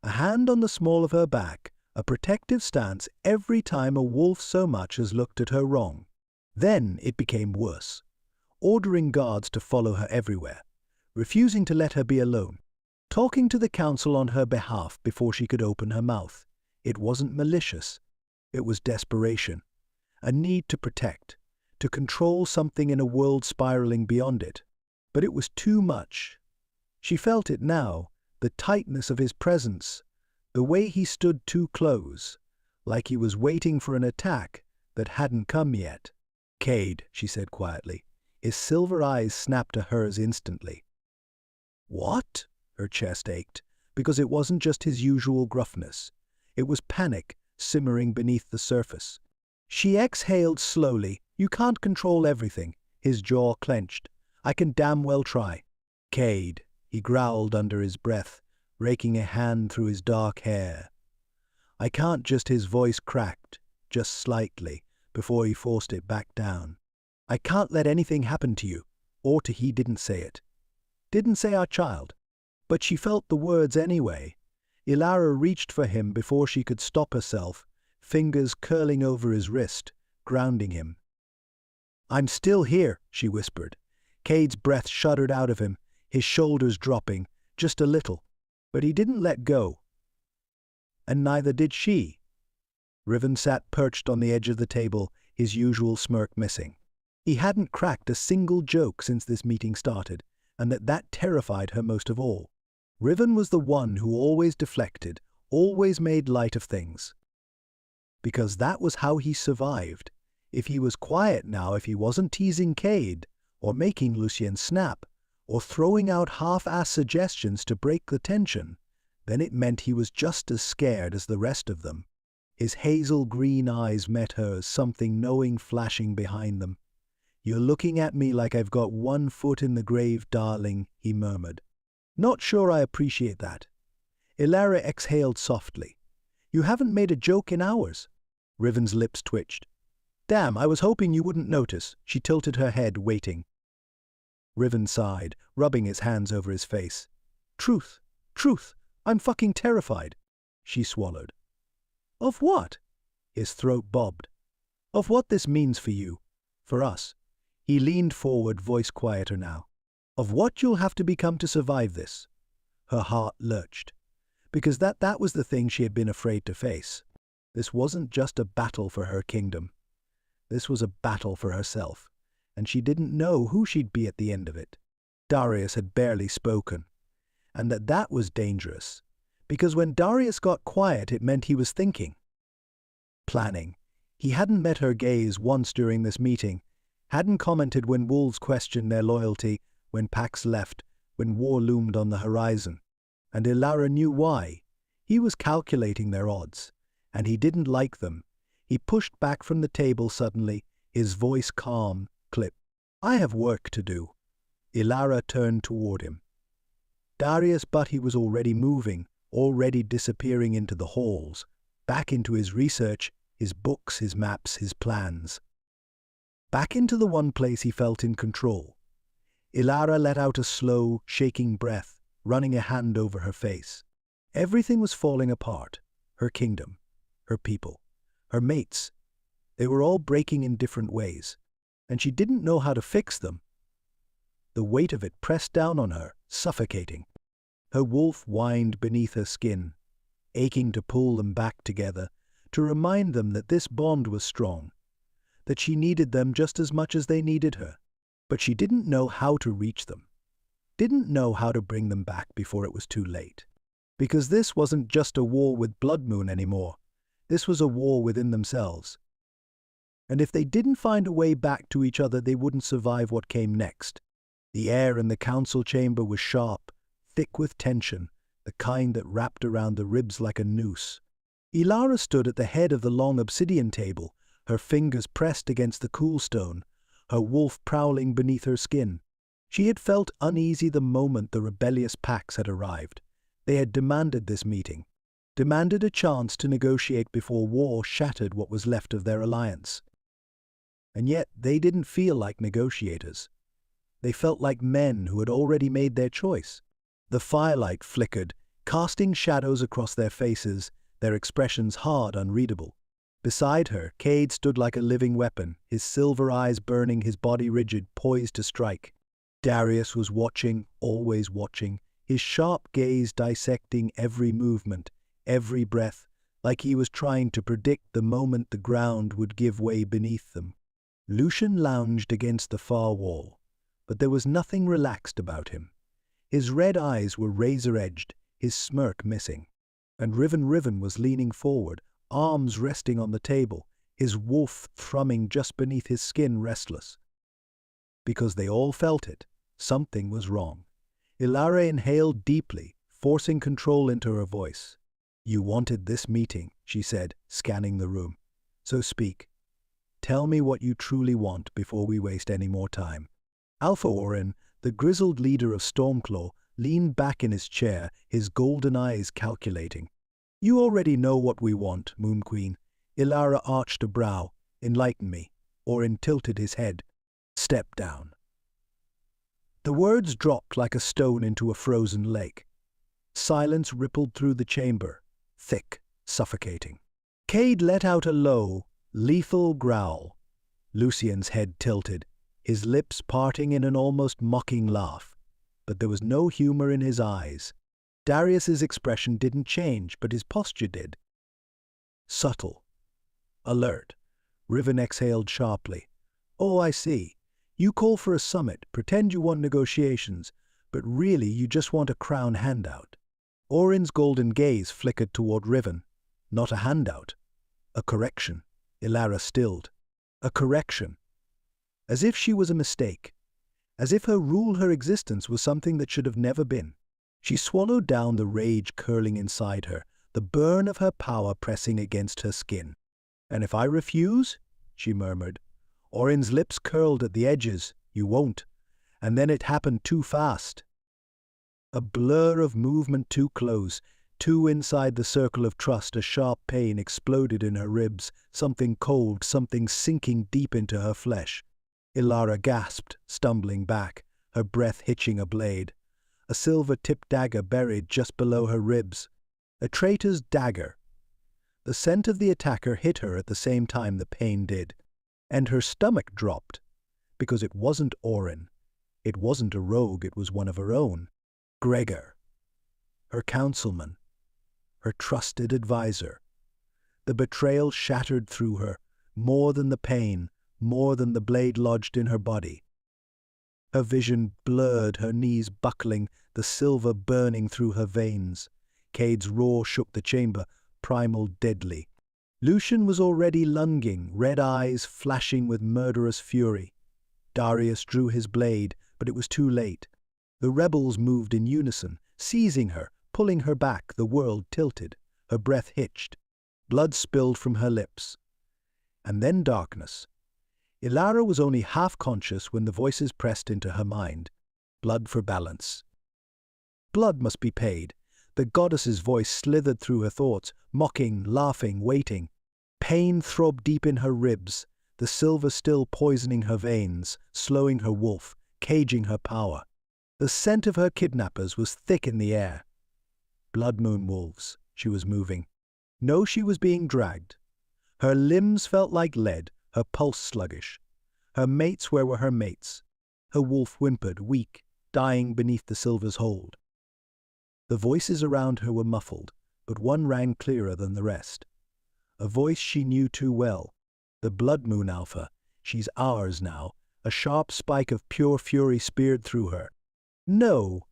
A hand on the small of her back, a protective stance every time a wolf so much as looked at her wrong. Then it became worse, ordering guards to follow her everywhere, refusing to let her be alone, talking to the council on her behalf before she could open her mouth. It wasn't malicious. It was desperation, a need to protect, to control something in a world spiraling beyond it. But it was too much. She felt it now, the tightness of his presence, the way he stood too close, like he was waiting for an attack that hadn't come yet. "Cade," she said quietly. His silver eyes snapped to hers instantly. "What?" Her chest ached, because it wasn't just his usual gruffness. It was panic simmering beneath the surface. She exhaled slowly. "You can't control everything." His jaw clenched. "I can damn well try." "Cade," he growled under his breath, raking a hand through his dark hair. "I can't." Just his voice cracked, just slightly, before he forced it back down. "I can't let anything happen to you." Or to he didn't say it. Didn't say our child. But she felt the words anyway. Ilara reached for him before she could stop herself, fingers curling over his wrist, grounding him. "I'm still here," she whispered. Cade's breath shuddered out of him, his shoulders dropping, just a little. But he didn't let go. And neither did she. Riven sat perched on the edge of the table, his usual smirk missing. He hadn't cracked a single joke since this meeting started, and that terrified her most of all. Riven was the one who always deflected, always made light of things. Because that was how he survived. If he was quiet now, if he wasn't teasing Cade, or making Lucien snap, or throwing out half-assed suggestions to break the tension, then it meant he was just as scared as the rest of them. His hazel green eyes met hers, something knowing flashing behind them. "You're looking at me like I've got one foot in the grave, darling," he murmured. "Not sure I appreciate that." Ilara exhaled softly. "You haven't made a joke in hours." Riven's lips twitched. "Damn, I was hoping you wouldn't notice." She tilted her head, waiting. Riven sighed, rubbing his hands over his face. "Truth, truth, I'm fucking terrified." She swallowed. "Of what?" His throat bobbed. "Of what this means for you, for us." He leaned forward, voice quieter now. "Of what you'll have to become to survive this." Her heart lurched, because that was the thing she had been afraid to face. This wasn't just a battle for her kingdom. This was a battle for herself, and she didn't know who she'd be at the end of it. Darius had barely spoken, and that was dangerous, because when Darius got quiet it meant he was thinking. Planning. He hadn't met her gaze once during this meeting, hadn't commented when wolves questioned their loyalty, when packs left, when war loomed on the horizon. And Ilara knew why. He was calculating their odds, and he didn't like them. He pushed back from the table suddenly, his voice calm, clip. "I have work to do." Ilara turned toward him. Darius, but he was already moving, already disappearing into the halls, back into his research, his books, his maps, his plans. Back into the one place he felt in control. Ilara let out a slow, shaking breath, running a hand over her face. Everything was falling apart. Her kingdom, her people, her mates. They were all breaking in different ways, and she didn't know how to fix them. The weight of it pressed down on her, suffocating. Her wolf whined beneath her skin, aching to pull them back together, to remind them that this bond was strong, that she needed them just as much as they needed her. But she didn't know how to reach them, didn't know how to bring them back before it was too late. Because this wasn't just a war with Blood Moon anymore. This was a war within themselves. And if they didn't find a way back to each other, they wouldn't survive what came next. The air in the council chamber was sharp, thick with tension, the kind that wrapped around the ribs like a noose. Ilara stood at the head of the long obsidian table, her fingers pressed against the cool stone, her wolf prowling beneath her skin. She had felt uneasy the moment the rebellious packs had arrived. They had demanded this meeting, demanded a chance to negotiate before war shattered what was left of their alliance. And yet they didn't feel like negotiators. They felt like men who had already made their choice. The firelight flickered, casting shadows across their faces, their expressions hard, unreadable. Beside her, Cade stood like a living weapon, his silver eyes burning, his body rigid, poised to strike. Darius was watching, always watching, his sharp gaze dissecting every movement, every breath, like he was trying to predict the moment the ground would give way beneath them. Lucian lounged against the far wall, but there was nothing relaxed about him. His red eyes were razor-edged, his smirk missing. And Riven was leaning forward, arms resting on the table, his wolf thrumming just beneath his skin, restless. Because they all felt it, something was wrong. Ilara inhaled deeply, forcing control into her voice. "You wanted this meeting," she said, scanning the room. "So speak. Tell me what you truly want before we waste any more time." Alpha Orin, the grizzled leader of Stormclaw, leaned back in his chair, his golden eyes calculating. "You already know what we want, Moon Queen." Ilara arched a brow. "Enlighten me." Orin tilted his head. "Step down." The words dropped like a stone into a frozen lake. Silence rippled through the chamber, thick, suffocating. Cade let out a low, lethal growl. Lucian's head tilted, his lips parting in an almost mocking laugh. But there was no humor in his eyes. Darius's expression didn't change, but his posture did. Subtle. Alert. Riven exhaled sharply. "Oh, I see. You call for a summit, pretend you want negotiations, but really you just want a crown handout." Orin's golden gaze flickered toward Riven. "Not a handout. A correction." Ilara stilled. A correction. As if she was a mistake. As if her rule, her existence, was something that should have never been. She swallowed down the rage curling inside her, the burn of her power pressing against her skin. "And if I refuse?" she murmured. Orin's lips curled at the edges. "You won't." And then it happened too fast. A blur of movement too close, too inside the circle of trust. A sharp pain exploded in her ribs, something cold, something sinking deep into her flesh. Ilara gasped, stumbling back, her breath hitching a blade. A silver-tipped dagger buried just below her ribs. A traitor's dagger. The scent of the attacker hit her at the same time the pain did. And her stomach dropped. Because it wasn't Orin. It wasn't a rogue, it was one of her own. Gregor. Her councilman. Her trusted advisor. The betrayal shattered through her, more than the pain, more than the blade lodged in her body. Her vision blurred, her knees buckling, the silver burning through her veins. Cade's roar shook the chamber, primal, deadly. Lucian was already lunging, red eyes flashing with murderous fury. Darius drew his blade, but it was too late. The rebels moved in unison, seizing her, pulling her back. The world tilted, her breath hitched. Blood spilled from her lips. And then darkness. Ilara was only half conscious when the voices pressed into her mind. Blood for balance. Blood must be paid. The goddess's voice slithered through her thoughts, mocking, laughing, waiting. Pain throbbed deep in her ribs, the silver still poisoning her veins, slowing her wolf, caging her power. The scent of her kidnappers was thick in the air. Blood moon wolves, she was moving. No, she was being dragged. Her limbs felt like lead, her pulse sluggish. Her mates, where were her mates? Her wolf whimpered, weak, dying beneath the silver's hold. The voices around her were muffled, but one rang clearer than the rest. A voice she knew too well. The Blood Moon Alpha. She's ours now. A sharp spike of pure fury speared through her. No,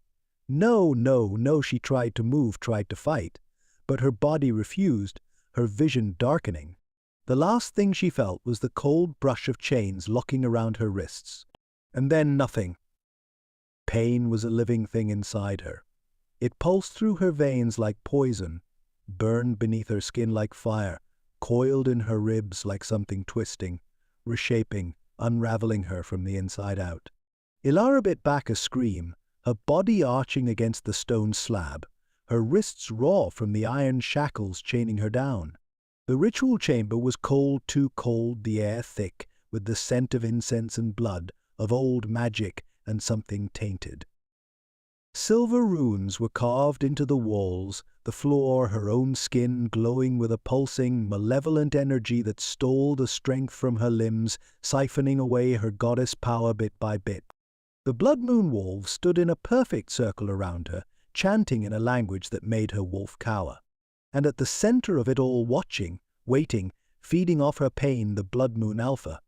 no, no, no, she tried to move, tried to fight. But her body refused, her vision darkening. The last thing she felt was the cold brush of chains locking around her wrists. And then nothing. Pain was a living thing inside her. It pulsed through her veins like poison, burned beneath her skin like fire, coiled in her ribs like something twisting, reshaping, unraveling her from the inside out. Ilara bit back a scream, her body arching against the stone slab, her wrists raw from the iron shackles chaining her down. The ritual chamber was cold, too cold, the air thick, with the scent of incense and blood, of old magic and something tainted. Silver runes were carved into the walls, The floor, her own skin glowing with a pulsing, malevolent energy that stole the strength from her limbs, siphoning away her goddess power bit by bit. The blood moon wolves stood in a perfect circle around her, chanting in a language that made her wolf cower. And at the center of it all, watching, waiting, feeding off her pain, the blood moon Alpha.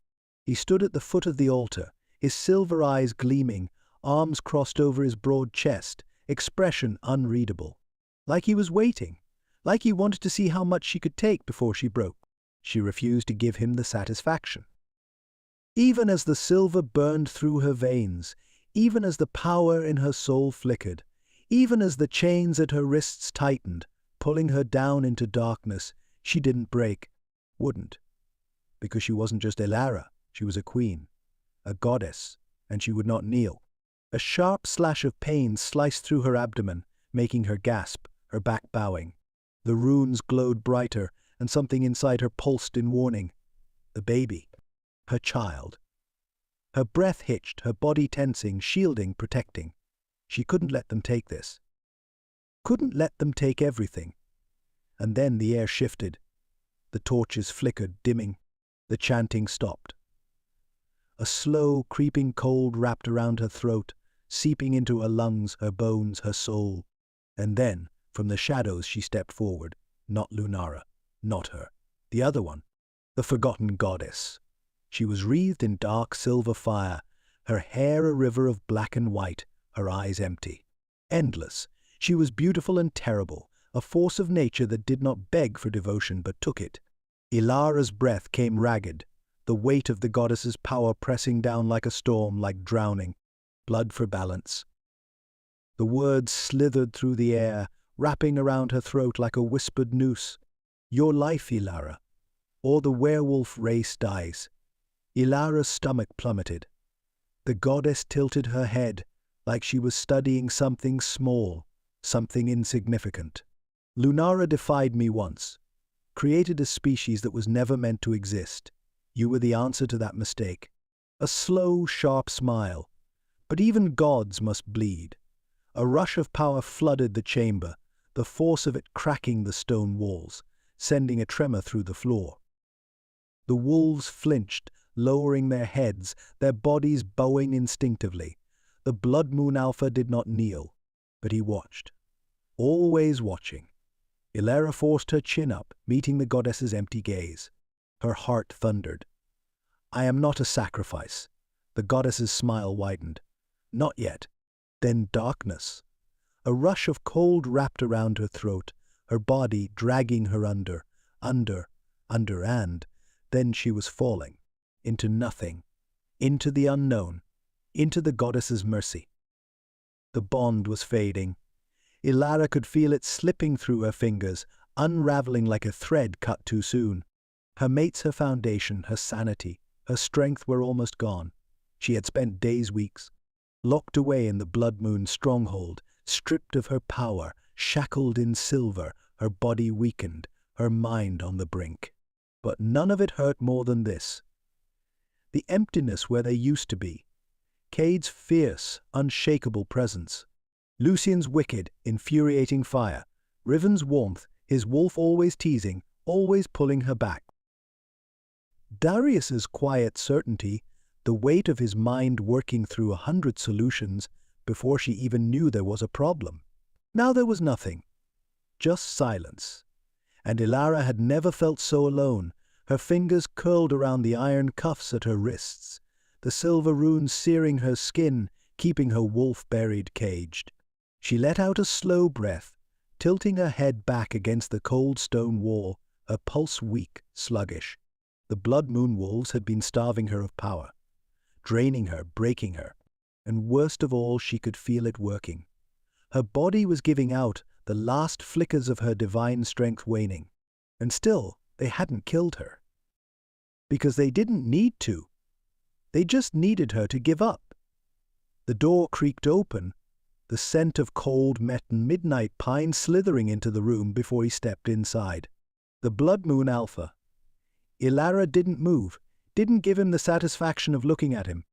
He stood at the foot of the altar, his silver eyes gleaming, arms crossed over his broad chest, expression unreadable. Like he was waiting, like he wanted to see how much she could take before she broke. She refused to give him the satisfaction. Even as the silver burned through her veins, even as the power in her soul flickered, even as the chains at her wrists tightened, pulling her down into darkness, she didn't break. Wouldn't. Because she wasn't just Elara, she was a queen, a goddess, and she would not kneel. A sharp slash of pain sliced through her abdomen, making her gasp, her back bowing. The runes glowed brighter, and something inside her pulsed in warning. The baby. Her child. Her breath hitched, her body tensing, shielding, protecting. She couldn't let them take this. Couldn't let them take everything. And then the air shifted. The torches flickered, dimming. The chanting stopped. A slow, creeping cold wrapped around her throat, seeping into her lungs, her bones, her soul. And then, from the shadows she stepped forward. Not Lunara. Not her. The other one. The forgotten goddess. She was wreathed in dark silver fire, her hair a river of black and white, her eyes empty. Endless. She was beautiful and terrible, a force of nature that did not beg for devotion but took it. Elara's breath came ragged, the weight of the goddess's power pressing down like a storm, like drowning. Blood for balance. The words slithered through the air, wrapping around her throat like a whispered noose. Your life, Elara, or the werewolf race dies. Elara's stomach plummeted. The goddess tilted her head, like she was studying something small, something insignificant. Lunara defied me once, created a species that was never meant to exist. You were the answer to that mistake. A slow, sharp smile. But even gods must bleed. A rush of power flooded the chamber, the force of it cracking the stone walls, sending a tremor through the floor. The wolves flinched, lowering their heads, their bodies bowing instinctively. The blood moon Alpha did not kneel, but he watched. Always watching. Elara forced her chin up, meeting the goddess's empty gaze. Her heart thundered. I am not a sacrifice. The goddess's smile widened. Not yet. Then darkness. A rush of cold wrapped around her throat, her body dragging her under, and then she was falling. Into nothing. Into the unknown. Into the goddess's mercy. The bond was fading. Elara could feel it slipping through her fingers, unraveling like a thread cut too soon. Her mates, her foundation, her sanity, her strength were almost gone. She had spent days, weeks, locked away in the blood moon stronghold, stripped of her power, shackled in silver, her body weakened, her mind on the brink. But none of it hurt more than this. The emptiness where they used to be. Cade's fierce, unshakable presence. Lucien's wicked, infuriating fire. Riven's warmth, his wolf always teasing, always pulling her back. Darius's quiet certainty, the weight of his mind working through 100 solutions before she even knew there was a problem. Now there was nothing. Just silence. And Elara had never felt so alone, her fingers curled around the iron cuffs at her wrists, the silver runes searing her skin, keeping her wolf buried caged. She let out a slow breath, tilting her head back against the cold stone wall, her pulse weak, sluggish. The blood moon wolves had been starving her of power, draining her, breaking her, and worst of all, she could feel it working. Her body was giving out, the last flickers of her divine strength waning, and still they hadn't killed her. Because they didn't need to. They just needed her to give up. The door creaked open, the scent of cold midnight pine slithering into the room before he stepped inside. The blood moon Alpha. Elara didn't move, didn't give him the satisfaction of looking at him,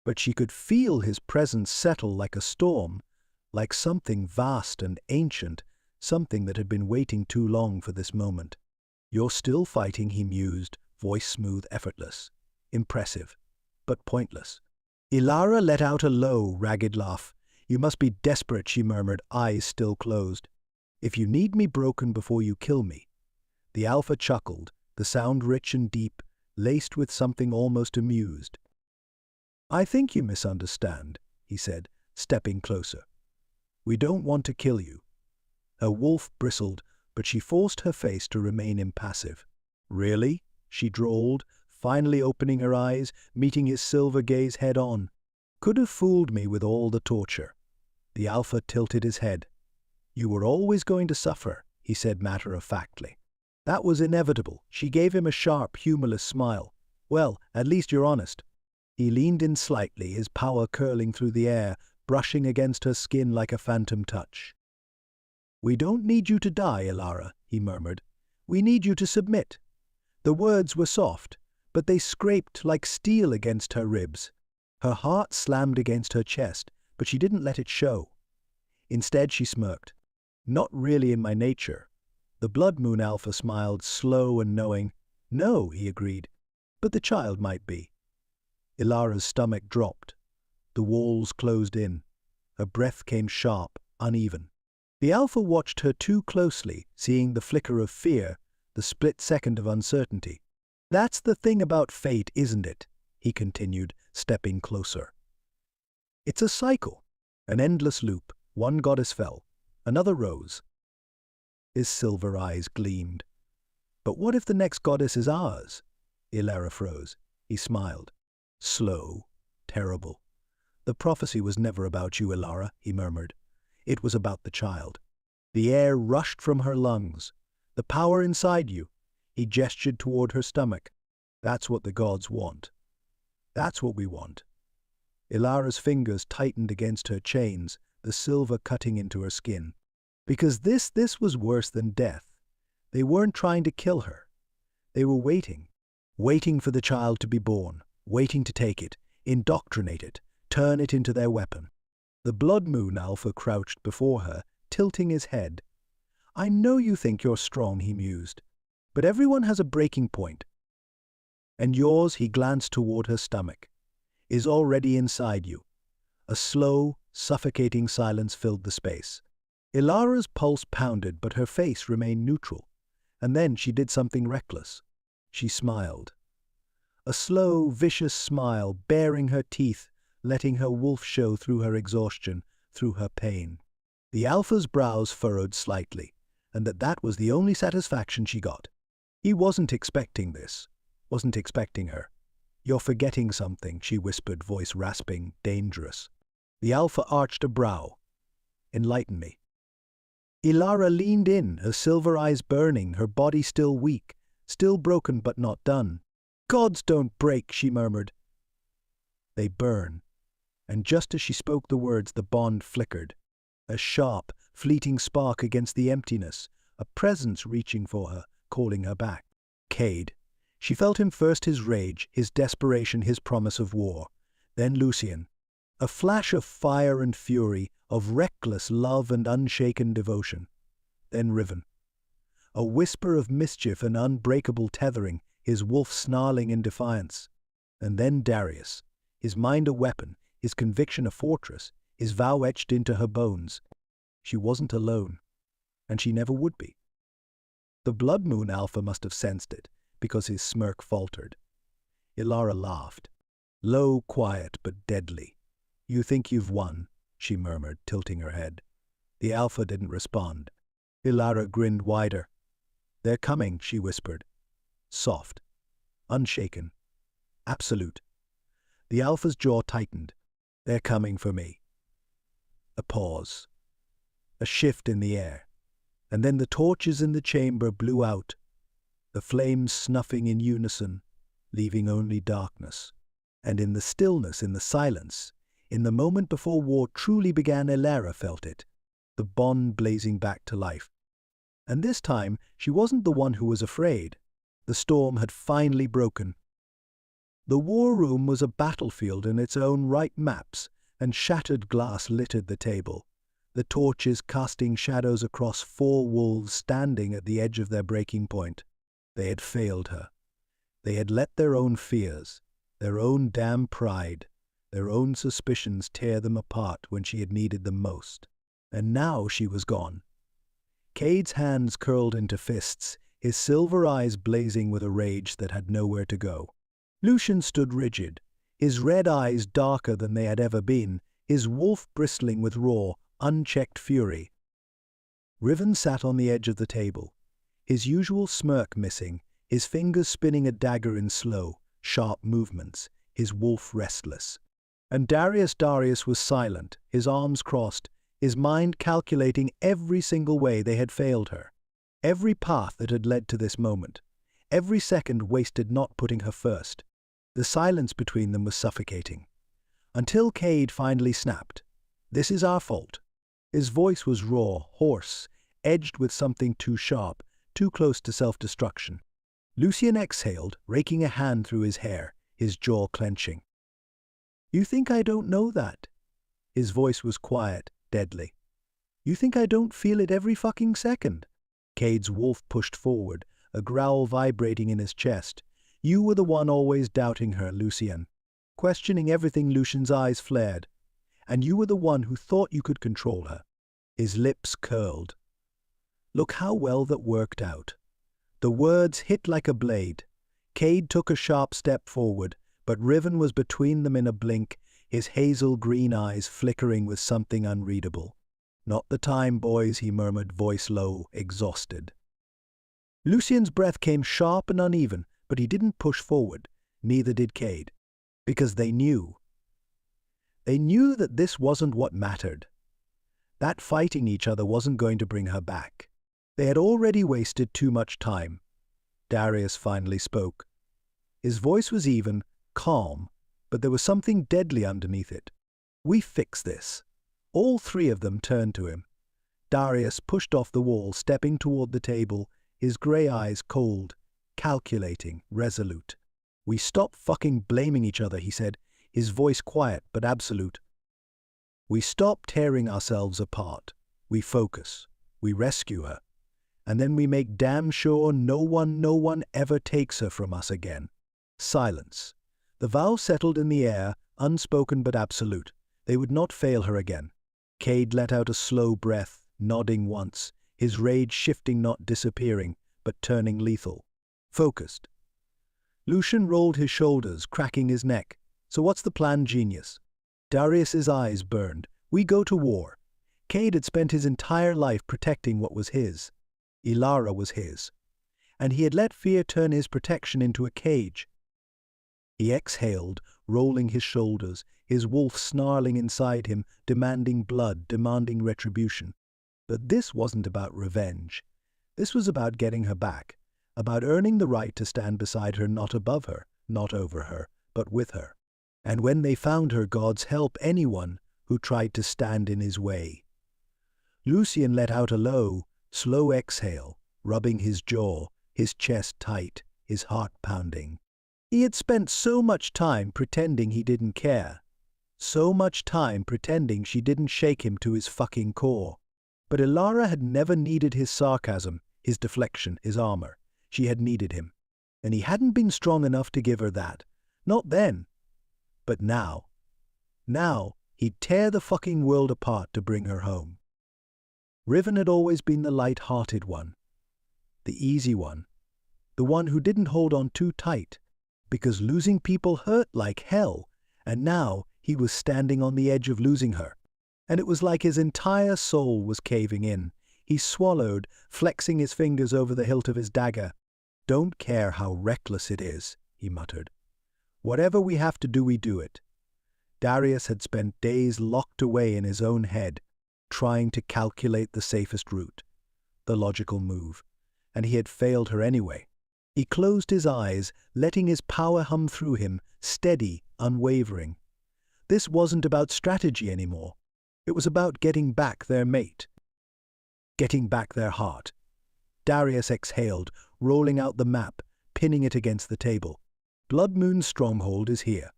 but she could feel his presence settle like a storm, like something vast and ancient, something that had been waiting too long for this moment. "You're still fighting," he mused, voice smooth, effortless. Impressive, but pointless. Ilara let out a low, ragged laugh. "You must be desperate," she murmured, eyes still closed. "If you need me broken before you kill me." The Alpha chuckled, the sound rich and deep, laced with something almost amused. "I think you misunderstand," he said, stepping closer. "We don't want to kill you." Her wolf bristled, but she forced her face to remain impassive. "Really?" she drawled, finally opening her eyes, meeting his silver gaze head-on. "Could have fooled me with all the torture." The Alpha tilted his head. "You were always going to suffer," he said matter-of-factly. "That was inevitable." She gave him a sharp, humorless smile. "Well, at least you're honest." He leaned in slightly, his power curling through the air, brushing against her skin like a phantom touch. "We don't need you to die, Ilara," he murmured. "We need you to submit." The words were soft, but they scraped like steel against her ribs. Her heart slammed against her chest, but she didn't let it show. Instead, she smirked. "Not really in my nature." The Blood Moon Alpha smiled, slow and knowing. "No," he agreed, "but the child might be." Ilara's stomach dropped. The walls closed in. Her breath came sharp, uneven. The Alpha watched her too closely, seeing the flicker of fear, the split second of uncertainty. "That's the thing about fate, isn't it?" he continued, stepping closer. "It's a cycle, an endless loop. One goddess fell, another rose." His silver eyes gleamed. "But what if the next goddess is ours?" Ilara froze. He smiled. Slow, terrible. "The prophecy was never about you, Ilara," he murmured. "It was about the child." The air rushed from her lungs. "The power inside you." He gestured toward her stomach. "That's what the gods want. That's what we want." Ilara's fingers tightened against her chains, the silver cutting into her skin. Because this was worse than death. They weren't trying to kill her. They were waiting for the child to be born, waiting to take it, indoctrinate it, turn it into their weapon. The Blood Moon Alpha crouched before her, tilting his head. "I know you think you're strong," he mused, "but everyone has a breaking point. And yours," he glanced toward her stomach, "is already inside you." A slow, suffocating silence filled the space. Ilara's pulse pounded, but her face remained neutral. And then she did something reckless. She smiled. A slow, vicious smile, baring her teeth, letting her wolf show through her exhaustion, through her pain. The Alpha's brows furrowed slightly, and that was the only satisfaction she got. He wasn't expecting this, wasn't expecting her. "You're forgetting something," she whispered, voice rasping, dangerous. The Alpha arched a brow. "Enlighten me." Ilara leaned in, her silver eyes burning, her body still weak, still broken but not done. "Gods don't break," she murmured. "They burn." And just as she spoke the words, the bond flickered. A sharp, fleeting spark against the emptiness, a presence reaching for her, calling her back. Cade. She felt him first, his rage, his desperation, his promise of war. Then Lucian. A flash of fire and fury, of reckless love and unshaken devotion. Then Riven. A whisper of mischief and unbreakable tethering, his wolf snarling in defiance. And then Darius, his mind a weapon, his conviction a fortress, his vow etched into her bones. She wasn't alone, and she never would be. The Blood Moon Alpha must have sensed it, because his smirk faltered. Ilara laughed. Low, quiet, but deadly. "You think you've won," she murmured, tilting her head. The Alpha didn't respond. Ilara grinned wider. "They're coming," she whispered. Soft. Unshaken. Absolute. The Alpha's jaw tightened. "They're coming for me." A pause. A shift in the air. And then the torches in the chamber blew out, the flames snuffing in unison, leaving only darkness. And in the stillness, in the silence, in the moment before war truly began, Ilara felt it, the bond blazing back to life. And this time, she wasn't the one who was afraid. The storm had finally broken. The war room was a battlefield in its own right. Maps and shattered glass littered the table. the torches casting shadows across 4 wolves standing at the edge of their breaking point. They had failed her. They had let their own fears, their own damn pride, their own suspicions tear them apart when she had needed them most. And now she was gone. Cade's hands curled into fists, his silver eyes blazing with a rage that had nowhere to go. Lucian stood rigid, his red eyes darker than they had ever been, his wolf bristling with raw, unchecked fury. Riven sat on the edge of the table, his usual smirk missing, his fingers spinning a dagger in slow, sharp movements, his wolf restless. And Darius was silent, his arms crossed, his mind calculating every single way they had failed her, every path that had led to this moment, every second wasted not putting her first. The silence between them was suffocating. Until Cade finally snapped. "This is our fault." His voice was raw, hoarse, edged with something too sharp, too close to self-destruction. Lucian exhaled, raking a hand through his hair, his jaw clenching. "You think I don't know that?" His voice was quiet, deadly. "You think I don't feel it every fucking second?" Cade's wolf pushed forward, a growl vibrating in his chest. "You were the one always doubting her, Lucian. Questioning everything." Lucian's eyes flared. "And you were the one who thought you could control her." His lips curled. "Look how well that worked out." The words hit like a blade. Cade took a sharp step forward, but Riven was between them in a blink, his hazel green eyes flickering with something unreadable. "Not the time, boys," he murmured, voice low, exhausted. Lucian's breath came sharp and uneven, but he didn't push forward, neither did Cade. Because they knew. They knew that this wasn't what mattered. That fighting each other wasn't going to bring her back. They had already wasted too much time. Darius finally spoke. His voice was even, calm, but there was something deadly underneath it. "We fix this." All 3 of them turned to him. Darius pushed off the wall, stepping toward the table, his grey eyes cold, calculating, resolute. "We stop fucking blaming each other," he said, his voice quiet but absolute. "We stop tearing ourselves apart. We focus. We rescue her. And then we make damn sure no one ever takes her from us again." Silence. The vow settled in the air, unspoken but absolute. They would not fail her again. Cade let out a slow breath, nodding once, his rage shifting, not disappearing, but turning lethal. Focused. Lucian rolled his shoulders, cracking his neck. "So what's the plan, genius?" Darius's eyes burned. "We go to war." Cade had spent his entire life protecting what was his. Ilara was his. And he had let fear turn his protection into a cage. He exhaled, rolling his shoulders, his wolf snarling inside him, demanding blood, demanding retribution. But this wasn't about revenge. This was about getting her back, about earning the right to stand beside her, not above her, not over her, but with her. And when they found her, gods help anyone who tried to stand in his way. Lucian let out a low, slow exhale, rubbing his jaw, his chest tight, his heart pounding. He had spent so much time pretending he didn't care. So much time pretending she didn't shake him to his fucking core. But Ilara had never needed his sarcasm, his deflection, his armor. She had needed him. And he hadn't been strong enough to give her that. Not then. But now. Now, he'd tear the fucking world apart to bring her home. Riven had always been the light-hearted one. The easy one. The one who didn't hold on too tight. Because losing people hurt like hell. And now he was standing on the edge of losing her. And it was like his entire soul was caving in. He swallowed, flexing his fingers over the hilt of his dagger. "Don't care how reckless it is," he muttered. "Whatever we have to do, we do it." Darius had spent days locked away in his own head, trying to calculate the safest route, the logical move, and he had failed her anyway. He closed his eyes, letting his power hum through him, steady, unwavering. This wasn't about strategy anymore. It was about getting back their mate. Getting back their heart. Darius exhaled, rolling out the map, pinning it against the table. Blood Moon's stronghold is here.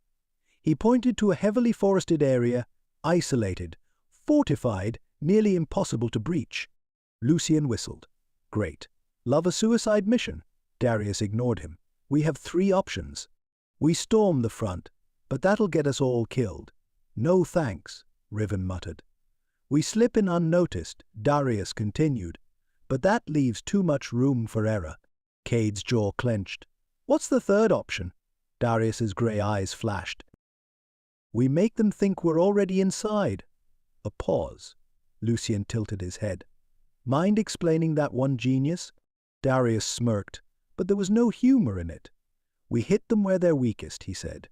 He pointed to a heavily forested area, isolated, fortified, nearly impossible to breach. Lucian whistled. Great. Love a suicide mission? Darius ignored him. We have 3 options. We storm the front, but that'll get us all killed. No thanks, Riven muttered. We slip in unnoticed, Darius continued. But that leaves too much room for error. Cade's jaw clenched. What's the 3rd option? Darius's grey eyes flashed. We make them think we're already inside. A pause. Lucian tilted his head. Mind explaining that one, genius? Darius smirked, but there was no humor in it. We hit them where they're weakest, he said.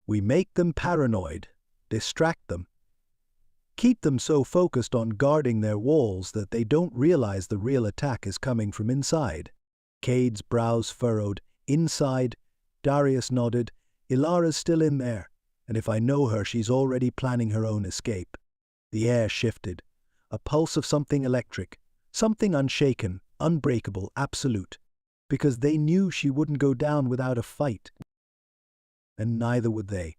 We make them paranoid, distract them. Keep them so focused on guarding their walls that they don't realize the real attack is coming from inside. Cade's brows furrowed. Inside? Darius nodded. Ilara's still in there, and if I know her, she's already planning her own escape. The air shifted. A pulse of something electric, something unshaken, unbreakable, absolute, because they knew she wouldn't go down without a fight. And neither would they.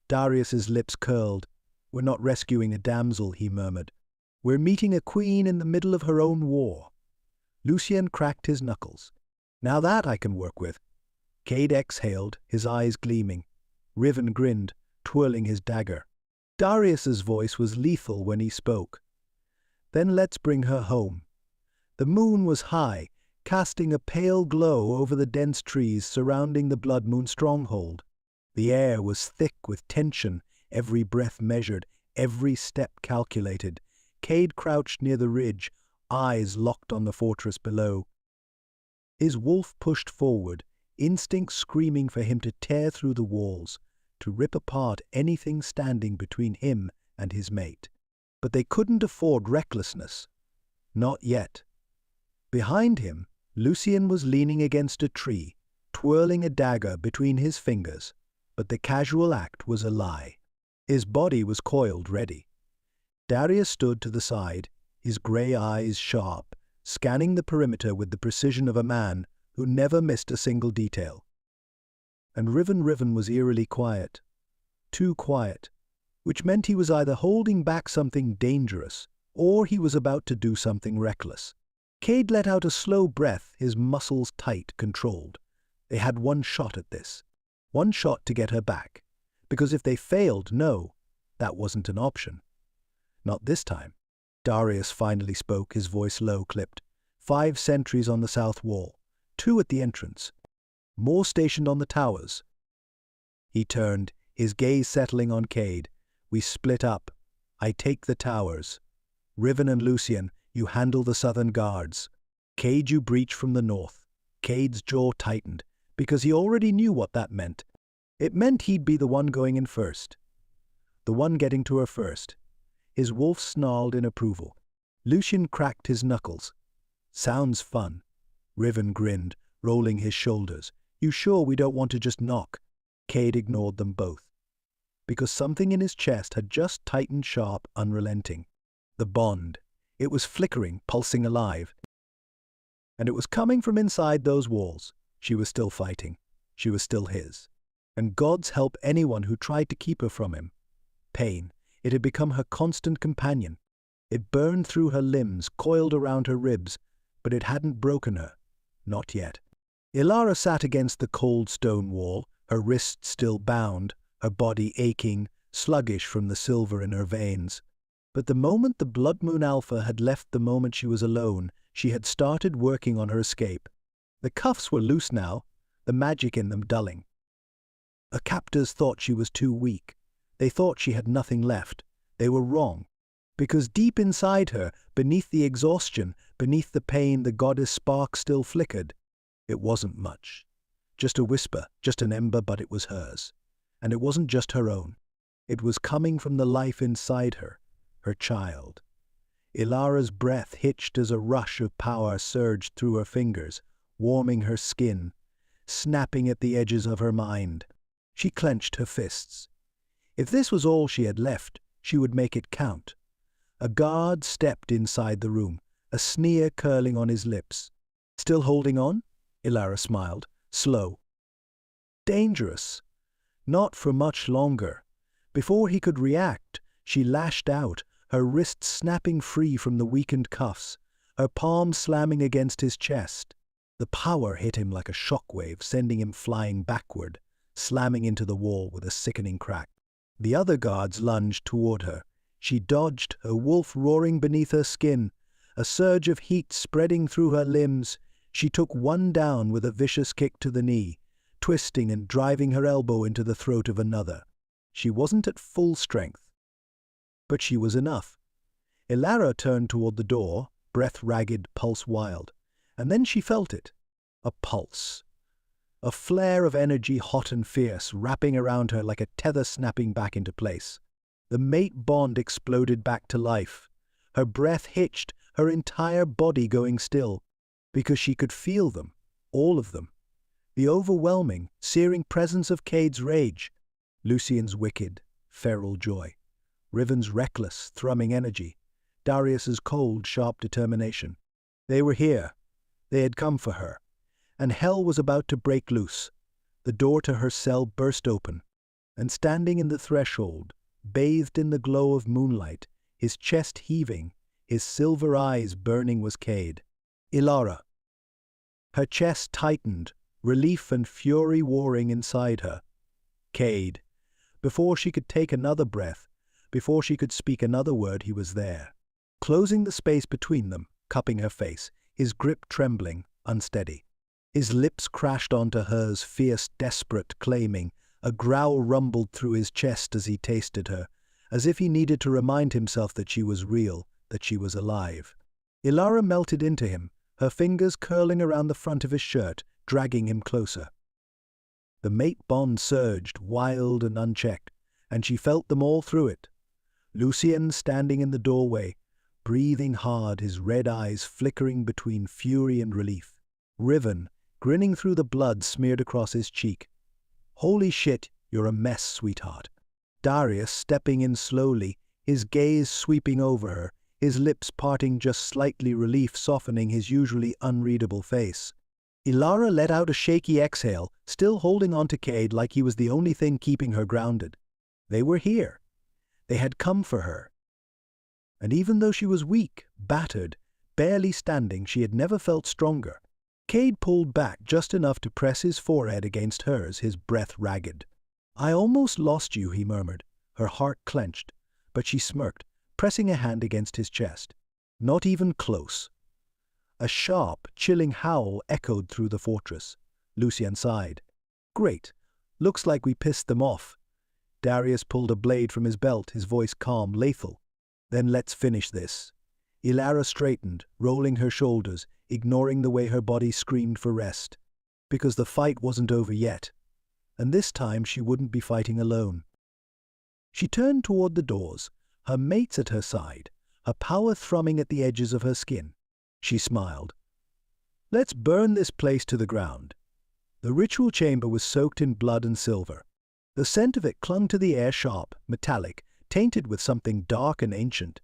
Darius's lips curled. We're not rescuing a damsel, he murmured. We're meeting a queen in the middle of her own war. Lucian cracked his knuckles. Now that I can work with. Cade exhaled, his eyes gleaming. Riven grinned, twirling his dagger. Darius's voice was lethal when he spoke. Then let's bring her home. The moon was high, casting a pale glow over the dense trees surrounding the Blood Moon stronghold. The air was thick with tension, every breath measured, every step calculated. Cade crouched near the ridge, eyes locked on the fortress below. His wolf pushed forward, instinct screaming for him to tear through the walls, to rip apart anything standing between him and his mate. But they couldn't afford recklessness. Not yet. Behind him, Lucian was leaning against a tree, twirling a dagger between his fingers, but the casual act was a lie. His body was coiled, ready. Darius stood to the side, his grey eyes sharp, scanning the perimeter with the precision of a man who never missed a single detail. And Riven was eerily quiet. Too quiet, which meant he was either holding back something dangerous, or he was about to do something reckless. Cade let out a slow breath, his muscles tight, controlled. They had one shot at this. One shot to get her back. Because if they failed, no, that wasn't an option. Not this time. Darius finally spoke, his voice low, clipped. 5 sentries on the south wall, 2 at the entrance. More stationed on the towers. He turned, his gaze settling on Cade. We split up. I take the towers. Riven and Lucian, you handle the southern guards. Cade, you breach from the north. Cade's jaw tightened, because he already knew what that meant. It meant he'd be the one going in first. The one getting to her first. His wolf snarled in approval. Lucian cracked his knuckles. Sounds fun. Riven grinned, rolling his shoulders. You sure we don't want to just knock? Cade ignored them both. Because something in his chest had just tightened sharp, unrelenting. The bond. It was flickering, pulsing alive. And it was coming from inside those walls. She was still fighting. She was still his. And God's help anyone who tried to keep her from him. Pain. It had become her constant companion. It burned through her limbs, coiled around her ribs, but it hadn't broken her. Not yet. Ilara sat against the cold stone wall, her wrists still bound, her body aching, sluggish from the silver in her veins. But the moment the Blood Moon Alpha had left, the moment she was alone, she had started working on her escape. The cuffs were loose now, the magic in them dulling. Her captors thought she was too weak. They thought she had nothing left. They were wrong. Because deep inside her, beneath the exhaustion, beneath the pain, the goddess spark still flickered. It wasn't much. Just a whisper, just an ember, but it was hers. And it wasn't just her own. It was coming from the life inside her, her child. Ilara's breath hitched as a rush of power surged through her fingers, warming her skin, snapping at the edges of her mind. She clenched her fists. If this was all she had left, she would make it count. A guard stepped inside the room, a sneer curling on his lips. Still holding on? Ilara smiled, slow. Dangerous. Not for much longer. Before he could react, she lashed out, her wrists snapping free from the weakened cuffs, her palms slamming against his chest. The power hit him like a shockwave, sending him flying backward, slamming into the wall with a sickening crack. The other guards lunged toward her. She dodged, her wolf roaring beneath her skin, a surge of heat spreading through her limbs. She took one down with a vicious kick to the knee, twisting and driving her elbow into the throat of another. She wasn't at full strength, but she was enough. Ilara turned toward the door, breath ragged, pulse wild, and then she felt it. A pulse. A flare of energy, hot and fierce, wrapping around her like a tether snapping back into place. The mate bond exploded back to life. Her breath hitched, her entire body going still, because she could feel them, all of them. The overwhelming, searing presence of Cade's rage, Lucien's wicked, feral joy, Riven's reckless, thrumming energy, Darius's cold, sharp determination. They were here. They had come for her. And hell was about to break loose. The door to her cell burst open, and standing in the threshold, bathed in the glow of moonlight, his chest heaving, his silver eyes burning, was Cade. Ilara. Her chest tightened, relief and fury warring inside her. Cade. Before she could take another breath, before she could speak another word, he was there. Closing the space between them, cupping her face, his grip trembling, unsteady. His lips crashed onto hers, fierce, desperate, claiming. A growl rumbled through his chest as he tasted her, as if he needed to remind himself that she was real, that she was alive. Ilara melted into him, her fingers curling around the front of his shirt, dragging him closer. The mate bond surged, wild and unchecked, and she felt them all through it. Lucien standing in the doorway, breathing hard, his red eyes flickering between fury and relief. Riven, grinning through the blood smeared across his cheek. "Holy shit, you're a mess, sweetheart." Darius stepping in slowly, his gaze sweeping over her, his lips parting just slightly, relief softening his usually unreadable face. Ilara let out a shaky exhale, still holding on to Cade like he was the only thing keeping her grounded. They were here. They had come for her. And even though she was weak, battered, barely standing, she had never felt stronger. Cade pulled back just enough to press his forehead against hers, his breath ragged. "I almost lost you," he murmured, her heart clenched, but she smirked, pressing a hand against his chest. "Not even close." A sharp, chilling howl echoed through the fortress. Lucien sighed. "Great. Looks like we pissed them off." Darius pulled a blade from his belt, his voice calm, lethal. "Then let's finish this." Ilara straightened, rolling her shoulders, ignoring the way her body screamed for rest. Because the fight wasn't over yet. And this time she wouldn't be fighting alone. She turned toward the doors, her mates at her side, her power thrumming at the edges of her skin. She smiled. "Let's burn this place to the ground." The ritual chamber was soaked in blood and silver. The scent of it clung to the air, sharp, metallic, tainted with something dark and ancient.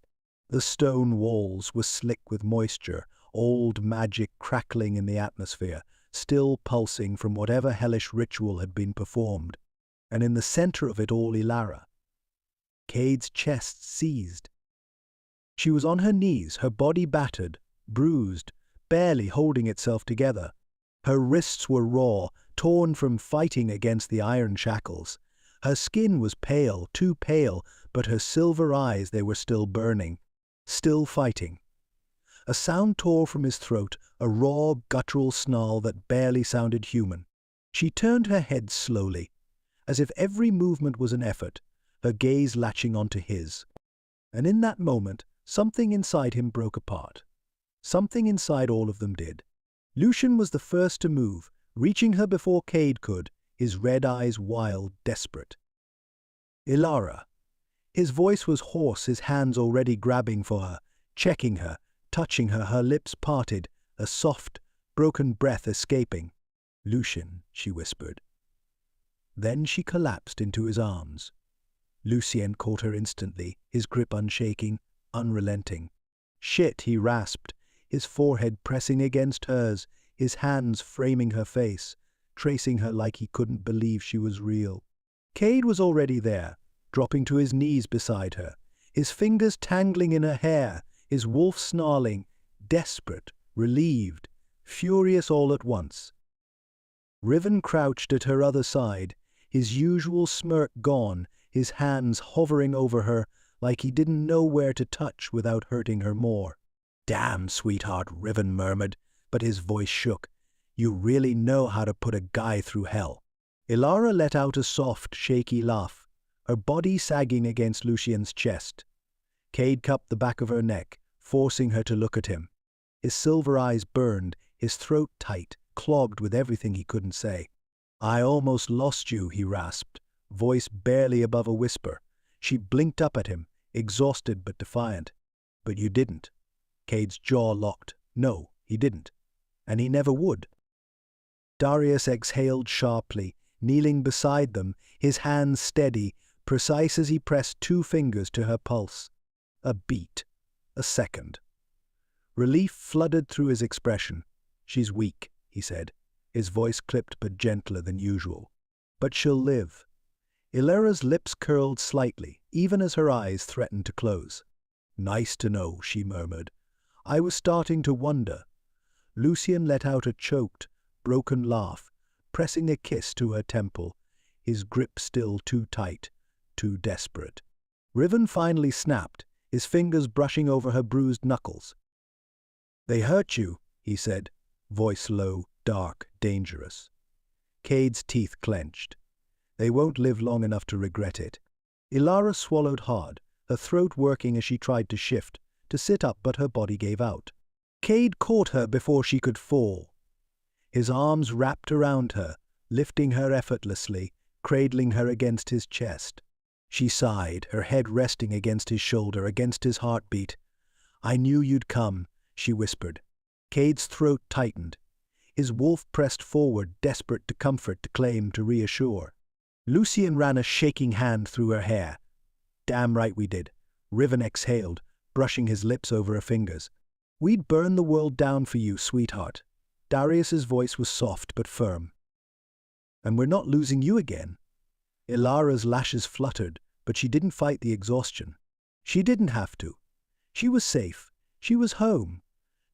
The stone walls were slick with moisture, old magic crackling in the atmosphere, still pulsing from whatever hellish ritual had been performed. And in the center of it all, Ilara. Cade's chest seized. She was on her knees, her body battered, bruised, barely holding itself together. Her wrists were raw, torn from fighting against the iron shackles. Her skin was pale, too pale, but her silver eyes, they were still burning, still fighting. A sound tore from his throat, a raw, guttural snarl that barely sounded human. She turned her head slowly, as if every movement was an effort, her gaze latching onto his. And in that moment, something inside him broke apart. Something inside all of them did. Lucien was the first to move, reaching her before Cade could, his red eyes wild, desperate. "Ilara." His voice was hoarse, his hands already grabbing for her, checking her, touching her, her lips parted, a soft, broken breath escaping. "Lucien," she whispered. Then she collapsed into his arms. Lucien caught her instantly, his grip unshaking, unrelenting. "Shit," he rasped, his forehead pressing against hers, his hands framing her face, tracing her like he couldn't believe she was real. Cade was already there, dropping to his knees beside her, his fingers tangling in her hair, his wolf snarling, desperate, relieved, furious all at once. Riven crouched at her other side, his usual smirk gone, his hands hovering over her like he didn't know where to touch without hurting her more. "Damn, sweetheart," Riven murmured, but his voice shook. "You really know how to put a guy through hell." Ilara let out a soft, shaky laugh, her body sagging against Lucien's chest. Cade cupped the back of her neck, forcing her to look at him. His silver eyes burned, his throat tight, clogged with everything he couldn't say. "I almost lost you," he rasped, voice barely above a whisper. She blinked up at him, exhausted but defiant. "But you didn't." Cade's jaw locked. "No, he didn't. And he never would." Darius exhaled sharply, kneeling beside them, his hands steady, precise as he pressed 2 fingers to her pulse. A beat. A second. Relief flooded through his expression. "She's weak," he said, his voice clipped but gentler than usual. "But she'll live." Ilara's lips curled slightly, even as her eyes threatened to close. "Nice to know," she murmured. "I was starting to wonder." Lucien let out a choked, broken laugh, pressing a kiss to her temple, his grip still too tight, too desperate. Riven finally snapped, his fingers brushing over her bruised knuckles. "They hurt you," he said, voice low, dark, dangerous. Cade's teeth clenched. "They won't live long enough to regret it." Ilara swallowed hard, her throat working as she tried to shift, to sit up, but her body gave out. Cade caught her before she could fall. His arms wrapped around her, lifting her effortlessly, cradling her against his chest. She sighed, her head resting against his shoulder, against his heartbeat. "I knew you'd come," she whispered. Cade's throat tightened. His wolf pressed forward, desperate to comfort, to claim, to reassure. Lucien ran a shaking hand through her hair. "Damn right we did." Riven exhaled, brushing his lips over her fingers. "We'd burn the world down for you, sweetheart." Darius's voice was soft but firm. "And we're not losing you again." Ilara's lashes fluttered, but she didn't fight the exhaustion. She didn't have to. She was safe. She was home.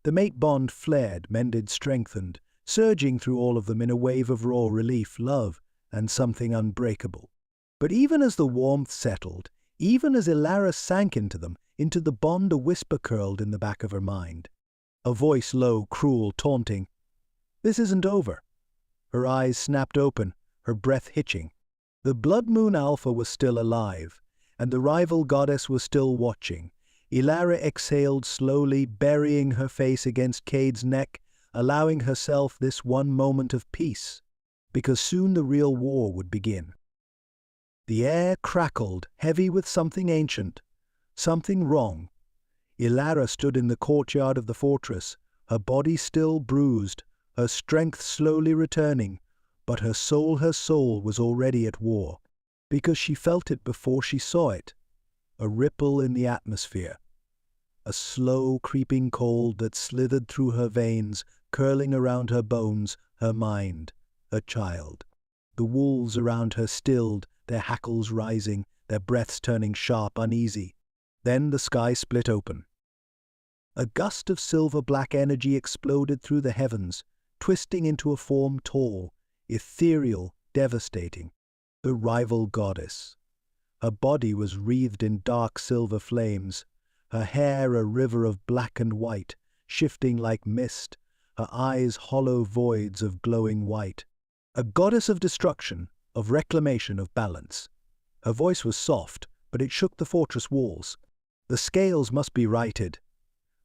The mate bond flared, mended, strengthened, surging through all of them in a wave of raw relief, love, and something unbreakable. But even as the warmth settled, even as Ilara sank into them, into the bond, a whisper curled in the back of her mind. A voice low, cruel, taunting. "This isn't over." Her eyes snapped open, her breath hitching. The Blood Moon Alpha was still alive, and the rival goddess was still watching. Ilara exhaled slowly, burying her face against Cade's neck, allowing herself this one moment of peace, because soon the real war would begin. The air crackled, heavy with something ancient, something wrong. Ilara stood in the courtyard of the fortress, her body still bruised, her strength slowly returning, but her soul was already at war, because she felt it before she saw it. A ripple in the atmosphere. A slow, creeping cold that slithered through her veins, curling around her bones, her mind, her child. The wolves around her stilled, their hackles rising, their breaths turning sharp, uneasy. Then the sky split open. A gust of silver-black energy exploded through the heavens, twisting into a form tall, ethereal, devastating. The rival goddess. Her body was wreathed in dark silver flames, her hair a river of black and white, shifting like mist, her eyes hollow voids of glowing white. A goddess of destruction, of reclamation, of balance. Her voice was soft, but it shook the fortress walls. The scales must be righted.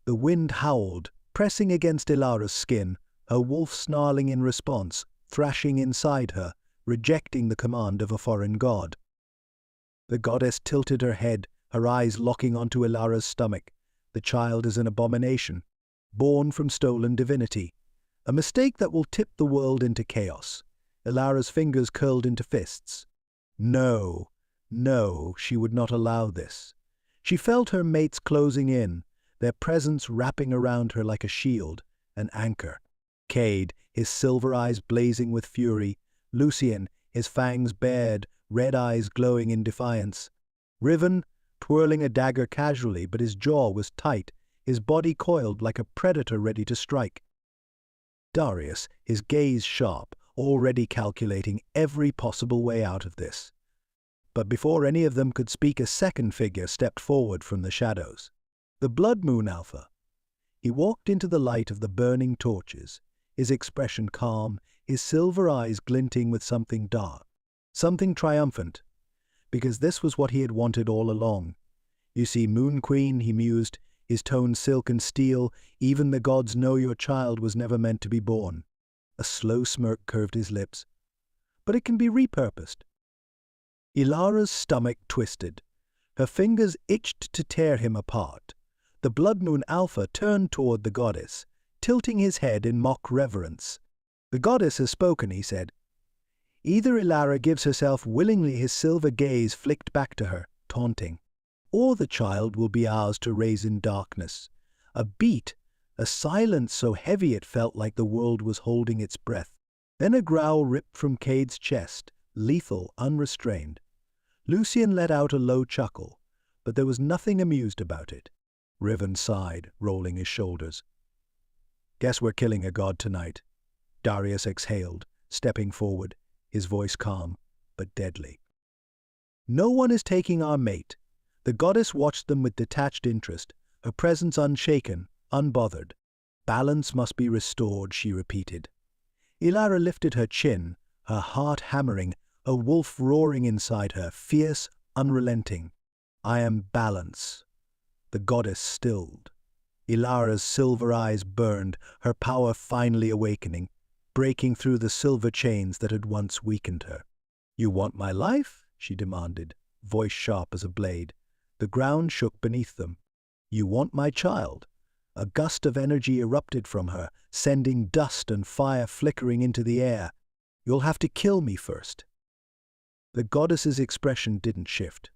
The wind howled, pressing against Ilara's skin, her wolf snarling in response, thrashing inside her, rejecting the command of a foreign god. The goddess tilted her head, her eyes locking onto Ilara's stomach. The child is an abomination, born from stolen divinity. A mistake that will tip the world into chaos. Ilara's fingers curled into fists. No, no, she would not allow this. She felt her mates closing in, their presence wrapping around her like a shield, an anchor. Cade, his silver eyes blazing with fury. Lucien, his fangs bared, red eyes glowing in defiance. Riven, twirling a dagger casually, but his jaw was tight, his body coiled like a predator ready to strike. Darius, his gaze sharp, already calculating every possible way out of this. But before any of them could speak, a second figure stepped forward from the shadows. The Blood Moon Alpha. He walked into the light of the burning torches, his expression calm, his silver eyes glinting with something dark, something triumphant, because this was what he had wanted all along. You see, Moon Queen, he mused, his tone silk and steel, even the gods know your child was never meant to be born. A slow smirk curved his lips. But it can be repurposed. Ilara's stomach twisted. Her fingers itched to tear him apart. The Blood Moon Alpha turned toward the goddess, tilting his head in mock reverence. "The goddess has spoken," he said. Either Ilara gives herself willingly, his silver gaze flicked back to her, taunting, or the child will be ours to raise in darkness. A beat, a silence so heavy it felt like the world was holding its breath. Then a growl ripped from Cade's chest, lethal, unrestrained. Lucian let out a low chuckle, but there was nothing amused about it. Riven sighed, rolling his shoulders. "Guess we're killing a god tonight." Darius exhaled, stepping forward, his voice calm, but deadly. "No one is taking our mate." The goddess watched them with detached interest, her presence unshaken, unbothered. "Balance must be restored," she repeated. Ilara lifted her chin, her heart hammering, a wolf roaring inside her, fierce, unrelenting. "I am balance." The goddess stilled. Ilara's silver eyes burned, her power finally awakening, breaking through the silver chains that had once weakened her. "You want my life?" she demanded, voice sharp as a blade. The ground shook beneath them. "You want my child?" A gust of energy erupted from her, sending dust and fire flickering into the air. "You'll have to kill me first." The goddess's expression didn't shift.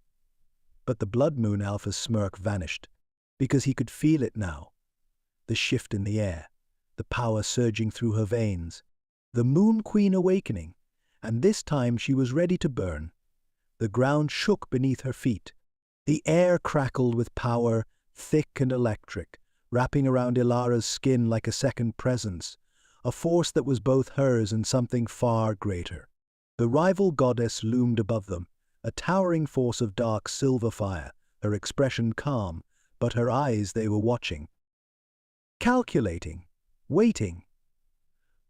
But the Blood Moon Alpha's smirk vanished, because he could feel it now. The shift in the air, the power surging through her veins, the Moon Queen awakening, and this time she was ready to burn. The ground shook beneath her feet. The air crackled with power, thick and electric, wrapping around Ilara's skin like a second presence, a force that was both hers and something far greater. The rival goddess loomed above them, a towering force of dark silver fire, her expression calm, but her eyes, they were watching. Calculating, waiting.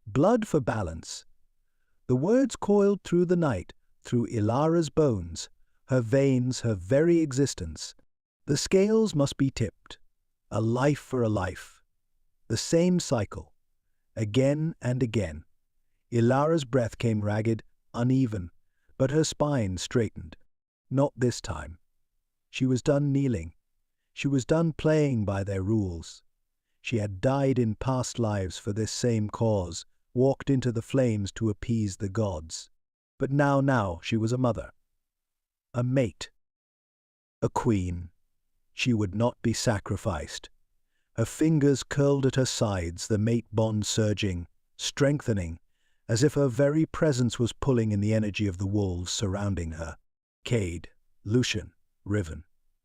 Blood for balance. The words coiled through the night, through Ilara's bones, her veins, her very existence. The scales must be tipped. A life for a life. The same cycle. Again and again. Ilara's breath came ragged, uneven, but her spine straightened. Not this time. She was done kneeling. She was done playing by their rules. She had died in past lives for this same cause, walked into the flames to appease the gods. But now she was a mother. A mate. A queen. She would not be sacrificed. Her fingers curled at her sides, the mate bond surging, strengthening, as if her very presence was pulling in the energy of the wolves surrounding her. Cade, Lucian, Riven,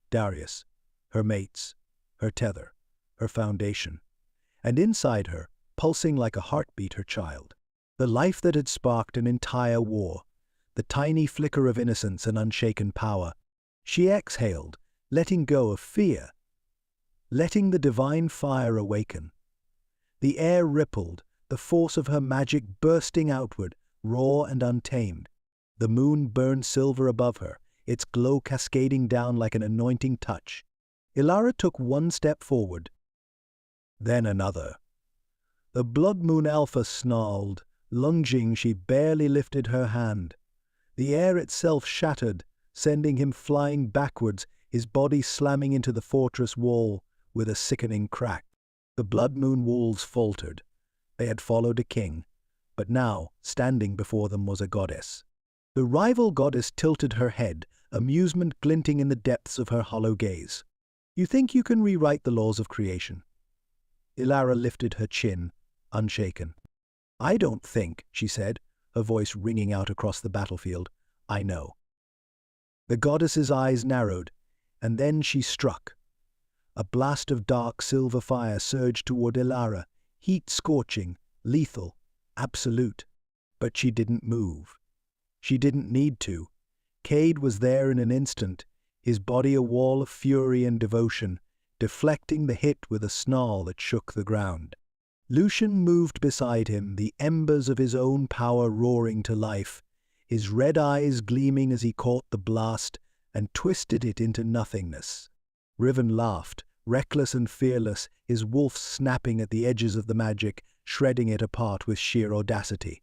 Darius, her mates, her tether, her foundation, and inside her, pulsing like a heartbeat, her child. The life that had sparked an entire war, the tiny flicker of innocence and unshaken power. She exhaled, letting go of fear, letting the divine fire awaken. The air rippled, the force of her magic bursting outward, raw and untamed. The moon burned silver above her, its glow cascading down like an anointing touch. Ilara took one step forward, then another. The Blood Moon Alpha snarled. Lunging, she barely lifted her hand. The air itself shattered, sending him flying backwards, his body slamming into the fortress wall with a sickening crack. The Blood Moon wolves faltered. They had followed a king, but now, standing before them, was a goddess. The rival goddess tilted her head, amusement glinting in the depths of her hollow gaze. "You think you can rewrite the laws of creation?" Ilara lifted her chin, unshaken. "I don't think," she said, her voice ringing out across the battlefield. "I know." The goddess's eyes narrowed, And then she struck. A blast of dark silver fire surged toward Ilara, heat scorching, lethal, absolute. But she didn't move. She didn't need to. Cade was there in an instant, his body a wall of fury and devotion, deflecting the hit with a snarl that shook the ground. Lucian moved beside him, the embers of his own power roaring to life, his red eyes gleaming as he caught the blast and twisted it into nothingness. Riven laughed, reckless and fearless, his wolf snapping at the edges of the magic, shredding it apart with sheer audacity.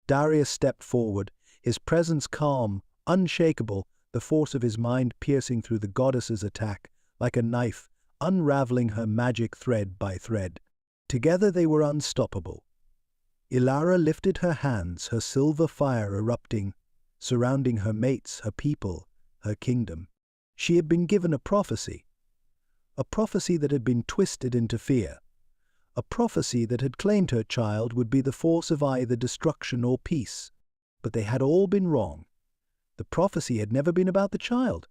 Darius stepped forward, his presence calm, unshakable, the force of his mind piercing through the goddess's attack, like a knife, unraveling her magic thread by thread. Together they were unstoppable. Ilara lifted her hands, her silver fire erupting, surrounding her mates, her people, her kingdom. She had been given a prophecy that had been twisted into fear, a prophecy that had claimed her child would be the force of either destruction or peace. But they had all been wrong. The prophecy had never been about the child.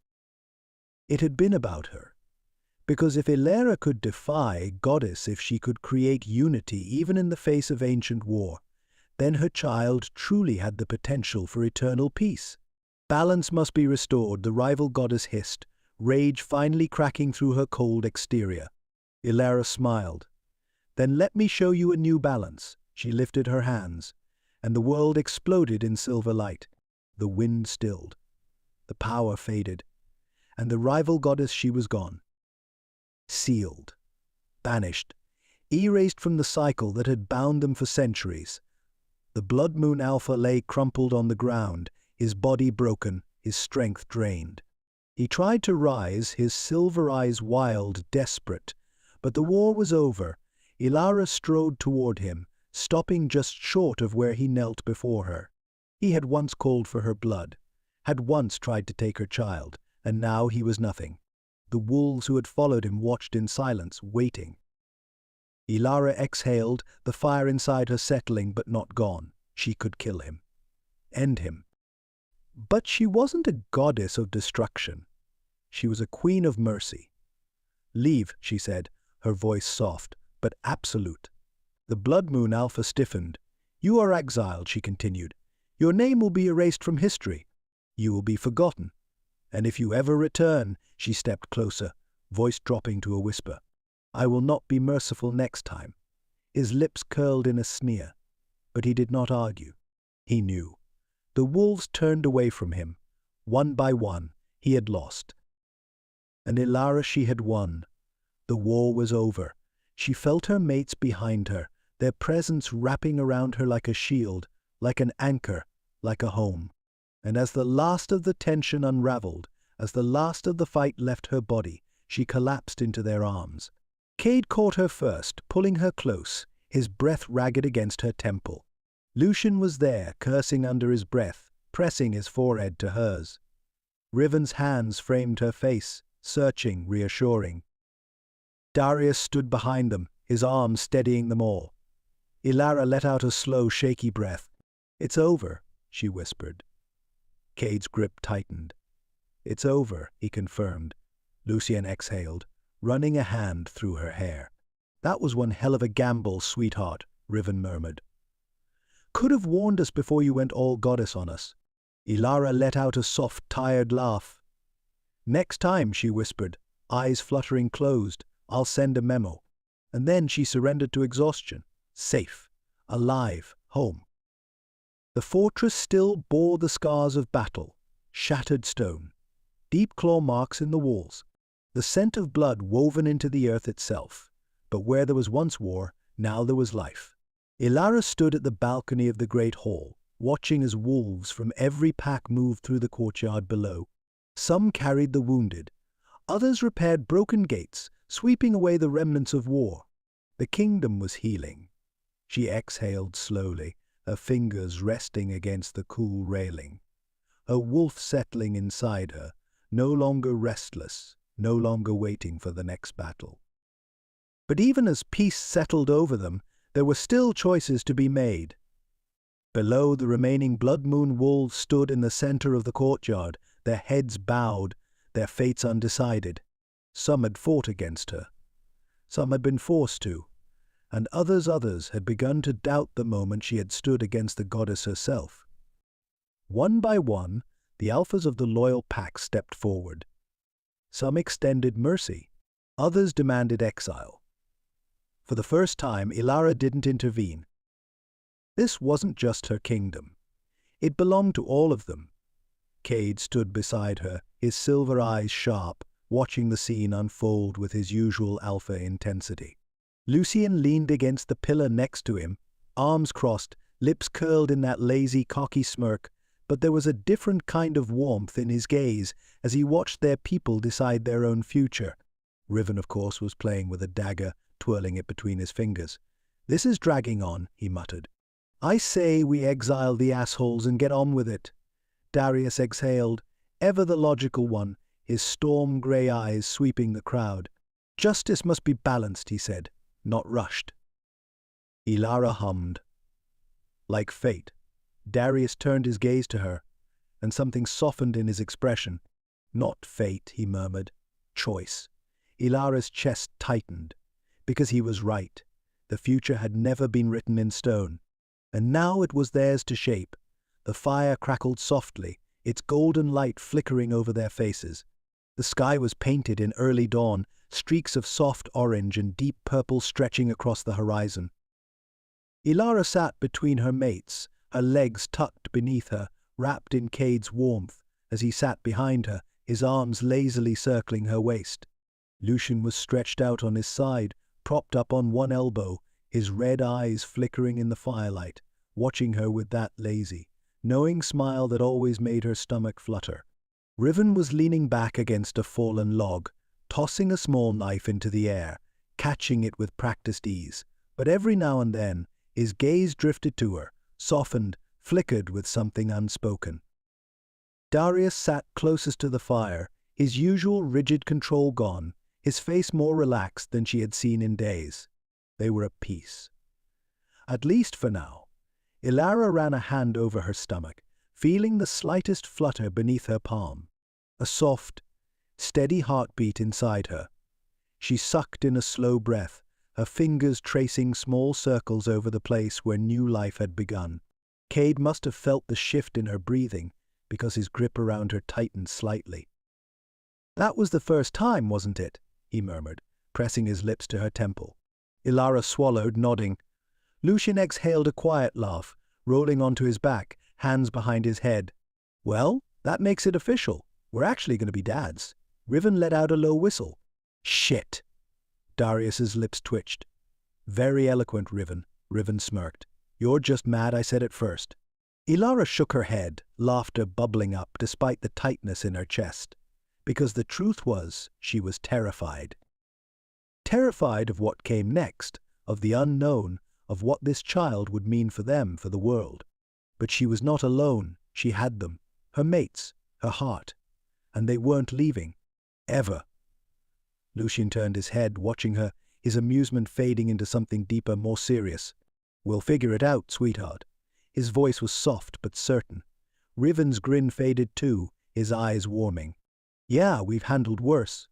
It had been about her. Because if Ilara could defy goddess, if she could create unity even in the face of ancient war, then her child truly had the potential for eternal peace. Balance must be restored, the rival goddess hissed, rage finally cracking through her cold exterior. Ilara smiled. Then let me show you a new balance. She lifted her hands, and the world exploded in silver light. The wind stilled. The power faded, and the rival goddess, she was gone. Sealed, banished, erased from the cycle that had bound them for centuries. The Blood Moon Alpha lay crumpled on the ground, his body broken, his strength drained. He tried to rise, his silver eyes wild, desperate. But the war was over. Ilara strode toward him, stopping just short of where he knelt before her. He had once called for her blood, had once tried to take her child, and now he was nothing. The wolves who had followed him watched in silence, waiting. Ilara exhaled, the fire inside her settling but not gone. She could kill him. End him. But she wasn't a goddess of destruction. She was a queen of mercy. Leave, she said, her voice soft, but absolute. The Blood Moon Alpha stiffened. You are exiled, she continued. Your name will be erased from history. You will be forgotten. And if you ever return, she stepped closer, voice dropping to a whisper, I will not be merciful next time. His lips curled in a sneer, but he did not argue. He knew. The wolves turned away from him. One by one, he had lost. And Ilara, she had won. The war was over. She felt her mates behind her, their presence wrapping around her like a shield, like an anchor, like a home. And as the last of the tension unraveled, as the last of the fight left her body, she collapsed into their arms. Cade caught her first, pulling her close, his breath ragged against her temple. Lucian was there, cursing under his breath, pressing his forehead to hers. Riven's hands framed her face, searching, reassuring. Darius stood behind them, his arms steadying them all. Ilara let out a slow, shaky breath. It's over, she whispered. Cade's grip tightened. It's over, he confirmed. Lucian exhaled, running a hand through her hair. That was one hell of a gamble, sweetheart, Riven murmured. Could have warned us before you went all goddess on us. Ilara let out a soft, tired laugh. Next time, she whispered, eyes fluttering closed, I'll send a memo. And then she surrendered to exhaustion. Safe, alive, home. The fortress still bore the scars of battle, shattered stone, deep claw marks in the walls, the scent of blood woven into the earth itself. But where there was once war, now there was life. Ilara stood at the balcony of the great hall, watching as wolves from every pack moved through the courtyard below. Some carried the wounded, others repaired broken gates, sweeping away the remnants of war. The kingdom was healing. She exhaled slowly, her fingers resting against the cool railing. Her wolf settling inside her, no longer restless, no longer waiting for the next battle. But even as peace settled over them, there were still choices to be made. Below, the remaining Blood Moon wolves stood in the center of the courtyard, their heads bowed, their fates undecided. Some had fought against her. Some had been forced to. And others had begun to doubt the moment she had stood against the goddess herself. One by one, the alphas of the loyal pack stepped forward. Some extended mercy. Others demanded exile. For the first time, Ilara didn't intervene. This wasn't just her kingdom. It belonged to all of them. Cade stood beside her, his silver eyes sharp, watching the scene unfold with his usual alpha intensity. Lucien leaned against the pillar next to him, arms crossed, lips curled in that lazy, cocky smirk, but there was a different kind of warmth in his gaze as he watched their people decide their own future. Riven, of course, was playing with a dagger, twirling it between his fingers. "This is dragging on," he muttered. "I say we exile the assholes and get on with it." Darius exhaled, ever the logical one, his storm-grey eyes sweeping the crowd. "Justice must be balanced," he said, "not rushed." Ilara hummed. Like fate, Darius turned his gaze to her, and something softened in his expression. "Not fate," he murmured. "Choice." Ilara's chest tightened. Because he was right. The future had never been written in stone. And now it was theirs to shape. The fire crackled softly, its golden light flickering over their faces. The sky was painted in early dawn, streaks of soft orange and deep purple stretching across the horizon. Ilara sat between her mates, her legs tucked beneath her, wrapped in Cade's warmth, as he sat behind her, his arms lazily circling her waist. Lucien was stretched out on his side, propped up on one elbow, his red eyes flickering in the firelight, watching her with that lazy, knowing smile that always made her stomach flutter. Riven was leaning back against a fallen log, tossing a small knife into the air, catching it with practiced ease, but every now and then his gaze drifted to her, softened, flickered with something unspoken. Darius sat closest to the fire, his usual rigid control gone, his face more relaxed than she had seen in days. They were at peace. At least for now. Ilara ran a hand over her stomach, feeling the slightest flutter beneath her palm. A soft, steady heartbeat inside her. She sucked in a slow breath, her fingers tracing small circles over the place where new life had begun. Cade must have felt the shift in her breathing, because his grip around her tightened slightly. "That was the first time, wasn't it?" he murmured, pressing his lips to her temple. Ilara swallowed, nodding. Lucien exhaled a quiet laugh, rolling onto his back, hands behind his head. "Well, that makes it official. We're actually going to be dads." Riven let out a low whistle. "Shit!" Darius's lips twitched. "Very eloquent, Riven," Riven smirked. "You're just mad I said it first." Ilara shook her head, laughter bubbling up despite the tightness in her chest. Because the truth was, she was terrified. Terrified of what came next, of the unknown, of what this child would mean for them, for the world. But she was not alone. She had them, her mates, her heart. And they weren't leaving. Ever. Lucien turned his head, watching her, his amusement fading into something deeper, more serious. "We'll figure it out, sweetheart." His voice was soft but certain. Riven's grin faded too, his eyes warming. "Yeah, we've handled worse."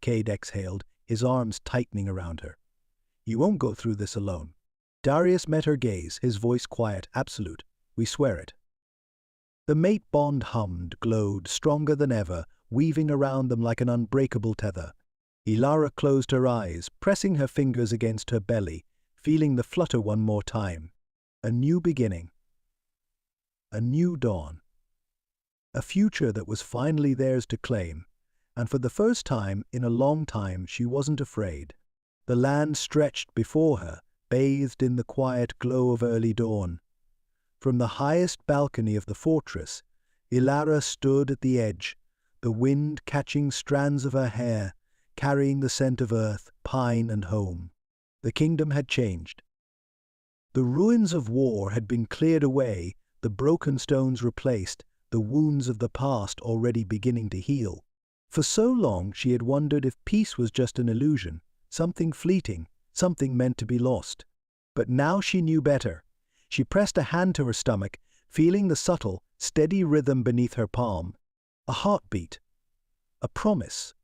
Cade exhaled, his arms tightening around her. "You won't go through this alone." Darius met her gaze, his voice quiet, absolute. "We swear it." The mate bond hummed, glowed, stronger than ever, weaving around them like an unbreakable tether. Ilara closed her eyes, pressing her fingers against her belly, feeling the flutter one more time. A new beginning. A new dawn. A future that was finally theirs to claim, and for the first time in a long time she wasn't afraid. The land stretched before her, bathed in the quiet glow of early dawn. From the highest balcony of the fortress, Ilara stood at the edge, the wind catching strands of her hair, carrying the scent of earth, pine and home. The kingdom had changed. The ruins of war had been cleared away, the broken stones replaced, the wounds of the past already beginning to heal. For so long she had wondered if peace was just an illusion, something fleeting, something meant to be lost. But now she knew better. She pressed a hand to her stomach, feeling the subtle, steady rhythm beneath her palm. A heartbeat. A promise.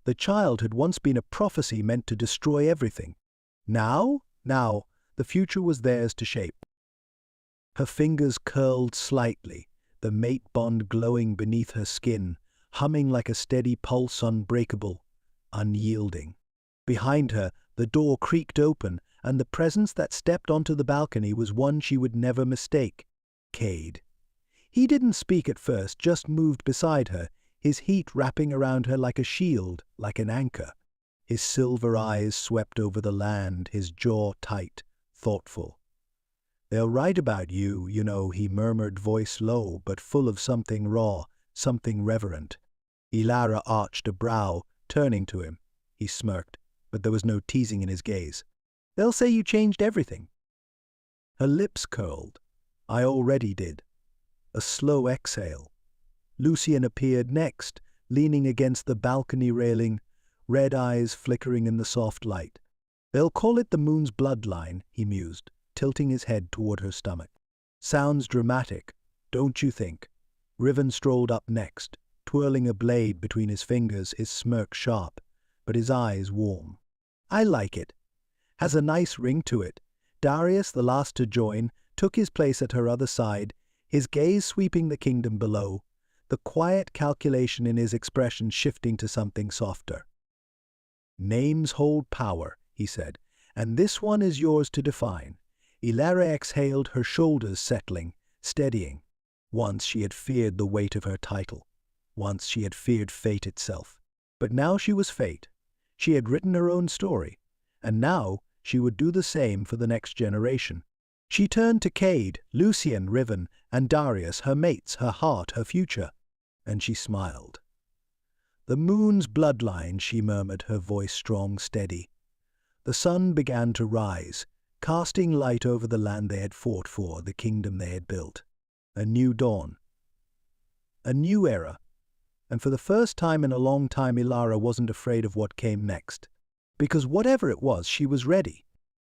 The child had once been a prophecy meant to destroy everything. Now, the future was theirs to shape. Her fingers curled slightly, the mate bond glowing beneath her skin, humming like a steady pulse, unbreakable, unyielding. Behind her, the door creaked open, and the presence that stepped onto the balcony was one she would never mistake. Cade. He didn't speak at first, just moved beside her, his heat wrapping around her like a shield, like an anchor. His silver eyes swept over the land, his jaw tight, thoughtful. "They'll write about you, you know," he murmured, voice low, but full of something raw, something reverent. Ilara arched a brow, turning to him. He smirked, but there was no teasing in his gaze. "They'll say you changed everything." Her lips curled. "I already did." A slow exhale. Lucian appeared next, leaning against the balcony railing, red eyes flickering in the soft light. "They'll call it the moon's bloodline," he mused, tilting his head toward her stomach. "Sounds dramatic, don't you think?" Riven strolled up next, twirling a blade between his fingers, his smirk sharp, but his eyes warm. "I like it. Has a nice ring to it." Darius, the last to join, took his place at her other side, his gaze sweeping the kingdom below, the quiet calculation in his expression shifting to something softer. "Names hold power," he said, "and this one is yours to define." Ilara exhaled, her shoulders settling, steadying. Once she had feared the weight of her title. Once she had feared fate itself. But now she was fate. She had written her own story, and now she would do the same for the next generation. She turned to Cade, Lucian, Riven, and Darius, her mates, her heart, her future, and she smiled. "The moon's bloodline," she murmured, her voice strong, steady. The sun began to rise, casting light over the land they had fought for, the kingdom they had built. A new dawn. A new era. And for the first time in a long time, Ilara wasn't afraid of what came next. Because whatever it was, she was ready.